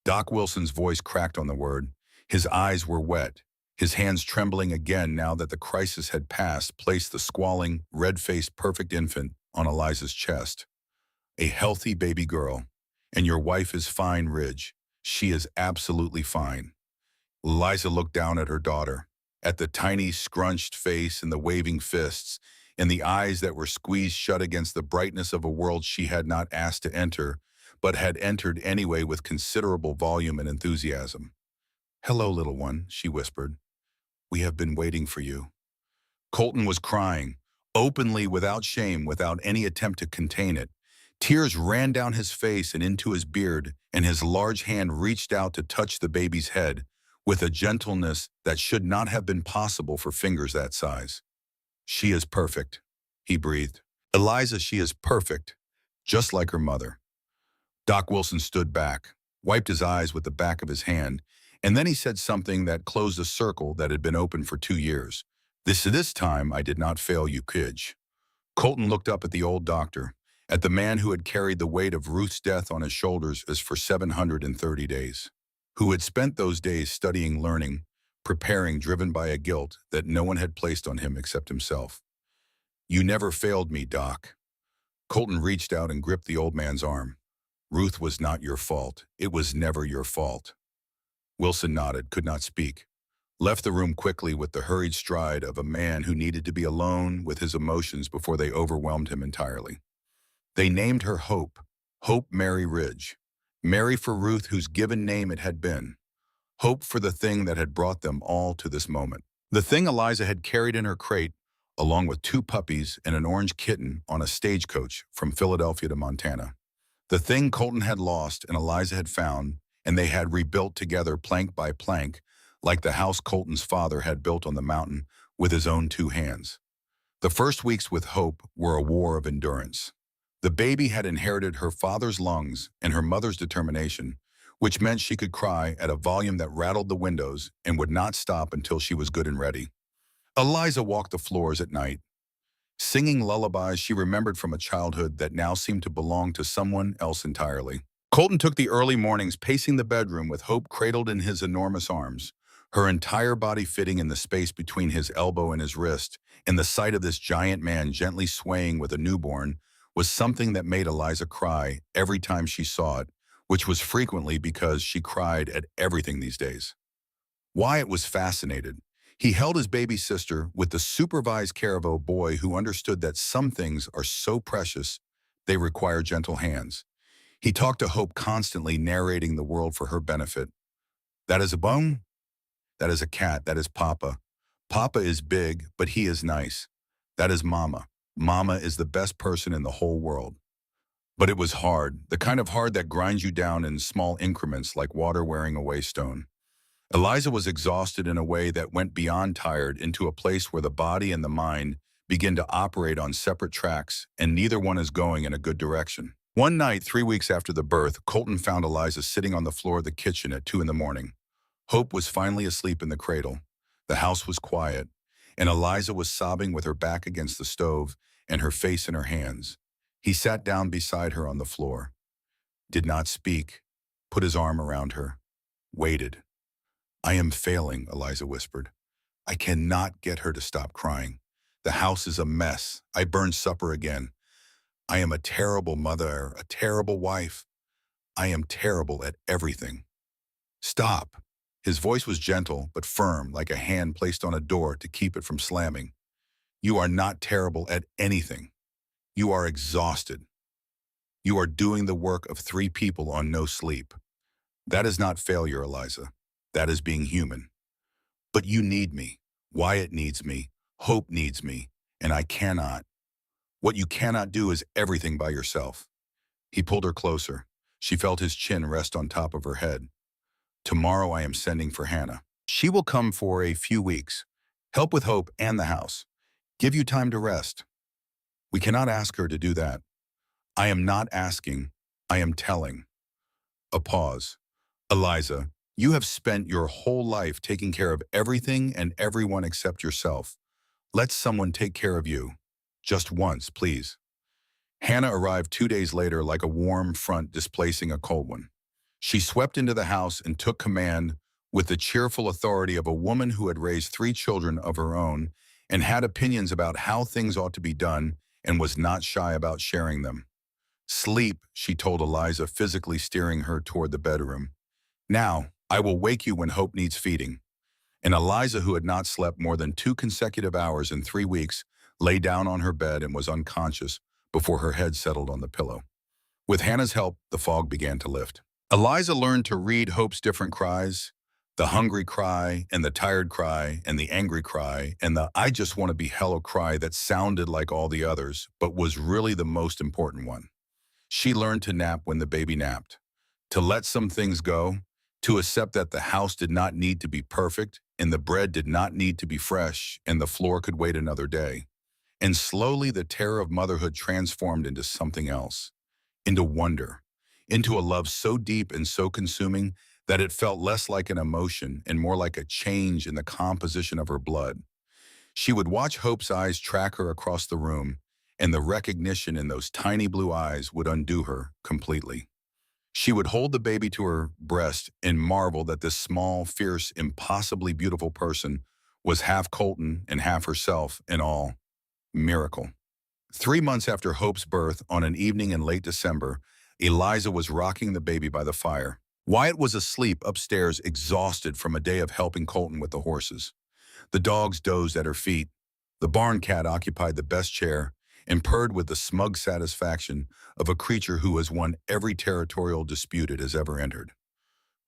Doc Wilson's voice cracked on the word. His eyes were wet. His hands trembling again now that the crisis had passed, placed the squalling, red-faced, perfect infant on Eliza's chest. A healthy baby girl. And your wife is fine, Ridge. She is absolutely fine. Eliza looked down at her daughter, at the tiny, scrunched face and the waving fists, and the eyes that were squeezed shut against the brightness of a world she had not asked to enter, but had entered anyway with considerable volume and enthusiasm. Hello, little one, she whispered. We have been waiting for you. Colton was crying, openly, without shame, without any attempt to contain it. Tears ran down his face and into his beard, and his large hand reached out to touch the baby's head with a gentleness that should not have been possible for fingers that size. She is perfect, he breathed. Eliza, she is perfect, just like her mother. Doc Wilson stood back, wiped his eyes with the back of his hand, and then he said something that closed a circle that had been open for 2 years. This time I did not fail you, kidge. Colton looked up at the old doctor, at the man who had carried the weight of Ruth's death on his shoulders as for 730 days, who had spent those days studying, learning, preparing, driven by a guilt that no one had placed on him except himself. You never failed me, Doc. Colton reached out and gripped the old man's arm. Ruth was not your fault. It was never your fault. Wilson nodded, could not speak, left the room quickly with the hurried stride of a man who needed to be alone with his emotions before they overwhelmed him entirely. They named her Hope, Hope Mary Ridge. Mary for Ruth, whose given name it had been. Hope for the thing that had brought them all to this moment. The thing Eliza had carried in her crate, along with 2 puppies and an orange kitten on a stagecoach from Philadelphia to Montana. The thing Colton had lost and Eliza had found, and they had rebuilt together plank by plank, like the house Colton's father had built on the mountain with his own 2 hands. The first weeks with Hope were a war of endurance. The baby had inherited her father's lungs and her mother's determination, which meant she could cry at a volume that rattled the windows and would not stop until she was good and ready. Eliza walked the floors at night, singing lullabies she remembered from a childhood that now seemed to belong to someone else entirely. Colton took the early mornings pacing the bedroom with Hope cradled in his enormous arms, her entire body fitting in the space between his elbow and his wrist, and the sight of this giant man gently swaying with a newborn was something that made Eliza cry every time she saw it, which was frequently because she cried at everything these days. Wyatt was fascinated. He held his baby sister with the supervised care of a boy who understood that some things are so precious they require gentle hands. He talked to Hope constantly, narrating the world for her benefit. That is a bone. That is a cat. That is Papa. Papa is big, but he is nice. That is Mama. Mama is the best person in the whole world. But it was hard, the kind of hard that grinds you down in small increments like water wearing away stone. Eliza was exhausted in a way that went beyond tired, into a place where the body and the mind begin to operate on separate tracks, and neither one is going in a good direction. One night, 3 weeks after the birth, Colton found Eliza sitting on the floor of the kitchen at 2 in the morning. Hope was finally asleep in the cradle. The house was quiet, and Eliza was sobbing with her back against the stove and her face in her hands. He sat down beside her on the floor, did not speak, put his arm around her, waited. I am failing, Eliza whispered. I cannot get her to stop crying. The house is a mess. I burned supper again. I am a terrible mother, a terrible wife. I am terrible at everything. Stop. His voice was gentle but firm, like a hand placed on a door to keep it from slamming. You are not terrible at anything. You are exhausted. You are doing the work of 3 people on no sleep. That is not failure, Eliza. That is being human. But you need me. Wyatt needs me. Hope needs me. And I cannot. What you cannot do is everything by yourself. He pulled her closer. She felt his chin rest on top of her head. Tomorrow I am sending for Hannah. She will come for a few weeks. Help with Hope and the house. Give you time to rest. We cannot ask her to do that. I am not asking. I am telling. A pause. Eliza, you have spent your whole life taking care of everything and everyone except yourself. Let someone take care of you. Just once, please. Hannah arrived 2 days later like a warm front displacing a cold one. She swept into the house and took command with the cheerful authority of a woman who had raised 3 children of her own and had opinions about how things ought to be done and was not shy about sharing them. Sleep, she told Eliza, physically steering her toward the bedroom. Now, I will wake you when Hope needs feeding. And Eliza, who had not slept more than 2 consecutive hours in 3 weeks, lay down on her bed and was unconscious before her head settled on the pillow. With Hannah's help, the fog began to lift. Eliza learned to read Hope's different cries, the hungry cry, and the tired cry, and the angry cry, and the I just want to be hello cry that sounded like all the others, but was really the most important one. She learned to nap when the baby napped, to let some things go, to accept that the house did not need to be perfect, and the bread did not need to be fresh, and the floor could wait another day. And slowly the terror of motherhood transformed into something else, into wonder, into a love so deep and so consuming that it felt less like an emotion and more like a change in the composition of her blood. She would watch Hope's eyes track her across the room, and the recognition in those tiny blue eyes would undo her completely. She would hold the baby to her breast and marvel that this small, fierce, impossibly beautiful person was half Colton and half herself in all. Miracle. 3 months after Hope's birth, on an evening in late December, Eliza was rocking the baby by the fire. Wyatt was asleep upstairs, exhausted from a day of helping Colton with the horses. The dogs dozed at her feet. The barn cat occupied the best chair and purred with the smug satisfaction of a creature who has won every territorial dispute it has ever entered.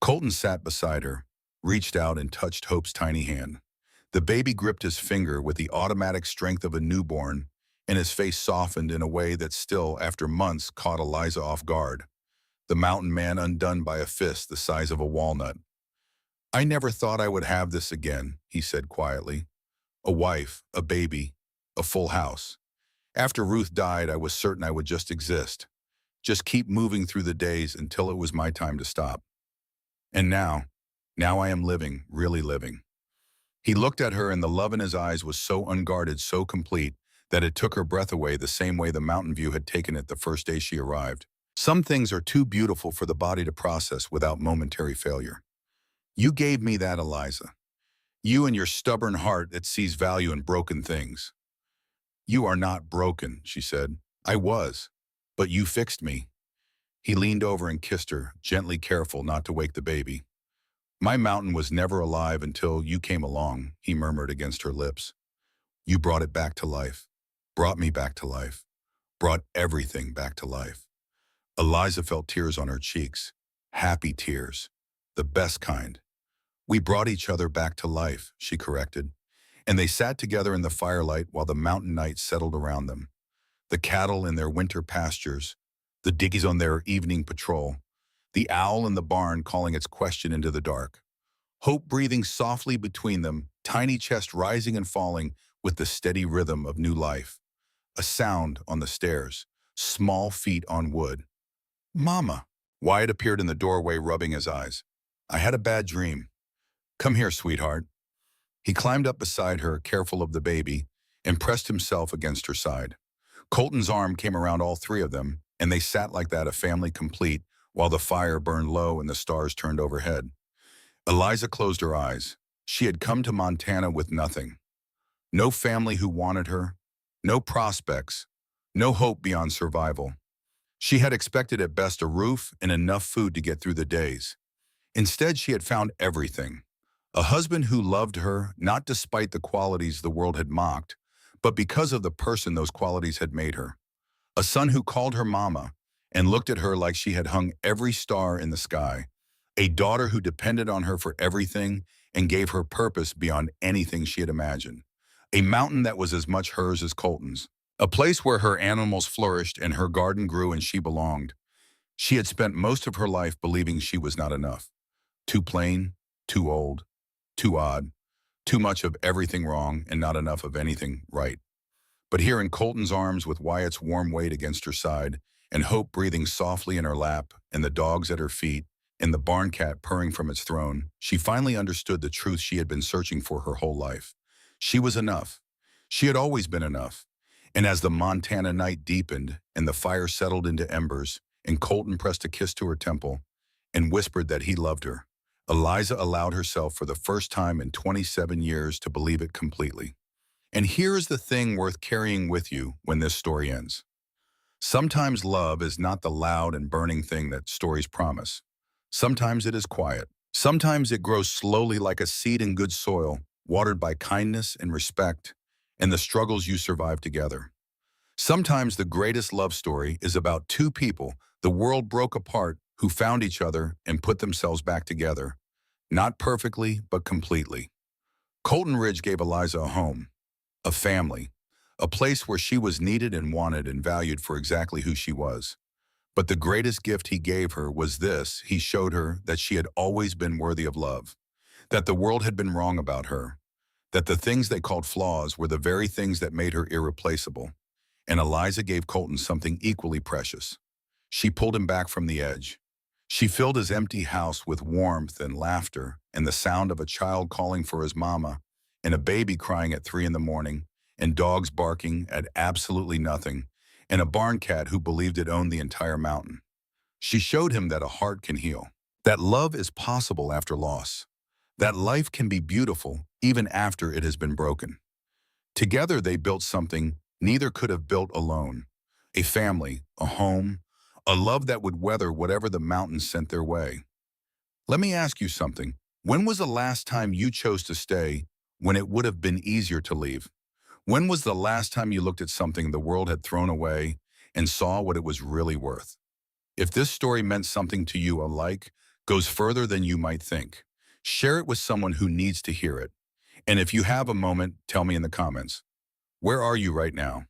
Colton sat beside her, reached out and touched Hope's tiny hand. The baby gripped his finger with the automatic strength of a newborn, and his face softened in a way that still, after months, caught Eliza off guard. The mountain man undone by a fist the size of a walnut. I never thought I would have this again, he said quietly. A wife, a baby, a full house. After Ruth died, I was certain I would just exist, just keep moving through the days until it was my time to stop. And now I am living, really living. He looked at her, and the love in his eyes was so unguarded, so complete, that it took her breath away the same way the mountain view had taken it the first day she arrived. Some things are too beautiful for the body to process without momentary failure. You gave me that, Eliza. You and your stubborn heart that sees value in broken things. You are not broken, she said. I was, but you fixed me. He leaned over and kissed her, gently careful not to wake the baby. My mountain was never alive until you came along, he murmured against her lips. You brought it back to life, brought me back to life, brought everything back to life. Eliza felt tears on her cheeks, happy tears, the best kind. We brought each other back to life, she corrected, and they sat together in the firelight while the mountain night settled around them. The cattle in their winter pastures, the diggies on their evening patrol, the owl in the barn calling its question into the dark. Hope breathing softly between them, tiny chest rising and falling with the steady rhythm of new life. A sound on the stairs, small feet on wood. Mama. Wyatt appeared in the doorway, rubbing his eyes. I had a bad dream. Come here, sweetheart. He climbed up beside her, careful of the baby, and pressed himself against her side. Colton's arm came around all 3 of them, and they sat like that, a family complete, while the fire burned low and the stars turned overhead. Eliza closed her eyes. She had come to Montana with nothing. No family who wanted her, no prospects, no hope beyond survival. She had expected at best a roof and enough food to get through the days. Instead, she had found everything. A husband who loved her, not despite the qualities the world had mocked, but because of the person those qualities had made her. A son who called her mama and looked at her like she had hung every star in the sky. A daughter who depended on her for everything and gave her purpose beyond anything she had imagined. A mountain that was as much hers as Colton's. A place where her animals flourished and her garden grew and she belonged. She had spent most of her life believing she was not enough. Too plain, too old, too odd, too much of everything wrong and not enough of anything right. But here in Colton's arms with Wyatt's warm weight against her side, and Hope breathing softly in her lap, and the dogs at her feet, and the barn cat purring from its throne, she finally understood the truth she had been searching for her whole life. She was enough. She had always been enough. And as the Montana night deepened, and the fire settled into embers, and Colton pressed a kiss to her temple, and whispered that he loved her, Eliza allowed herself for the first time in 27 years to believe it completely. And here is the thing worth carrying with you when this story ends. Sometimes love is not the loud and burning thing that stories promise. Sometimes it is quiet. Sometimes it grows slowly like a seed in good soil, watered by kindness and respect, and the struggles you survive together. Sometimes the greatest love story is about two people the world broke apart who found each other and put themselves back together. Not perfectly, but completely. Colton Ridge gave Eliza a home, a family, a place where she was needed and wanted and valued for exactly who she was. But the greatest gift he gave her was this: he showed her that she had always been worthy of love, that the world had been wrong about her, that the things they called flaws were the very things that made her irreplaceable. And Eliza gave Colton something equally precious. She pulled him back from the edge. She filled his empty house with warmth and laughter and the sound of a child calling for his mama, and a baby crying at 3 in the morning, and dogs barking at absolutely nothing, and a barn cat who believed it owned the entire mountain. She showed him that a heart can heal, that love is possible after loss, that life can be beautiful even after it has been broken. Together they built something neither could have built alone: a family, a home, a love that would weather whatever the mountains sent their way. Let me ask you something. When was the last time you chose to stay when it would have been easier to leave? When was the last time you looked at something the world had thrown away and saw what it was really worth? If this story meant something to you, alike goes further than you might think. Share it with someone who needs to hear it. And if you have a moment, tell me in the comments. Where are you right now?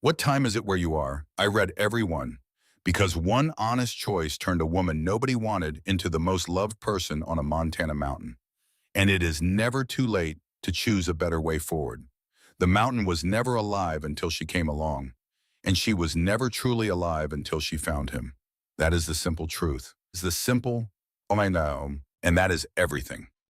What time is it where you are? I read every one, because one honest choice turned a woman nobody wanted into the most loved person on a Montana mountain. And it is never too late to choose a better way forward. The mountain was never alive until she came along, and she was never truly alive until she found him. That is the simple truth. It's the simple, oh I know, and that is everything.